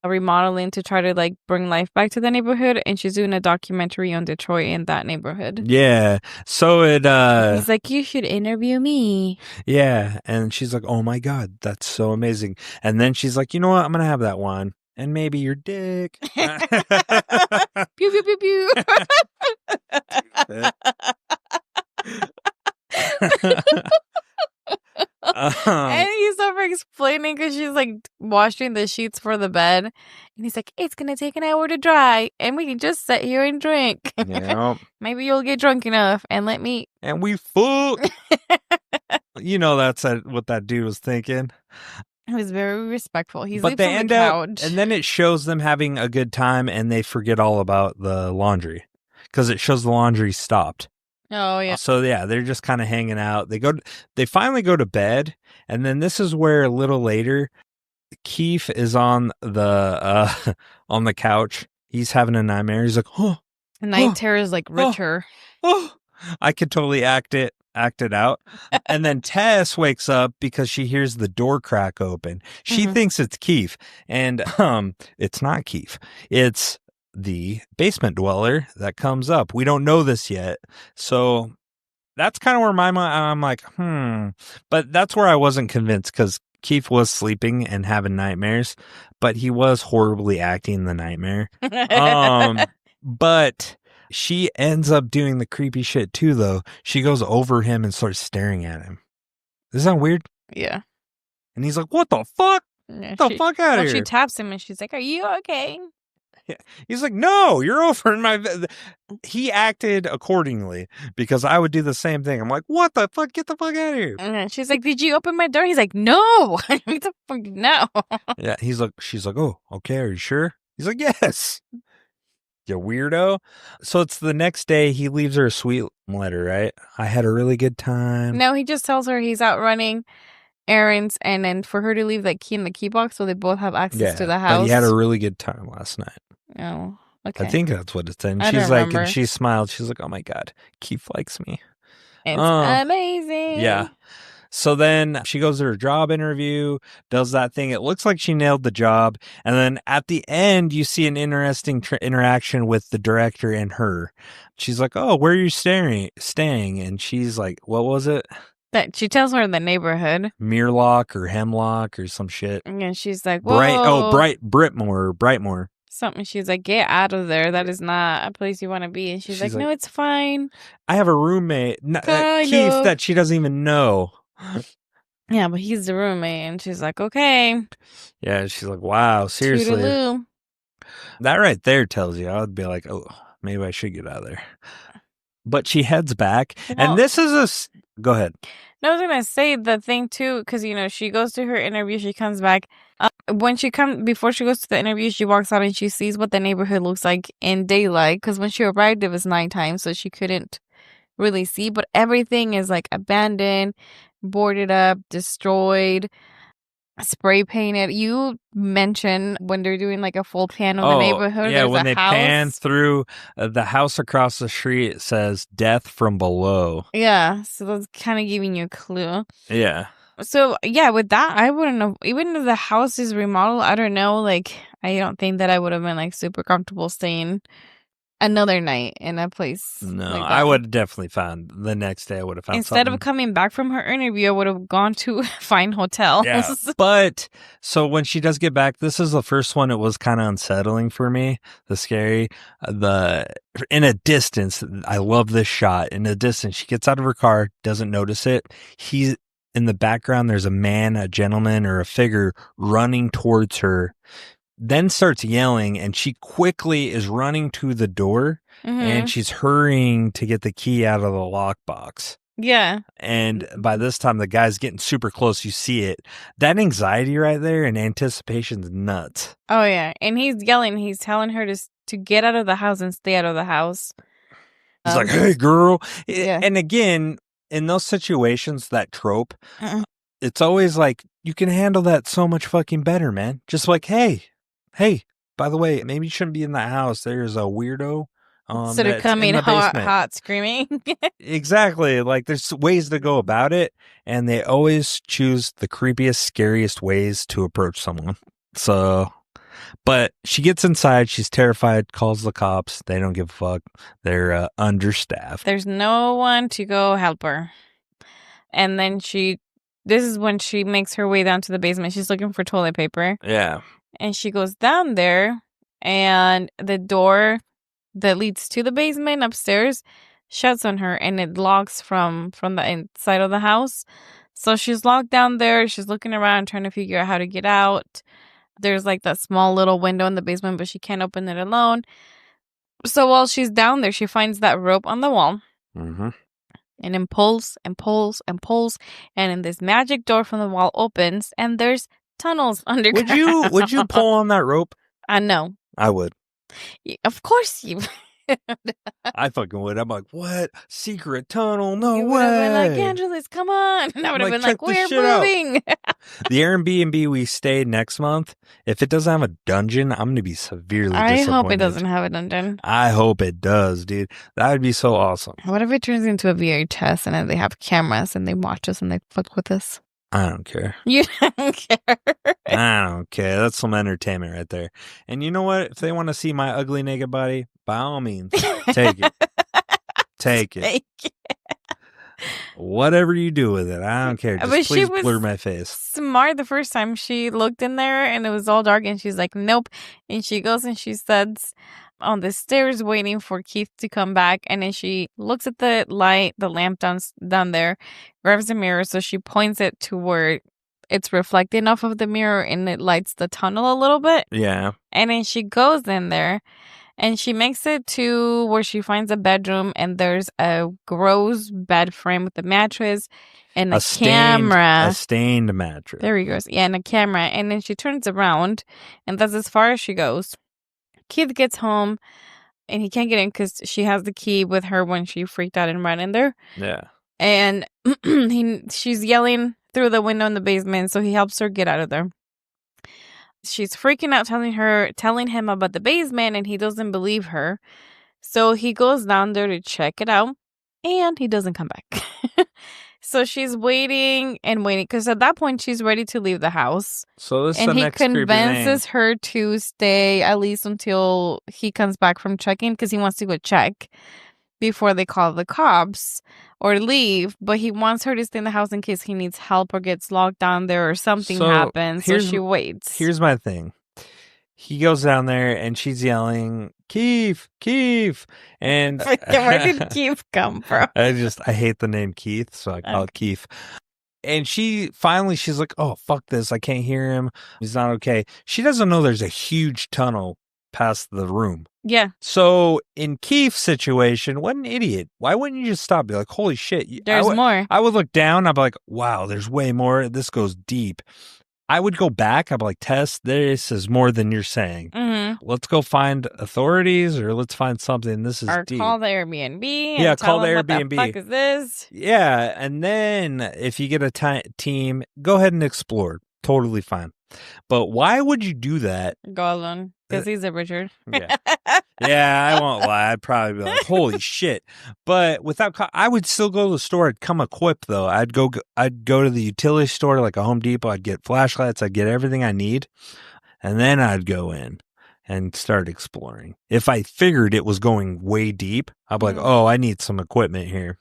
S2: remodeling to try to like bring life back to the neighborhood, and she's doing a documentary on Detroit in that neighborhood.
S1: Yeah. So
S2: he's like, you should interview me.
S1: Yeah. And she's like, oh my God, that's so amazing. And then she's like, you know what? I'm gonna have that one. And maybe your dick.
S2: Pew pew pew pew. And he's over explaining because she's like washing the sheets for the bed, and he's like, it's gonna take an hour to dry and we can just sit here and drink.
S1: Yep.
S2: Maybe you'll get drunk enough and let me,
S1: and we fuck. That's what that dude was thinking.
S2: He was very respectful. He's
S1: but they
S2: on
S1: end
S2: the couch.
S1: Up, and then it shows them having a good time, and they forget all about the laundry because it shows the laundry stopped.
S2: Oh, yeah.
S1: So, yeah, they're just kind of hanging out. They finally go to bed, and then this is where a little later, Keith is on the couch. He's having a nightmare. He's like, oh.
S2: Night terror is like richer.
S1: Oh. I could totally act it out. And then Tess wakes up because she hears the door crack open. She thinks it's Keith, and it's not Keith. It's the basement dweller that comes up. We don't know this yet. So that's kind of where I'm like, But that's where I wasn't convinced because Keith was sleeping and having nightmares, but he was horribly acting the nightmare. But she ends up doing the creepy shit too, though. She goes over him and starts staring at him. Isn't that weird?
S2: Yeah.
S1: And he's like, what the fuck? Get the fuck out of here.
S2: She taps him and she's like, are you okay?
S1: He's like, no, you're over in my... He acted accordingly because I would do the same thing. I'm like, what the fuck? Get the fuck out of here.
S2: And she's like, did you open my door? He's like, no. What the fuck? No.
S1: Yeah, she's like, oh, okay, are you sure? He's like, yes. You weirdo. So it's the next day. He leaves her a sweet letter, right? I had a really good time.
S2: No, he just tells her he's out running errands, and then for her to leave that key in the key box so they both have access to the house.
S1: But he had a really good time last night.
S2: Oh, okay.
S1: I think that's what it's in. She's like, and she smiled. She's like, oh my God, Keith likes me.
S2: It's amazing.
S1: Yeah. So then she goes to her job interview, does that thing. It looks like she nailed the job. And then at the end, you see an interesting interaction with the director and her. She's like, oh, where are you staying? And she's like, what was it?
S2: That she tells her the neighborhood.
S1: Muirlock or Hemlock or some shit.
S2: And she's like, whoa.
S1: Brightmoor.
S2: Something. She's like, get out of there. That is not a place you want to be. And she's like, no, it's fine.
S1: I have a roommate, Keith, that she doesn't even know.
S2: Yeah, but he's the roommate. And she's like, okay.
S1: Yeah, she's like, wow, seriously.
S2: Toodaloo.
S1: That right there tells you. I would be like, oh, maybe I should get out of there. But she heads back. And this is go ahead.
S2: No, I was going to say the thing too, because, she goes to her interview. She comes back. Before she goes to the interview, she walks out and she sees what the neighborhood looks like in daylight. Because when she arrived, it was nighttime, so she couldn't really see. But everything is like abandoned, boarded up, destroyed, spray painted. You mentioned when they're doing like a full pan of the neighborhood.
S1: Yeah, when they pan through the house across the street, it says "Death from Below."
S2: Yeah, so that's kind of giving you a clue.
S1: Yeah.
S2: So yeah, with that, I wouldn't know. Even if the house is remodeled, I don't know. Like, I don't think that I would have been like super comfortable staying another night in a place.
S1: No,
S2: like
S1: I would have definitely found the next day. I would have found
S2: instead
S1: something.
S2: of coming back from her interview, I would have gone to find hotels.
S1: Yeah, but so when she does get back, this is the first one. It was kind of unsettling for me. The scary, in a distance. I love this shot. In a distance, she gets out of her car, doesn't notice it. He's in the background. There's a man, a gentleman, or a figure running towards her. Then starts yelling, and she quickly is running to the door, and she's hurrying to get the key out of the lockbox.
S2: Yeah.
S1: And by this time, the guy's getting super close. You see it. That anxiety right there and anticipation's nuts.
S2: Oh, yeah. And he's yelling. He's telling her to get out of the house and stay out of the house.
S1: He's like, hey, girl.
S2: Yeah.
S1: And again, in those situations, that trope, it's always like, you can handle that so much fucking better, man. Just like, hey, by the way, maybe you shouldn't be in that house. There's a weirdo.
S2: Instead of coming hot screaming.
S1: Exactly. Like, there's ways to go about it, and they always choose the creepiest, scariest ways to approach someone. So, but she gets inside. She's terrified, calls the cops. They don't give a fuck. They're understaffed.
S2: There's no one to go help her. And then this is when she makes her way down to the basement. She's looking for toilet paper.
S1: Yeah.
S2: And she goes down there, and the door that leads to the basement upstairs shuts on her, and it locks from the inside of the house. So she's locked down there. She's looking around, trying to figure out how to get out. There's like that small little window in the basement, but she can't open it alone. So while she's down there, she finds that rope on the wall.
S1: Mm-hmm.
S2: And then pulls and pulls and pulls. And then this magic door from the wall opens, and there's tunnels underground.
S1: Would you pull on that rope?
S2: I know.
S1: I would.
S2: Of course you
S1: I fucking would. I'm like, what? Secret tunnel? No
S2: you
S1: way.
S2: would have been like, Angeles, come on. And I would have been like, we're moving.
S1: The Airbnb we stayed next month, if it doesn't have a dungeon, I'm going to be severely disappointed.
S2: I hope it doesn't have a dungeon.
S1: I hope it does, dude. That would be so awesome.
S2: What if it turns into a VR test and then they have cameras and they watch us and they fuck with us?
S1: I don't care.
S2: You don't care.
S1: I don't care. That's some entertainment right there. And you know what? If they want to see my ugly naked body, by all means, take it. Take it. Whatever you do with it, I don't care. Just please blur my face.
S2: Smart the first time she looked in there and it was all dark, and she's like, nope. And she goes and she sits on the stairs waiting for Keith to come back, and then she looks at the lamp down there, grabs a mirror, so she points it to where it's reflecting off of the mirror and it lights the tunnel a little bit.
S1: Yeah.
S2: And then she goes in there and she makes it to where she finds a bedroom, and there's a gross bed frame with a mattress and a camera.
S1: A stained mattress.
S2: There he goes. Yeah, and a camera. And then she turns around, and that's as far as she goes. Keith gets home, and he can't get in because she has the key with her when she freaked out and ran in there.
S1: Yeah.
S2: And she's yelling through the window in the basement, so he helps her get out of there. She's freaking out, telling him about the basement, and he doesn't believe her. So he goes down there to check it out, and he doesn't come back. So she's waiting and waiting, because at that point she's ready to leave the house.
S1: So this
S2: and
S1: is the
S2: he
S1: next creepy
S2: convinces
S1: thing.
S2: her to stay at least until he comes back from checking, because he wants to go check. before they call the cops or leave, but he wants her to stay in the house in case he needs help or gets locked down there or something happens. So she waits.
S1: Here's my thing. He goes down there and she's yelling, Keith, Keith. And
S2: where did Keith come from?
S1: I hate the name Keith, so I call it Keith. And she's like, oh, fuck this. I can't hear him. He's not okay. She doesn't know there's a huge tunnel past the room.
S2: Yeah.
S1: So in Keith's situation, what an idiot. Why wouldn't you just stop? Be like, holy shit.
S2: There's more.
S1: I would look down. I'd be like, wow, there's way more. This goes deep. I would go back. I'd be like, Tess, this is more than you're saying.
S2: Mm-hmm.
S1: Let's go find authorities or let's find something. This is deep.
S2: Call the Airbnb.
S1: Yeah, call the Airbnb.
S2: What the fuck is this?
S1: Yeah, and then if you get a team, go ahead and explore. Totally fine. But why would you do that?
S2: Go alone. Because he's a Richard.
S1: Yeah. Yeah, I won't lie. I'd probably be like, holy shit. But I would still go to the store. I'd come equipped, though. I'd go to the utility store, like a Home Depot. I'd get flashlights. I'd get everything I need. And then I'd go in and start exploring. If I figured it was going way deep, I'd be like, oh, I need some equipment here.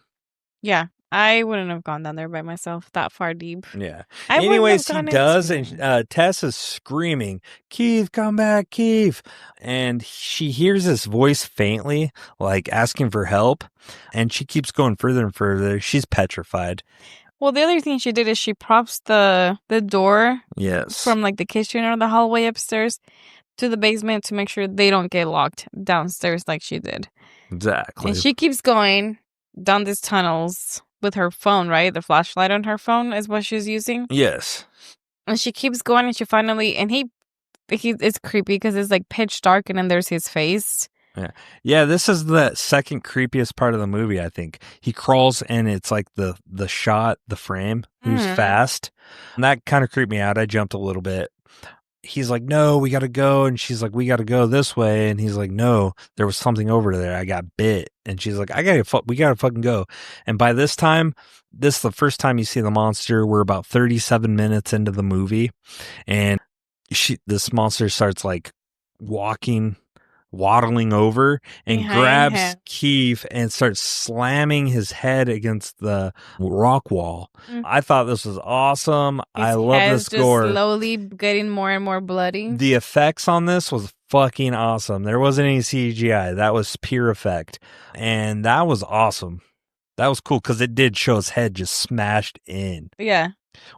S2: Yeah. I wouldn't have gone down there by myself that far deep.
S1: Yeah. Anyways, he does, and Tess is screaming, Keith, come back, Keith. And she hears this voice faintly, like asking for help, and she keeps going further and further. She's petrified.
S2: Well, the other thing she did is she props the door from like the kitchen or the hallway upstairs to the basement to make sure they don't get locked downstairs like she did.
S1: Exactly.
S2: And she keeps going down these tunnels with her phone, right? The flashlight on her phone is what she's using.
S1: Yes.
S2: And she keeps going and she finally, and it's creepy because it's like pitch dark and then there's his face.
S1: Yeah, this is the second creepiest part of the movie, I think. He crawls and it's like the shot, the frame, who's fast. And that kind of creeped me out. I jumped a little bit. He's like, no, we got to go. And she's like, we got to go this way. And he's like, no, there was something over there. I got bit. And she's like, we got to fucking go. And by this time, this is the first time you see the monster. We're about 37 minutes into the movie. And this monster starts like waddling over and grabs Keith and starts slamming his head against the rock wall. I thought this was awesome. I love the score.
S2: Just slowly getting more and more bloody.
S1: The effects on this was fucking awesome. There wasn't any CGI. That was pure effect. And that was awesome. That was cool because it did show his head just smashed in.
S2: Yeah.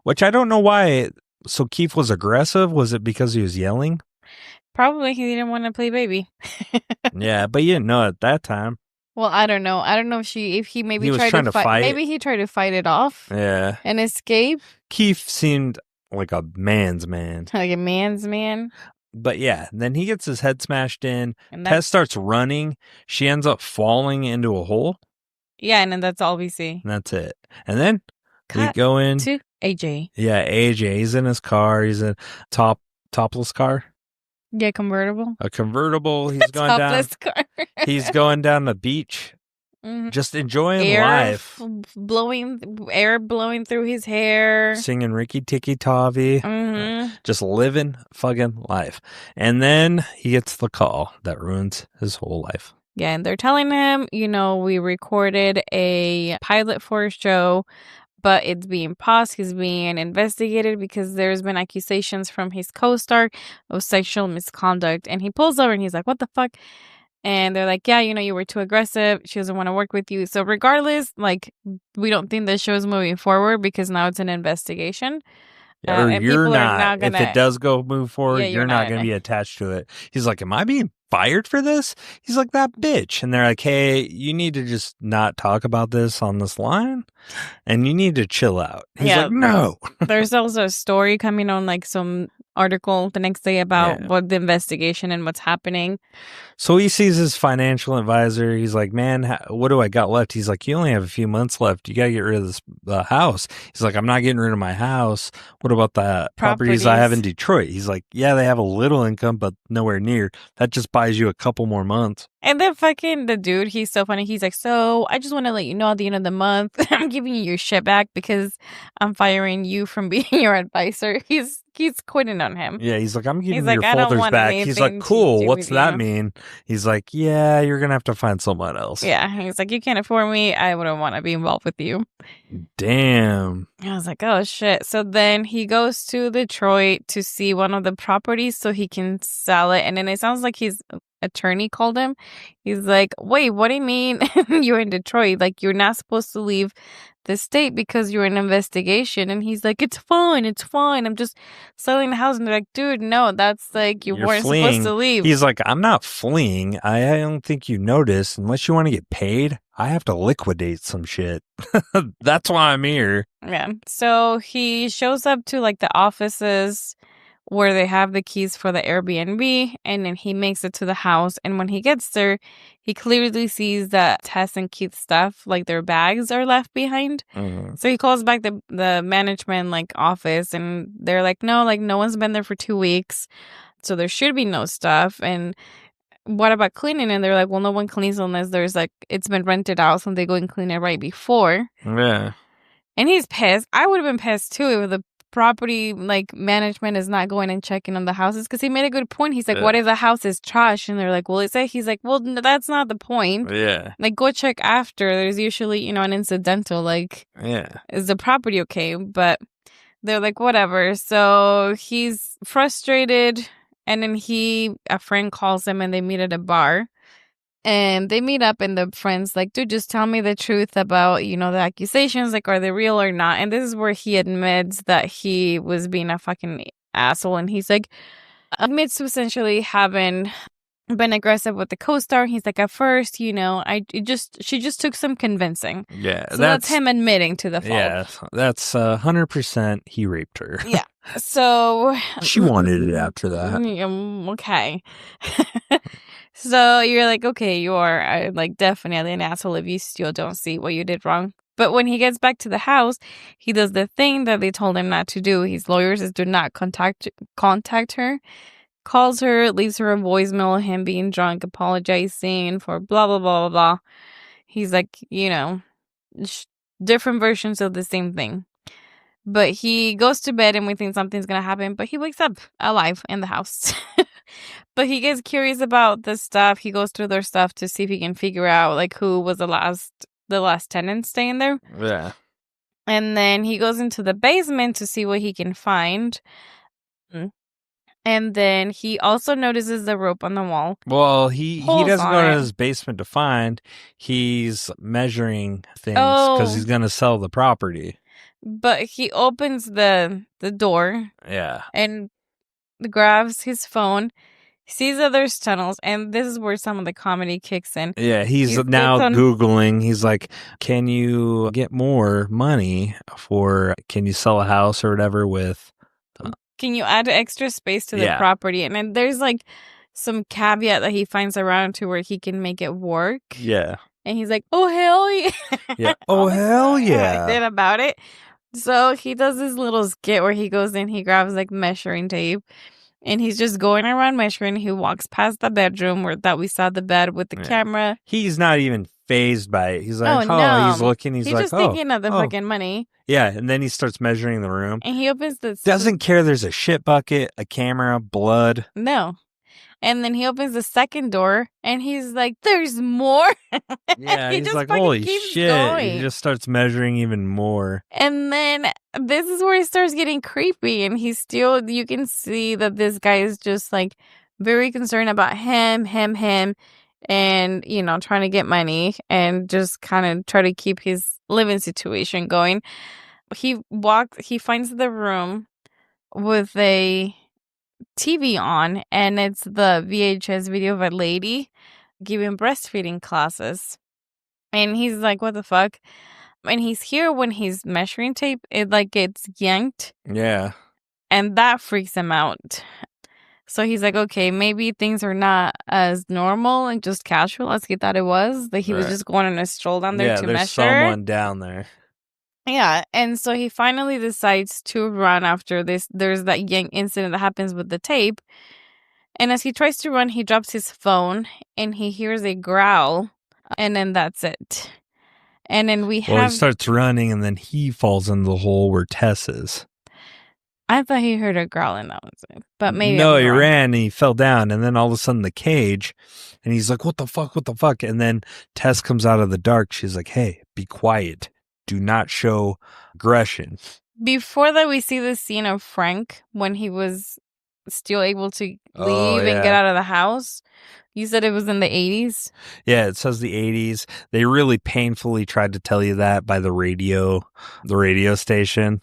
S1: Which I don't know why. So Keith was aggressive? Was it because he was yelling?
S2: Probably he didn't want to play baby.
S1: Yeah, but you didn't know at that time.
S2: Well, I don't know. I don't know if he maybe
S1: was
S2: tried to fight.
S1: fight.
S2: Maybe he tried to fight it off.
S1: Yeah.
S2: And escape.
S1: Keith seemed like a man's man.
S2: Like a man's man.
S1: But yeah, then he gets his head smashed in. Tess starts running. She ends up falling into a hole.
S2: Yeah, and then that's all we see.
S1: And that's it. And then we go in
S2: to AJ.
S1: Yeah, AJ. He's in his car. He's in topless car.
S2: Yeah, convertible.
S1: A convertible. He's going down.
S2: Car.
S1: He's going down the beach, just enjoying life.
S2: Air blowing through his hair.
S1: Singing Ricky Tikki Tavi. Just living fucking life. And then he gets the call that ruins his whole life.
S2: Yeah, and they're telling him, we recorded a pilot for a show, but it's being paused. He's being investigated because there's been accusations from his co-star of sexual misconduct. And he pulls over and he's like, what the fuck? And they're like, yeah, you were too aggressive. She doesn't want to work with you. So regardless, we don't think the show is moving forward because now it's an investigation.
S1: Or you're not. If it does move forward, you're not going to be attached to it. He's like, am I being fired for this? He's like, that bitch. And they're like, hey, you need to just not talk about this on this line. And you need to chill out. He's like, no.
S2: There's also a story coming on some article the next day about what the investigation and what's happening.
S1: So he sees his financial advisor. He's like, man, what do I got left? He's like, you only have a few months left. You got to get rid of the house. He's like, I'm not getting rid of my house. What about the properties I have in Detroit? He's like, yeah, they have a little income, but nowhere near. That just buys you a couple more months.
S2: And then fucking the dude, he's so funny. He's like, so I just want to let you know at the end of the month, I'm giving you your shit back because I'm firing you from being your advisor. He's quitting on him.
S1: Yeah, he's like, I'm giving
S2: He's
S1: you
S2: like,
S1: your
S2: I don't
S1: folders
S2: want
S1: back. He's like,
S2: anything to
S1: cool.
S2: do
S1: What's
S2: with
S1: that
S2: you.
S1: mean? He's like, yeah, you're going to have to find someone else.
S2: Yeah, he's like, you can't afford me. I wouldn't want to be involved with you.
S1: Damn.
S2: I was like, oh shit. So then he goes to Detroit to see one of the properties so he can sell it. And then it sounds like his attorney called him. He's like, wait, what do you mean you're in Detroit? Like, you're not supposed to leave the state because you're in investigation. And he's like, it's fine. I'm just selling the house. And they're like, dude, no, that's like, you
S1: You're
S2: weren't
S1: fleeing.
S2: supposed to leave.
S1: He's like, I'm not fleeing. I don't think you noticed. Unless you want to get paid, I have to liquidate some shit. That's why I'm here.
S2: Yeah. So he shows up to like the offices where they have the keys for the Airbnb, and then he makes it to the house. And when he gets there, he clearly sees that Tess and Keith's stuff, like their bags, are left behind.
S1: Mm-hmm.
S2: So he calls back the management like office, and they're like, no one's been there for 2 weeks, so there should be no stuff. And what about cleaning? And they're like, well, no one cleans unless there's like it's been rented out, so they go and clean it right before.
S1: Yeah.
S2: And he's pissed. I would have been pissed too if the property like management is not going and checking on the houses, because he made a good point. He's like, what if the house is trash? And they're like, well, is it? He's like, well, that's not the point.
S1: Yeah.
S2: Like, go check after. There's usually, an incidental, like,
S1: Yeah.
S2: is the property okay? But they're like, whatever. So he's frustrated. And then a friend calls him and they meet at a bar. And they meet up, and the friend's like, dude, just tell me the truth about, the accusations. Like, are they real or not? And this is where he admits that he was being a fucking asshole. And he's like, admits to essentially having been aggressive with the co-star. He's like, at first, she just took some convincing.
S1: Yeah.
S2: So that's him admitting to the fault.
S1: Yeah. That's 100% he raped her.
S2: Yeah. So
S1: She wanted it after that.
S2: Okay. So you're like, okay, you are like definitely an asshole if you still don't see what you did wrong. But when he gets back to the house, he does the thing that they told him not to do. His lawyer says do not contact her. Calls her, leaves her a voicemail of him being drunk, apologizing for blah, blah, blah, blah, blah. He's like, different versions of the same thing. But he goes to bed and we think something's going to happen. But he wakes up alive in the house. But he gets curious about the stuff. He goes through their stuff to see if he can figure out like who was the last tenant staying there.
S1: Yeah.
S2: And then he goes into the basement to see what he can find. And then he also notices the rope on the wall.
S1: Well, he doesn't go to
S2: it.
S1: his basement to find. He's measuring things because he's going to sell the property.
S2: But he opens the door.
S1: Yeah.
S2: And grabs his phone. Sees that there's tunnels, and this is where some of the comedy kicks in.
S1: Yeah, he's now Googling. He's like, can you get more money can you sell a house or whatever with...
S2: Can you add extra space to the property? And then there's like some caveat that he finds around to where he can make it work.
S1: Yeah.
S2: And he's like, oh, hell yeah.
S1: Yeah. Oh, hell yeah.
S2: Excited about it. So he does this little skit where he goes in, he grabs like measuring tape. And he's just going around measuring. He walks past the bedroom that we saw the bed with the camera.
S1: He's not even fazed by it. He's like,
S2: no.
S1: He's looking. He's like,
S2: just thinking of the fucking money.
S1: Yeah, and then he starts measuring the room.
S2: And he opens the...
S1: Doesn't care there's a shit bucket, a camera, blood.
S2: No. And then he opens the second door, and he's like, there's more.
S1: Yeah, he's like, holy shit. Going. He just starts measuring even more.
S2: And then this is where it starts getting creepy, and you can see that this guy is just like very concerned about him, and, trying to get money and just kind of try to keep his living situation going. He finds the room with a TV on, and it's the VHS video of a lady giving breastfeeding classes. And he's like, what the fuck? And he's here when he's measuring tape, it like gets yanked.
S1: Yeah.
S2: And that freaks him out. So he's like, okay, maybe things are not as normal and just casual as he thought it was. That he was just going on a stroll down there to measure. Yeah, there's
S1: someone down there.
S2: Yeah, and so he finally decides to run after this. There's that yank incident that happens with the tape. And as he tries to run, he drops his phone and he hears a growl. And then that's it. And then we
S1: Well, he
S2: have...
S1: starts running and then he falls in the hole where Tess is.
S2: I thought he heard a growl and that was it. But maybe
S1: No,
S2: I'm
S1: he
S2: wrong.
S1: ran and he fell down. And then all of a sudden the cage. And he's like, what the fuck? What the fuck? And then Tess comes out of the dark. She's like, hey, be quiet. Do not show aggression.
S2: Before that, we see the scene of Frank when he was still able to leave and
S1: yeah.
S2: get out of the house. You said it was in the 80s?
S1: Yeah, it says the 80s. They really painfully tried to tell you that by the radio station,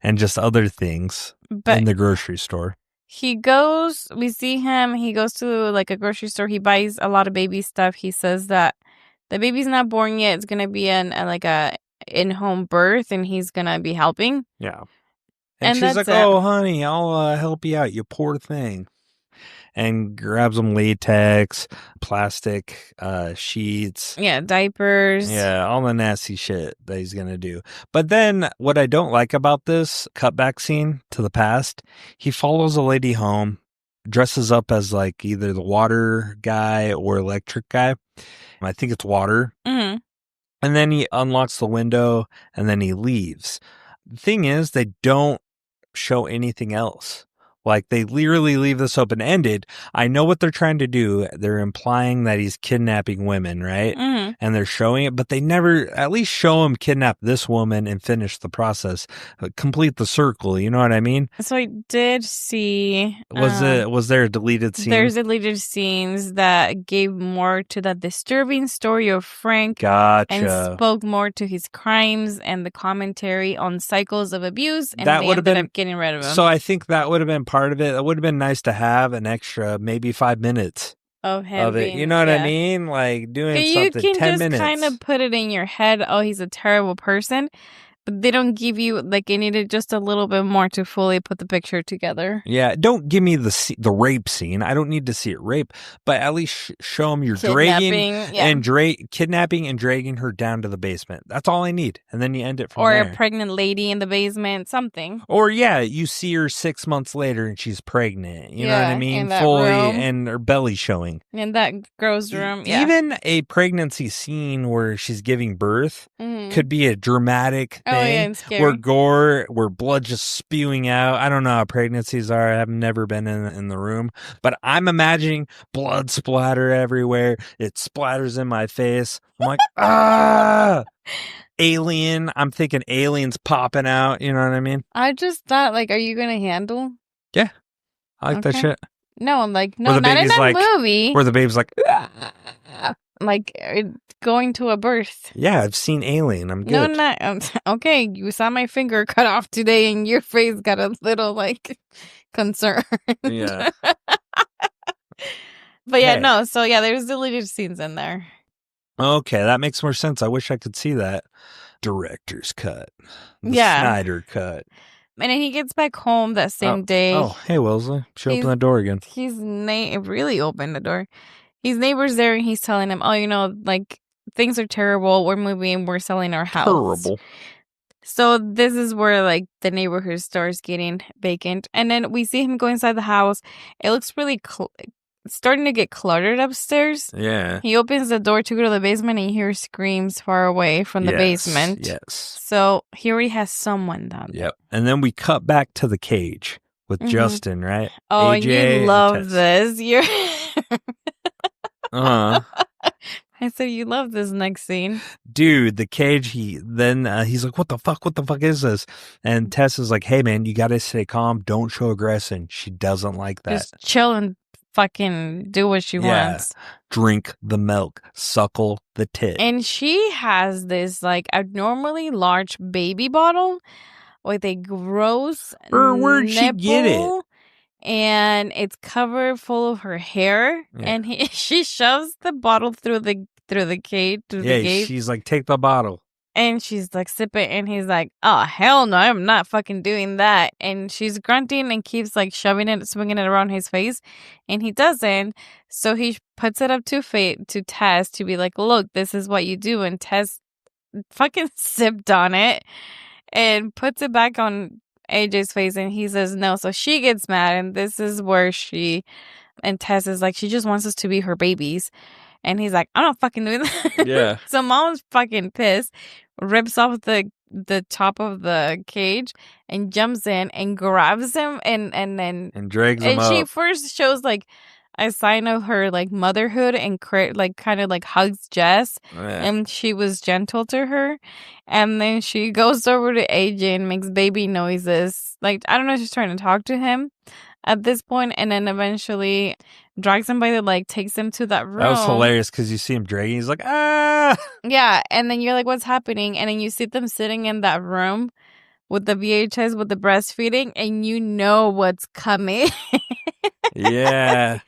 S1: and just other things in the grocery store.
S2: We see him, he goes to like a grocery store. He buys a lot of baby stuff. He says that the baby's not born yet. It's going to be a in-home birth and he's going to be helping.
S1: Yeah. And she's like, oh, honey, I'll help you out, you poor thing. And grabs them latex, plastic sheets.
S2: Yeah, diapers.
S1: Yeah, all the nasty shit that he's going to do. But then what I don't like about this cutback scene to the past, he follows a lady home, dresses up as like either the water guy or electric guy. I think it's water.
S2: Mm-hmm.
S1: And then he unlocks the window and then he leaves. The thing is, they don't show anything else. Like, they literally leave this open-ended. I know what they're trying to do. They're implying that he's kidnapping women, right?
S2: Mm-hmm.
S1: And they're showing it, but they never at least show him kidnap this woman and finish the process, complete the circle. You know what I mean?
S2: So I did see...
S1: Was there a deleted scene?
S2: There's deleted scenes that gave more to the disturbing story of Frank.
S1: Gotcha.
S2: And spoke more to his crimes and the commentary on cycles of abuse. And
S1: that
S2: they
S1: would have
S2: ended
S1: been
S2: up getting rid of him.
S1: So I think that would have been part of it. It would have been nice to have an extra maybe 5 minutes
S2: of him
S1: of it. You know what I mean? Like doing something 10 minutes. You can just
S2: kind of put it in your head, oh, he's a terrible person. But they don't give you, like, you needed just a little bit more to fully put the picture together.
S1: Yeah, don't give me the rape scene. I don't need to see it rape, but at least show them you're kidnapping and dragging her down to the basement. That's all I need. And then you end it from there.
S2: Or a pregnant lady in the basement, something.
S1: Or, yeah, you see her 6 months later and she's pregnant. You know what I mean?
S2: In that
S1: fully,
S2: room.
S1: and her belly showing.
S2: In that gross room, yeah.
S1: Even a pregnancy scene where she's giving birth could be a dramatic thing.
S2: Oh, yeah, and scary.
S1: Where blood just spewing out. I don't know how pregnancies are. I've never been in the room, but I'm imagining blood splatter everywhere. It splatters in my face. I'm like, ah, alien. I'm thinking aliens popping out. You know what I mean?
S2: I just thought, like, are you going to handle?
S1: Yeah. I like that shit.
S2: No, I'm like, no, not in that movie.
S1: Where the baby's like,
S2: like going to a birth.
S1: Yeah, I've seen Alien. I'm good.
S2: No, not okay. You saw my finger cut off today, and your face got a little like concerned.
S1: Yeah.
S2: But yeah, no. So yeah, there's deleted scenes in there.
S1: Okay, that makes more sense. I wish I could see that director's cut. The Snyder cut.
S2: And then he gets back home that same day.
S1: Oh, hey, Wellesley. She opened the door again.
S2: Really opened the door. His neighbor's there, and he's telling him, oh, you know, like, things are terrible. We're moving. We're selling our house.
S1: Terrible.
S2: So this is where, like, the neighborhood starts getting vacant. And then we see him go inside the house. It looks really starting to get cluttered upstairs.
S1: Yeah.
S2: He opens the door to go to the basement, and he hears screams far away from the basement.
S1: Yes.
S2: So he already has someone down there.
S1: Yep. And then we cut back to the cage with Justin, right?
S2: Oh,
S1: AJ
S2: you love this. You're... I said you love this next scene.
S1: Dude, the cage, he's like, what the fuck is this? And Tess is like, hey man, you gotta stay calm, don't show aggression. She doesn't like that.
S2: Just chill and fucking do what she wants.
S1: Drink the milk, suckle the tit.
S2: And she has this like abnormally large baby bottle with a gross
S1: Where'd she get it?
S2: And it's covered full of her hair, and she shoves the bottle through the gate. The gate.
S1: She's like, take the bottle,
S2: and she's like, sip it, and he's like, oh hell no, I'm not fucking doing that. And she's grunting and keeps like shoving it, swinging it around his face, and he doesn't. So he puts it up to Tess to be like, look, this is what you do, and Tess fucking sipped on it and puts it back on AJ's face, and he says no. So she gets mad, and this is where she And Tess is like, she just wants us to be her babies. And he's like, I'm not fucking doing that.
S1: Yeah.
S2: So mom's fucking pissed, rips off the top of the cage and jumps in and grabs him and then
S1: drags him
S2: she
S1: up.
S2: first shows like a sign of her like motherhood and like kind of like hugs Jess, and she was gentle to her, and then she goes over to AJ and makes baby noises. Like, I don't know if she's trying to talk to him at this point, and then eventually drags him by the leg, takes him to that room.
S1: That was hilarious because you see him dragging. He's like, ah!
S2: Yeah, and then you're like, what's happening? And then you see them sitting in that room with the VHS, with the breastfeeding, and you know what's coming.
S1: Yeah.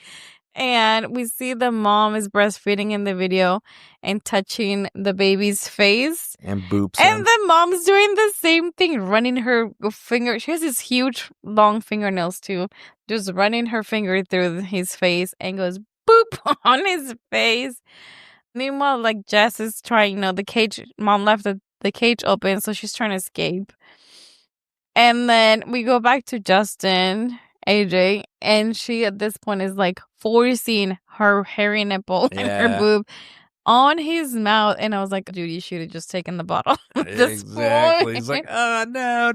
S2: And we see the mom is breastfeeding in the video and touching the baby's face.
S1: And boops
S2: And
S1: him.
S2: the mom's doing the same thing, running her finger. She has these huge, long fingernails, too. Just running her finger through his face and goes boop on his face. Meanwhile, like, Jess is trying, the cage, mom left the cage open, so she's trying to escape. And then we go back to Justin, AJ, and she at this point is like forcing her hairy nipple and her boob on his mouth. And I was like, dude, you should have just taken the bottle.
S1: Exactly. He's like, oh,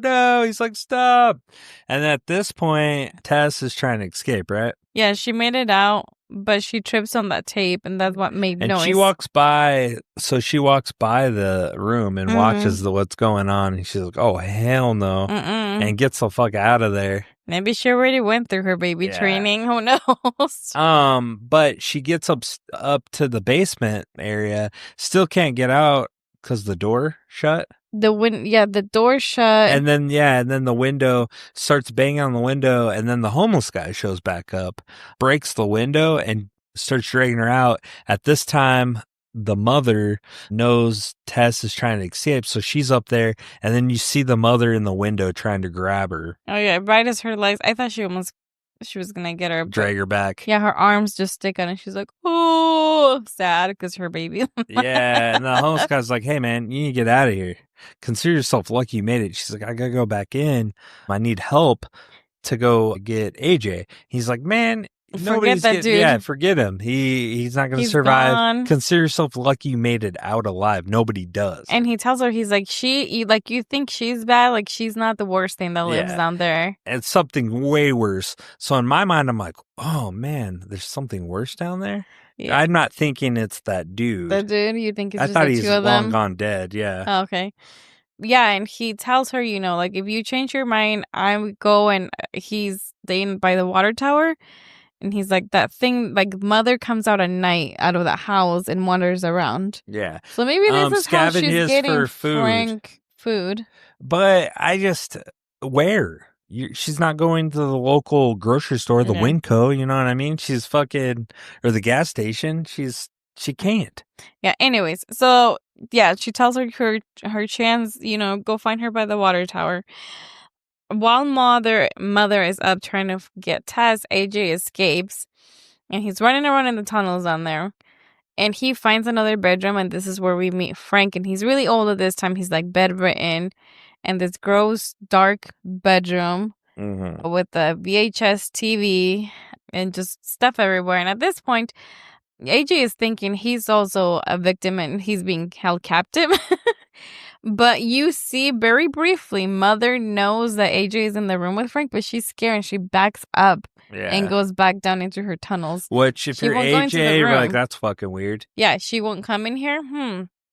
S1: no. He's like, stop. And at this point, Tess is trying to escape, right?
S2: Yeah, she made it out, but she trips on that tape, and that's what made noise.
S1: And she walks by the room and watches what's going on, and she's like, oh, hell no. And gets the fuck out of there.
S2: Maybe she already went through her baby training. Who knows?
S1: But she gets up to the basement area, still can't get out because the door shut.
S2: The door shut.
S1: And then the window starts banging on the window, and then the homeless guy shows back up, breaks the window, and starts dragging her out. At this time, the mother knows Tess is trying to escape, so she's up there, and then you see the mother in the window trying to grab her.
S2: Oh, yeah, right as her legs. I thought she was going to get her.
S1: Drag her back.
S2: Yeah, her arms just stick on, and she's like, oh, sad because her baby.
S1: Yeah, and the homeless guy's like, hey, man, you need to get out of here. Consider yourself lucky you made it. She's like, I got to go back in. I need help to go get AJ. He's like, man, nobody's
S2: that dude.
S1: Yeah, forget him. He's not going to survive.
S2: Gone.
S1: Consider yourself lucky you made it out alive. Nobody does.
S2: And he tells her, he's like, you think she's bad? Like, she's not the worst thing that lives down there.
S1: It's something way worse. So in my mind, I'm like, oh man, there's something worse down there. Yeah. I'm not thinking it's that dude.
S2: The dude? You think it's
S1: I
S2: just
S1: thought
S2: the
S1: he's
S2: two of them?
S1: long gone dead. Yeah.
S2: Oh, okay. Yeah, and he tells her, like, if you change your mind, I would go, and he's staying by the water tower. And he's like, that thing, like, mother comes out at night out of the house and wanders around.
S1: Yeah.
S2: So maybe this is how she's getting
S1: for food.
S2: Frank food.
S1: But where? She's not going to the local grocery store, the Winco, you know what I mean? She's fucking, or the gas station. She can't.
S2: Yeah, anyways. So, yeah, she tells her chance, go find her by the water tower. While mother is up trying to get Tess, AJ escapes, and he's running around in the tunnels down there, and he finds another bedroom, and this is where we meet Frank, and he's really old at this time. He's like bedridden, and this gross, dark bedroom with the VHS TV and just stuff everywhere. And at this point, AJ is thinking he's also a victim and he's being held captive. But you see very briefly, mother knows that AJ is in the room with Frank, but she's scared and she backs up and goes back down into her tunnels.
S1: Which, if you're AJ, you're like, that's fucking weird.
S2: Yeah, she won't come in here?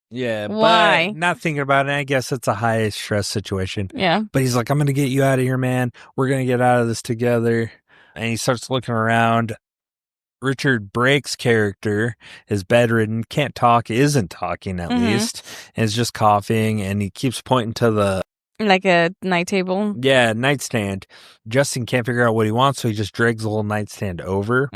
S1: Yeah,
S2: why?
S1: But not thinking about it, I guess it's a high stress situation.
S2: Yeah.
S1: But he's like, I'm going to get you out of here, man. We're going to get out of this together. And he starts looking around. Richard Brake's character is bedridden, can't talk, isn't talking at least, and is just coughing, and he keeps pointing to the...
S2: Like a night table?
S1: Yeah, nightstand. Justin can't figure out what he wants, so he just drags the little nightstand over.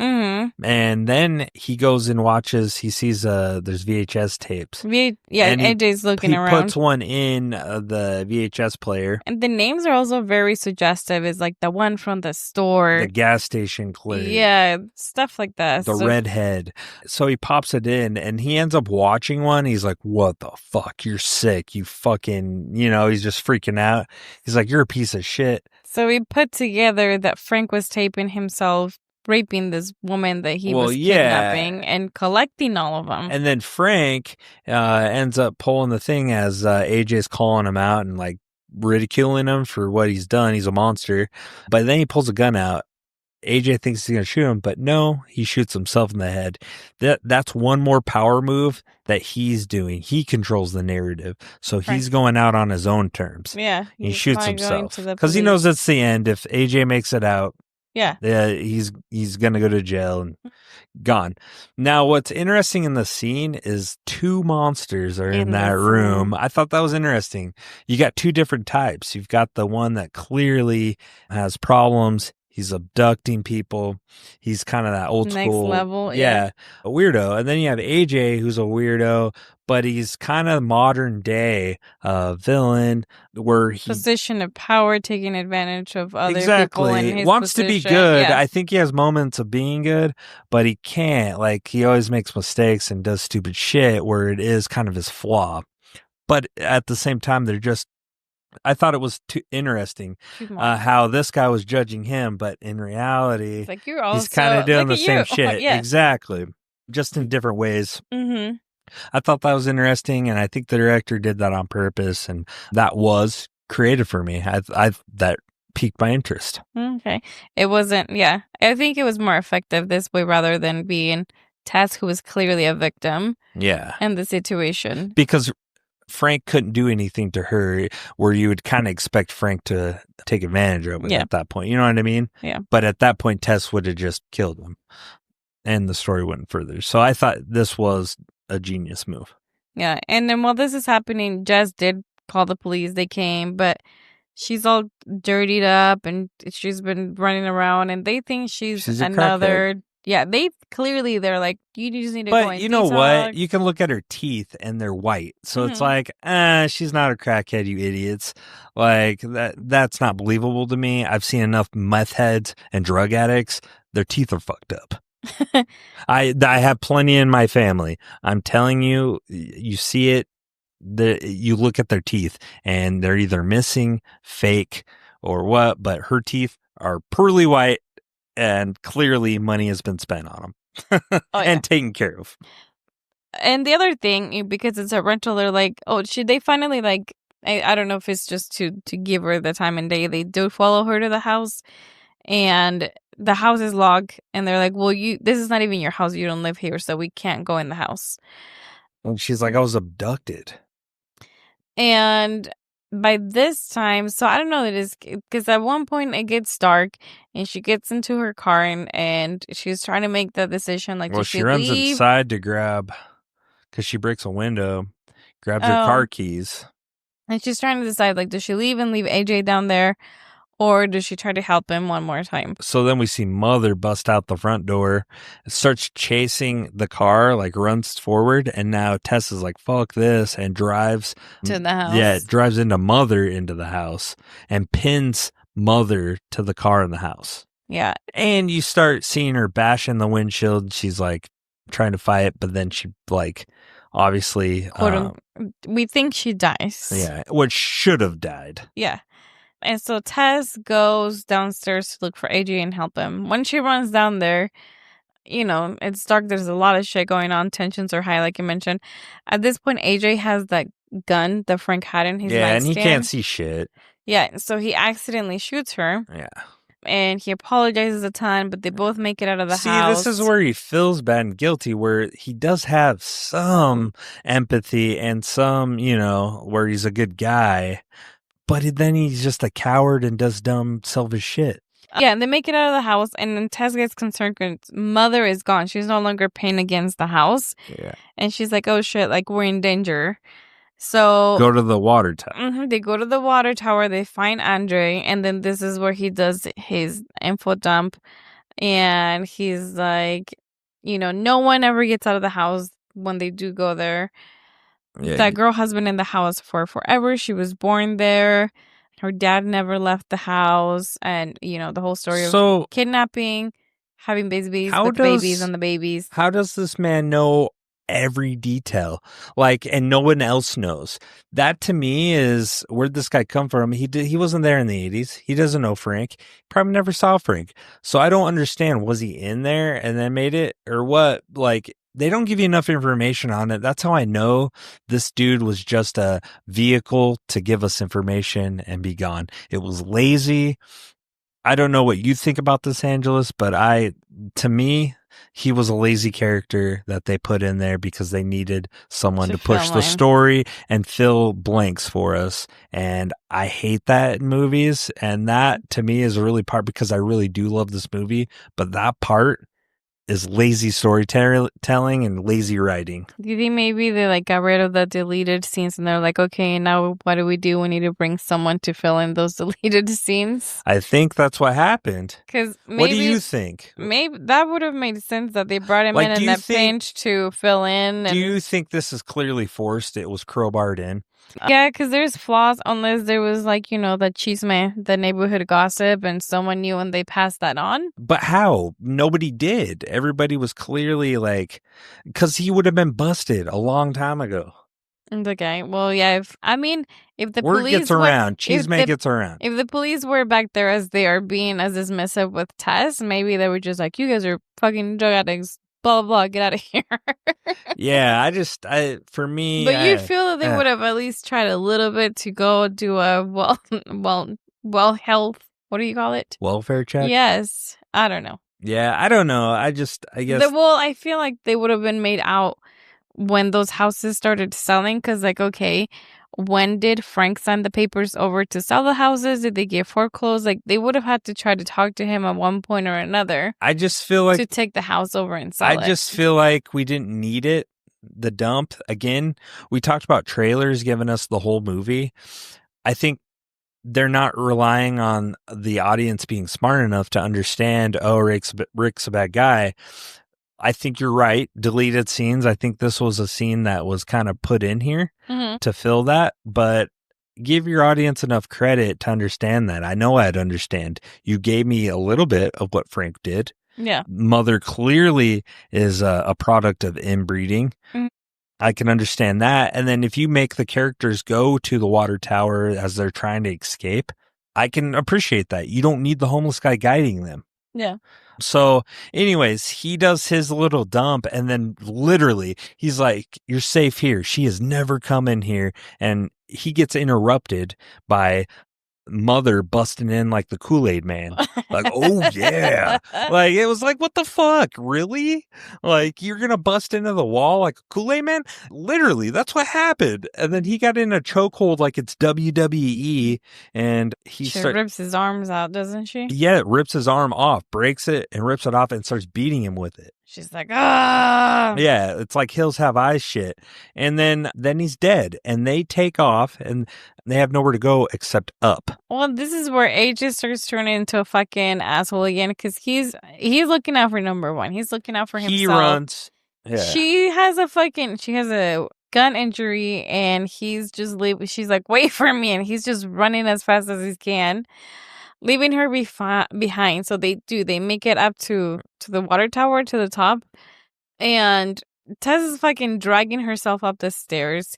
S1: And then he goes and watches, he sees there's VHS tapes.
S2: And AJ's looking around.
S1: He puts one in the VHS player.
S2: And the names are also very suggestive. It's like the one from the store.
S1: The gas station clip.
S2: Yeah, stuff like that.
S1: The redhead. So he pops it in, and he ends up watching one. He's like, what the fuck? You're sick. You fucking, he's just freaking out. He's like, you're a piece of shit.
S2: So we put together that Frank was taping himself raping this woman that he
S1: Well,
S2: was
S1: yeah.
S2: kidnapping and collecting all of them.
S1: And then Frank ends up pulling the thing as AJ's calling him out and like ridiculing him for what he's done. He's a monster. But then he pulls a gun out. AJ thinks he's going to shoot him, but no, he shoots himself in the head. That's one more power move that he's doing. He controls the narrative. So he's going out on his own terms.
S2: Yeah.
S1: He shoots himself because he knows it's the end. If AJ makes it out, he's going to go to jail and gone. Now, what's interesting in the scene is two monsters are in that room. I thought that was interesting. You got two different types. You've got the one that clearly has problems. He's abducting people. He's kind of that old school.
S2: Next level.
S1: A weirdo. And then you have AJ, who's a weirdo, but he's kind of modern day villain where he...
S2: Position of power, taking advantage of other people in his
S1: wants
S2: position.
S1: to be good.
S2: Yeah.
S1: I think he has moments of being good, but he can't. Like, he always makes mistakes and does stupid shit where it is kind of his flaw. But at the same time, they're just... I thought it was too interesting how this guy was judging him, but in reality,
S2: like you're also,
S1: he's kind of doing the same shit.
S2: Yeah.
S1: Exactly. Just in different ways.
S2: Mm-hmm.
S1: I thought that was interesting, and I think the director did that on purpose, and that was creative for me. That piqued my interest.
S2: Okay. It wasn't, I think it was more effective this way rather than being Tess, who was clearly a victim in the situation.
S1: Because Frank couldn't do anything to her where you would kind of expect Frank to take advantage of it at that point. You know what I mean?
S2: Yeah.
S1: But at that point, Tess would have just killed him and the story went further. So I thought this was a genius move.
S2: Yeah. And then while this is happening, Jess did call the police. They came, but she's all dirtied up and she's been running around and they think she's another... Yeah, they're like, you just need to go and
S1: But you know what? You can look at her teeth and they're white. So it's like, she's not a crackhead, you idiots. Like, that's not believable to me. I've seen enough meth heads and drug addicts. Their teeth are fucked up. I have plenty in my family. I'm telling you, you see it, you look at their teeth and they're either missing, fake, or what, but her teeth are pearly white. And clearly money has been spent on them and taken care of.
S2: And the other thing, because it's a rental, they're like, oh, should they finally like, I don't know if it's just to give her the time and day. They do follow her to the house and the house is locked. And they're like, well, this is not even your house. You don't live here. So we can't go in the house.
S1: And she's like, I was abducted.
S2: And by this time, so I don't know, it is because at one point it gets dark and she gets into her car and she's trying to make the decision like,
S1: well, she runs inside to grab, because she breaks a window, grabs her car keys.
S2: And she's trying to decide like, does she leave and leave AJ down there or does she try to help him one more time?
S1: So then we see Mother bust out the front door, starts chasing the car, like runs forward. And now Tess is like, fuck this, and drives
S2: to the house.
S1: Yeah, drives into Mother into the house and pins Mother to the car in the house.
S2: Yeah.
S1: And you start seeing her bashing the windshield. She's like trying to fight, but then she like obviously...
S2: we think she dies.
S1: Yeah, which should have died.
S2: Yeah. And so Tess goes downstairs to look for AJ and help him. When she runs down there, you know, it's dark. There's a lot of shit going on. Tensions are high, like you mentioned. At this point, AJ has that gun that Frank had in his nightstand.
S1: And he can't see shit.
S2: Yeah, so he accidentally shoots her.
S1: Yeah.
S2: And he apologizes a ton, but they both make it out of the house.
S1: See, this is where he feels bad and guilty, where he does have some empathy and some, you know, where he's a good guy. But then he's just a coward and does dumb, selfish shit.
S2: Yeah, and they make it out of the house, and then Tess gets concerned because Mother is gone. She's no longer paying against the house.
S1: Yeah.
S2: And she's like, oh shit, like we're in danger. So...
S1: Go to the water tower.
S2: Mm-hmm, they go to the water tower, they find Andre, and then this is where he does his info dump. And he's like, you know, no one ever gets out of the house when they do go there. Yeah, that girl has been in the house for forever. She was born there. Her dad never left the house. And, you know, the whole story of kidnapping, having babies with babies and the babies.
S1: How does this man know every detail, like, and no one else knows. That to me is, where'd this guy come from? He wasn't there in the 80s. He doesn't know Frank. Probably never saw Frank. So I don't understand. Was he in there and then made it, or what? Like, they don't give you enough information on it. That's how I know this dude was just a vehicle to give us information and be gone. It was lazy. I don't know what you think about this, Angelus, but to me, he was a lazy character that they put in there because they needed someone to push the story and fill blanks for us. And I hate that in movies. And that to me is a really part, because I really do love this movie, but that part is lazy storytelling and lazy writing.
S2: Do you think maybe they like got rid of the deleted scenes and they're like, okay, now what do? We need to bring someone to fill in those deleted scenes.
S1: I think that's what happened.
S2: Because
S1: what do you think?
S2: Maybe that would have made sense that they brought him in that pinch to fill in.
S1: Do you think this is clearly forced? It was crowbarred in.
S2: Yeah, because there's flaws unless there was like, you know, the chisme, the neighborhood gossip, and someone knew and they passed that on.
S1: But how? Nobody did. Everybody was clearly like, because he would have been busted a long time ago.
S2: Okay, well, yeah, if the
S1: word
S2: police
S1: gets around, chisme gets around.
S2: If the police were back there as they are being as dismissive with Tess, maybe they were just like, you guys are fucking drug addicts. Blah, blah, blah, get out of here.
S1: Yeah, for me.
S2: But you'd feel that they would have at least tried a little bit to go do a well health, what do you call it?
S1: Welfare check?
S2: Yes. I don't know.
S1: Yeah, I don't know. I guess.
S2: I feel like they would have been made out when those houses started selling, because like, okay, when did Frank sign the papers over to sell the houses? Did they get foreclosed? Like, they would have had to try to talk to him at one point or another.
S1: I just feel like
S2: to take the house over and sell it.
S1: I just feel like we didn't need it. The dump, again, we talked about trailers giving us the whole movie. I think they're not relying on the audience being smart enough to understand, oh, Rick's a bad guy. I think you're right. Deleted scenes. I think this was a scene that was kind of put in here to fill that, but give your audience enough credit to understand that. I know I'd understand. You gave me a little bit of what Frank did.
S2: Yeah.
S1: Mother clearly is a product of inbreeding. Mm-hmm. I can understand that. And then if you make the characters go to the water tower as they're trying to escape, I can appreciate that. You don't need the homeless guy guiding them.
S2: Yeah.
S1: So anyways, he does his little dump, and then literally he's like, you're safe here. She has never come in here. And he gets interrupted by Mother busting in like the Kool-Aid man. Like, oh yeah. Like, it was like, what the fuck? Really? Like, you're gonna bust into the wall like a Kool-Aid man? Literally, that's what happened. And then he got in a chokehold like it's WWE, and
S2: she rips his arms out, doesn't she?
S1: Yeah, it rips his arm off, breaks it and rips it off and starts beating him with it.
S2: She's like, ah.
S1: Yeah, it's like Hills Have Eyes shit. And then he's dead, and they take off, and they have nowhere to go except up.
S2: Well, this is where AJ starts turning into a fucking asshole again, because he's looking out for number one. He's looking out for himself.
S1: He runs. Yeah.
S2: She has a gun injury, and he's just leaving. She's like, wait for me, and he's just running as fast as he can, leaving her behind. So they make it up to the water tower, to the top, and Tess is fucking dragging herself up the stairs.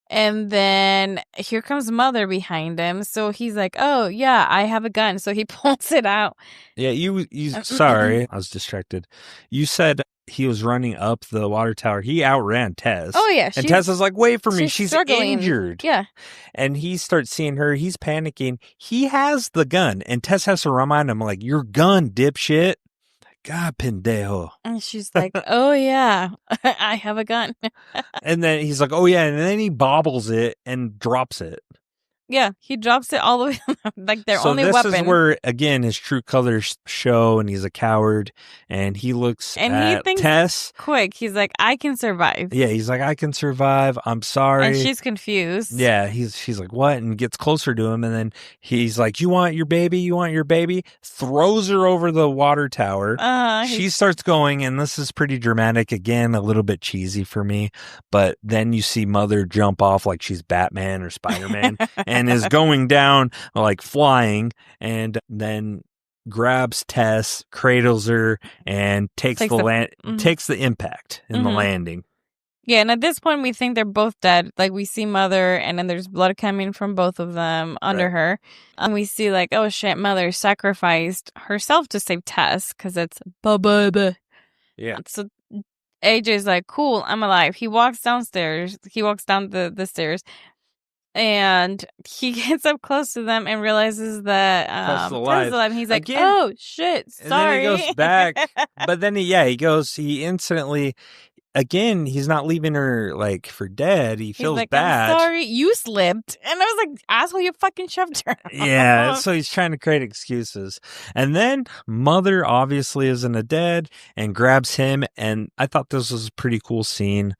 S2: And then here comes Mother behind him. So he's like, oh, yeah, I have a gun. So he pulls it out.
S1: Yeah, you sorry, I was distracted. You said he was running up the water tower. He outran Tess.
S2: Oh, yeah.
S1: And Tess is like, wait for me. She's injured.
S2: Yeah.
S1: And he starts seeing her. He's panicking. He has the gun. And Tess has to remind him, like, your gun, dipshit. God, pendejo.
S2: And she's like, oh, yeah, I have a gun.
S1: And then he's like, oh, yeah. And then he bobbles it and drops it.
S2: Yeah, he drops it all the way, like their only weapon.
S1: So this is where, again, his true colors show, and he's a coward, and he looks at
S2: he thinks
S1: Tess.
S2: Quick, he's like, I can survive.
S1: Yeah, he's like, I can survive. I'm sorry.
S2: And she's confused.
S1: Yeah, she's like, what? And gets closer to him, and then he's like, you want your baby? You want your baby? Throws her over the water tower. She starts going, and this is pretty dramatic. Again, a little bit cheesy for me, but then you see Mother jump off like she's Batman or Spider-Man. And is going down like flying, and then grabs Tess, cradles her, and takes the impact in the landing.
S2: Yeah, and at this point, we think they're both dead. Like, we see Mother, and then there's blood coming from both of them under her. And we see, like, oh shit, Mother sacrificed herself to save Tess, because it's Baaaaby.
S1: Yeah.
S2: So AJ's like, cool, I'm alive. He walks downstairs. He walks down the stairs. And he gets up close to them and realizes that
S1: Tess is
S2: Tess
S1: alive.
S2: is alive. And he's like,
S1: Again,
S2: oh shit, sorry.
S1: And then he goes back. But then he instantly, again, he's not leaving her like for dead. He feels
S2: like,
S1: bad.
S2: I'm sorry, you slipped. And I was like, asshole, you fucking shoved her.
S1: Yeah, so he's trying to create excuses. And then Mother obviously isn't dead and grabs him. And I thought this was a pretty cool scene.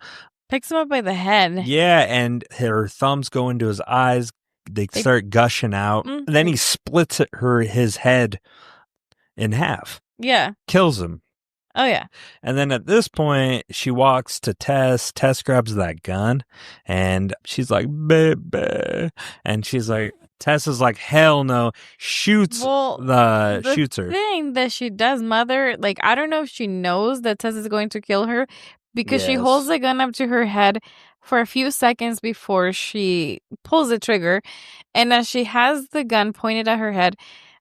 S2: Picks him up by the head.
S1: Yeah, and her thumbs go into his eyes. They start gushing out.
S2: Mm-hmm.
S1: Then he splits his head in half.
S2: Yeah.
S1: Kills him.
S2: Oh, yeah.
S1: And then at this point, she walks to Tess. Tess grabs that gun, and she's like, baby. And she's like, Tess is like, hell no. Shoots her.
S2: The thing that she does, Mother, like, I don't know if she knows that Tess is going to kill her, because she holds the gun up to her head for a few seconds before she pulls the trigger. And as she has the gun pointed at her head,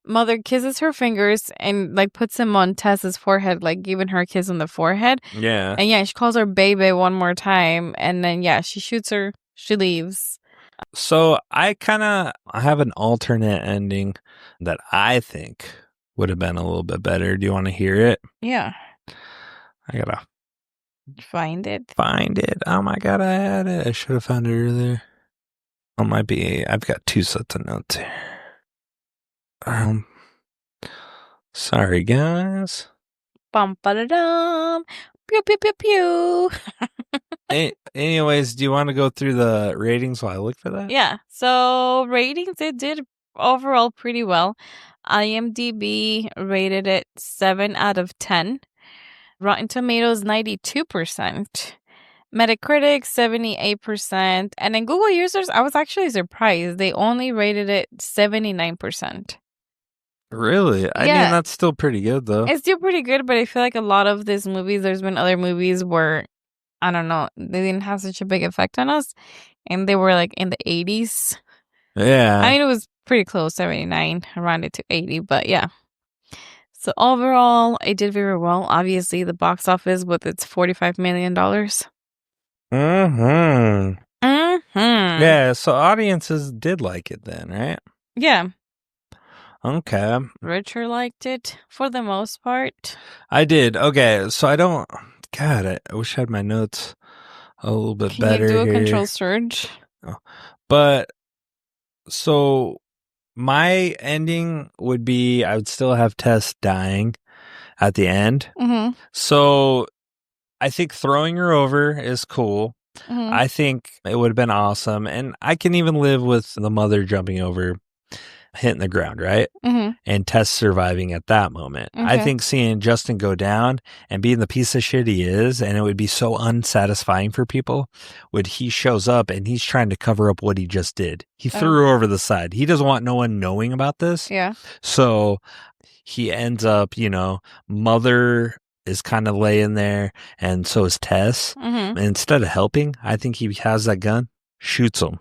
S2: Mother kisses her fingers and like puts them on Tess's forehead, like giving her a kiss on the forehead.
S1: Yeah.
S2: And she calls her baby one more time. And then, she shoots her. She leaves.
S1: So I have an alternate ending that I think would have been a little bit better. Do you want to hear it?
S2: Yeah.
S1: I gotta
S2: find it.
S1: Oh my God, I had it. I should have found it earlier. I've got 2 sets of notes here. Sorry guys.
S2: Bum ba da dum. Pew pew pew pew.
S1: Anyways, do you want to go through the ratings while I look for that?
S2: Yeah. So ratings, it did overall pretty well. IMDb rated it 7 out of 10. Rotten Tomatoes 92%. Metacritic 78%. And in Google users, I was actually surprised. They only rated it 79%.
S1: Really? I mean, that's still pretty good, though.
S2: It's still pretty good, but I feel like a lot of these movies, there's been other movies where, I don't know, they didn't have such a big effect on us. And they were like in the 80s.
S1: Yeah.
S2: I mean, it was pretty close, 79, around it to 80, but yeah. So overall, it did very well. Obviously, the box office with its $45 million.
S1: Yeah, so audiences did like it then, right?
S2: Yeah.
S1: Okay.
S2: Richard liked it for the most part.
S1: I did. Okay, so I wish I had my notes a little bit better.
S2: Can you do a
S1: here.
S2: control surge?
S1: Oh. But, so my ending would be I would still have Tess dying at the end.
S2: Mm-hmm.
S1: So I think throwing her over is cool.
S2: Mm-hmm.
S1: I think it would have been awesome. And I can even live with the mother jumping over, hitting the ground, right?
S2: Mm-hmm.
S1: And Tess surviving at that moment.
S2: Okay.
S1: I think seeing Justin go down and being the piece of shit he is, and it would be so unsatisfying for people when he shows up and he's trying to cover up what he just did. He threw her over the side. He doesn't want no one knowing about this.
S2: Yeah.
S1: So he ends up, mother is kind of laying there, and so is Tess.
S2: Mm-hmm.
S1: And instead of helping, I think he has that gun, shoots him.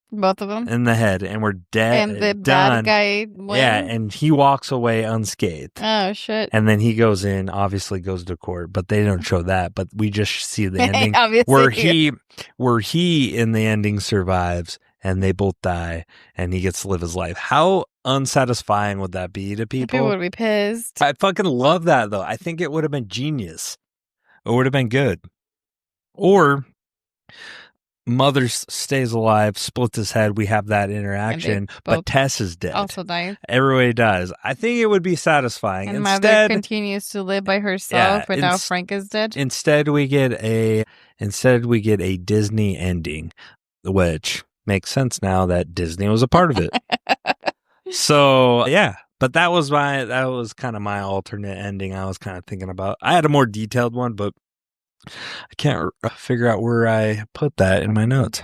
S2: Both of them?
S1: In the head, and we're dead.
S2: And the
S1: done.
S2: bad guy wins?
S1: Yeah, and he walks away unscathed.
S2: Oh, shit.
S1: And then he goes to court, but they don't show that. But we just see the ending
S2: Obviously,
S1: where he in the ending survives, and they both die, and he gets to live his life. How unsatisfying would that be to people?
S2: People would be pissed.
S1: I fucking love that, though. I think it would have been genius. It would have been good. Or mother stays alive, splits his head. We have that interaction, but Tess is dead.
S2: Also dies.
S1: Everybody dies. I think it would be satisfying.
S2: And mother continues to live by herself, but now Frank is dead.
S1: Instead, we get a Disney ending, which makes sense now that Disney was a part of it. So yeah. But that was kind of my alternate ending I was kind of thinking about. I had a more detailed one, but I can't figure out where I put that in my notes.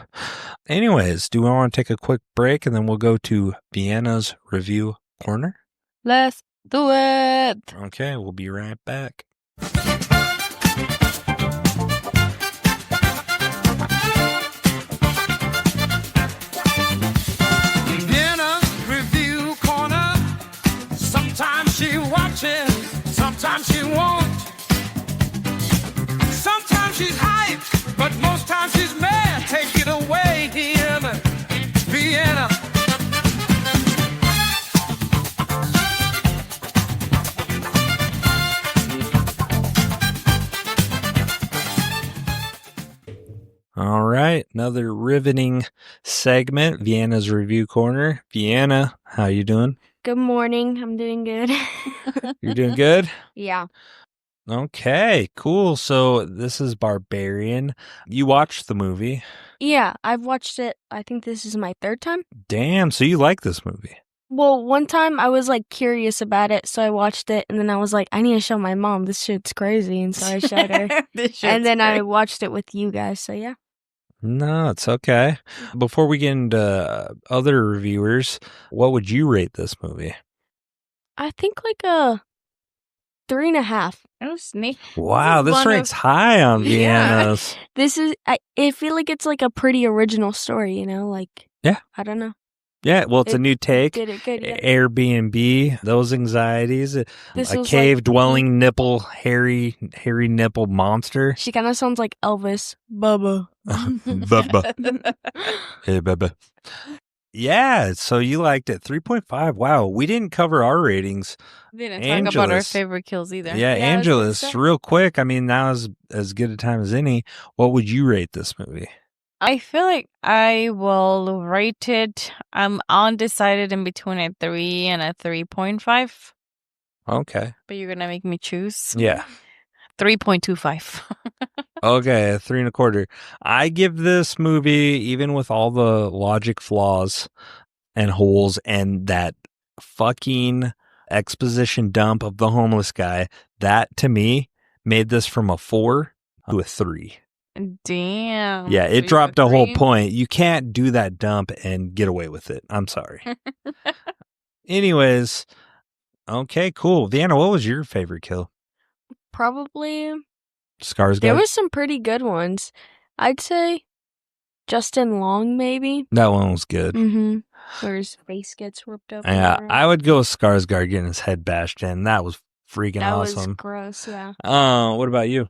S1: Anyways, do we want to take a quick break and then we'll go to Vienna's Review Corner?
S2: Let's do it.
S1: Okay, we'll be right back.
S4: Sometimes she won't. Sometimes she's hyped, but most times she's mad. Take it away, Vienna.
S1: All right, another riveting segment, Vienna's Review Corner. Vienna, how you doing?
S5: Good morning. I'm doing good.
S1: You're doing good?
S5: Yeah.
S1: Okay, cool. So this is Barbarian. You watched the movie.
S5: Yeah, I've watched it. I think this is my third time.
S1: Damn, so you like this movie?
S5: Well, one time I was like curious about it, so I watched it, and then I was like, I need to show my mom. This shit's crazy, and so I showed her. And then I watched it with you guys, so yeah.
S1: No, it's okay. Before we get into other reviewers, what would you rate this movie?
S5: I think like a 3.5.
S2: Oh, snake.
S1: Wow, this ranks high on Vienna's.
S5: This is, I feel like it's like a pretty original story, you know? Like,
S1: yeah.
S5: I don't know.
S1: Yeah, well, it's a new take.
S5: Did it good, yeah.
S1: Airbnb, those anxieties, a cave-dwelling nipple, hairy nipple monster.
S5: She kind of sounds like Elvis. Bubba.
S1: Bubba. Hey, Bubba. Yeah, so you liked it. 3.5. Wow, we didn't cover our ratings.
S2: We didn't talk about our favorite kills either.
S1: Yeah, Angelus, real quick. I mean, now is as good a time as any. What would you rate this movie?
S2: I feel like I will rate it. I'm undecided in between a 3 and a 3.5.
S1: Okay.
S2: But you're going to make me choose?
S1: Yeah.
S2: 3.25.
S1: Okay, 3.25. I give this movie, even with all the logic flaws and holes and that fucking exposition dump of the homeless guy, that to me made this from a 4 to a 3.
S2: Damn.
S1: Yeah, it dropped a whole point. You can't do that dump and get away with it. I'm sorry. Anyways, okay, cool. Vienna, what was your favorite kill?
S5: Probably
S1: Skarsgård?
S5: There was some pretty good ones. I'd say Justin Long, maybe.
S1: That one was good.
S5: Mm-hmm. Where his face gets ripped open.
S1: Yeah, I would go with Skarsgård getting his head bashed in. That was freaking awesome.
S5: That was gross, yeah.
S1: What about you?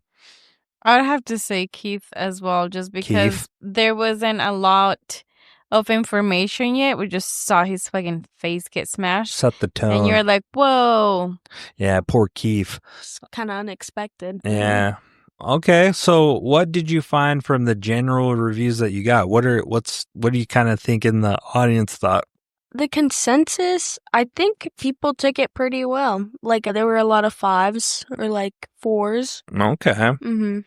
S2: I'd have to say Keith as well, just because there wasn't a lot of information yet. We just saw his fucking face get smashed.
S1: Set the tone.
S2: And you're like, whoa.
S1: Yeah, poor Keith.
S5: It's kind of unexpected.
S1: Yeah. Okay, so what did you find from the general reviews that you got? What do you kind of think in the audience thought?
S5: The consensus, I think people took it pretty well. Like, there were a lot of 5s or like 4s.
S1: Okay.
S5: Mm-hmm.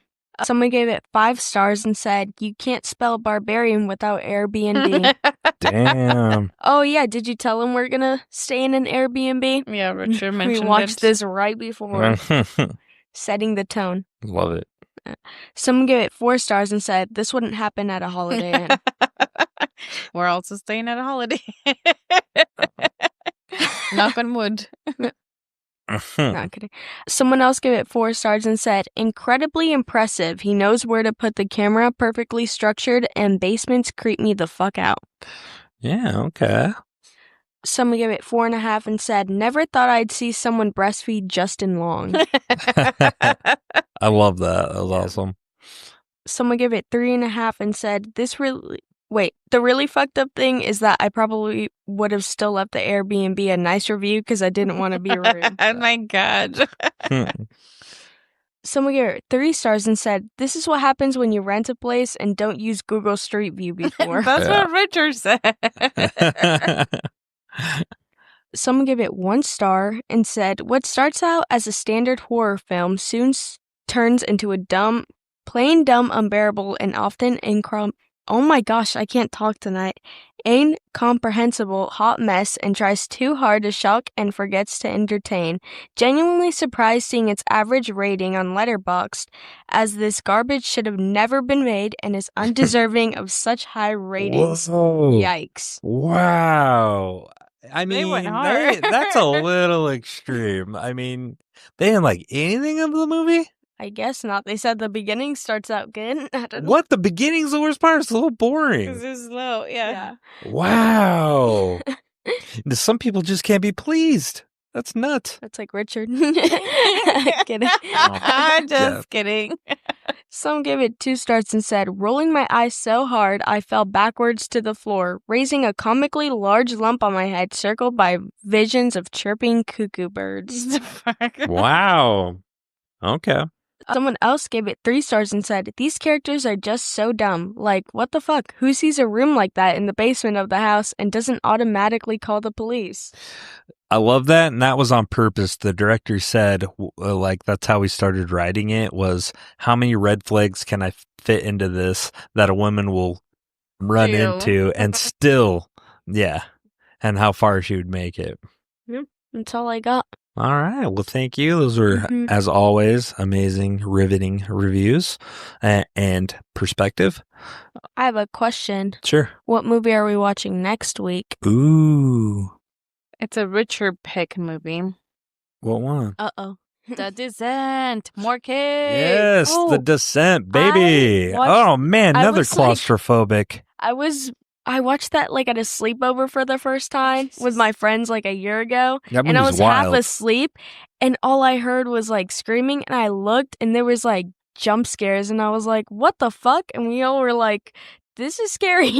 S5: Someone gave it 5 stars and said, you can't spell barbarian without Airbnb.
S1: Damn.
S5: Oh, yeah. Did you tell him we're going to stay in an Airbnb?
S2: Yeah, Richard mentioned
S5: We watched this right before. Setting the tone.
S1: Love it.
S5: Someone gave it 4 stars and said, this wouldn't happen at a Holiday Inn.
S2: We're also staying at a Holiday. Knock on wood.
S5: Not kidding. Someone else gave it 4 stars and said, incredibly impressive. He knows where to put the camera, perfectly structured, and basements creep me the fuck out.
S1: Yeah, okay.
S5: Someone gave it 4.5 and said, never thought I'd see someone breastfeed Justin Long.
S1: I love that. That was awesome.
S5: Someone gave it 3.5 and said, the really fucked up thing is that I probably would have still left the Airbnb a nice review because I didn't want to be rude.
S2: Oh my God.
S5: Someone gave it 3 stars and said, this is what happens when you rent a place and don't use Google Street View before.
S2: That's what Richard said.
S5: Someone gave it 1 star and said, what starts out as a standard horror film soon turns into a plain dumb, unbearable, and often oh my gosh, I can't talk tonight. Incomprehensible hot mess and tries too hard to shock and forgets to entertain. Genuinely surprised seeing its average rating on Letterboxd, as this garbage should have never been made and is undeserving of such high ratings.
S1: Whoa.
S5: Yikes.
S1: Wow. I
S2: They
S1: mean,
S2: went hard.
S1: that's a little extreme. I mean, they didn't like anything of the movie?
S5: I guess not. They said the beginning starts out good. I don't know.
S1: What? The beginning's the worst part? It's a little boring.
S2: Because it's low, yeah.
S1: Wow. Some people just can't be pleased. That's nuts.
S5: That's like Richard. Kidding.
S2: Just kidding.
S5: Some gave it 2 stars and said, rolling my eyes so hard I fell backwards to the floor, raising a comically large lump on my head circled by visions of chirping cuckoo birds.
S1: Wow. Okay.
S5: Someone else gave it 3 stars and said, these characters are just so dumb. Like, what the fuck? Who sees a room like that in the basement of the house and doesn't automatically call the police?
S1: I love that, and that was on purpose. The director said, like, that's how we started writing it, was how many red flags can I fit into this that a woman will run into and still, and how far she would make it.
S5: Yeah, that's all I got.
S1: All right. Well, thank you. Those were, as always, amazing, riveting reviews and perspective.
S5: I have a question.
S1: Sure.
S5: What movie are we watching next week?
S1: Ooh.
S2: It's a Richard pick movie.
S1: What one?
S5: Uh-oh.
S2: The Descent. More kids.
S1: Yes,
S5: Oh,
S1: The Descent, baby.
S5: I watched-
S1: Oh, man,
S5: I
S1: another
S5: was like-
S1: claustrophobic.
S5: I watched that like at a sleepover for the first time with my friends like a year ago.
S1: That
S5: And I
S1: movie's
S5: was half
S1: wild.
S5: asleep and all I heard was like screaming and I looked and there was like jump scares and I was like, what the fuck? And we all were like, this is scary.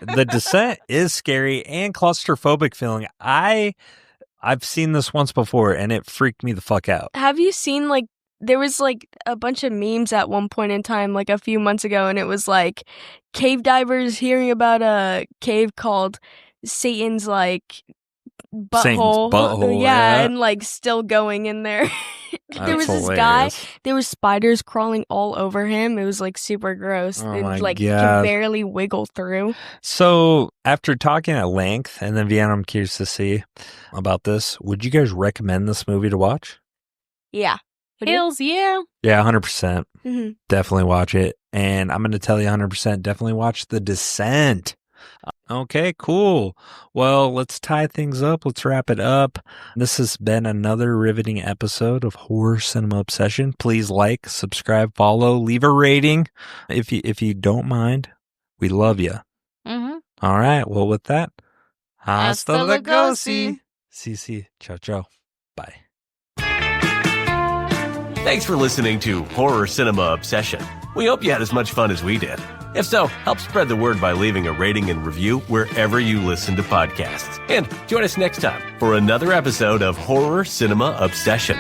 S1: The Descent is scary and claustrophobic feeling. I've seen this once before and it freaked me the fuck out.
S5: Have you seen like there was like a bunch of memes at one point in time, like a few months ago, and it was like cave divers hearing about a cave called Satan's like butthole.
S1: Satan's butthole, yeah.
S5: And like still going in there. There was
S1: That's
S5: this guy,
S1: hilarious.
S5: there was spiders crawling all over him. It was like super gross.
S1: Oh
S5: It
S1: my
S5: like
S1: God.
S5: could barely wiggle through.
S1: So, after talking at length, and then Vienna, I'm curious to see about this. Would you guys recommend this movie to watch?
S5: Yeah. What do you-
S2: Hills, yeah.
S1: Yeah, 100%.
S5: Mhm.
S1: Definitely watch it. And I'm going to tell you 100%, definitely watch The Descent. Okay, cool. Well, let's tie things up. Let's wrap it up. This has been another riveting episode of Horror Cinema Obsession. Please like, subscribe, follow, leave a rating if you don't mind. We love you.
S2: Mm-hmm.
S1: All right. Well, with that,
S2: Hasta
S1: hasta
S2: luego,
S1: luego. Si. Ciao, ciao. Bye.
S3: Thanks for listening to Horror Cinema Obsession. We hope you had as much fun as we did. If so, help spread the word by leaving a rating and review wherever you listen to podcasts. And join us next time for another episode of Horror Cinema Obsession.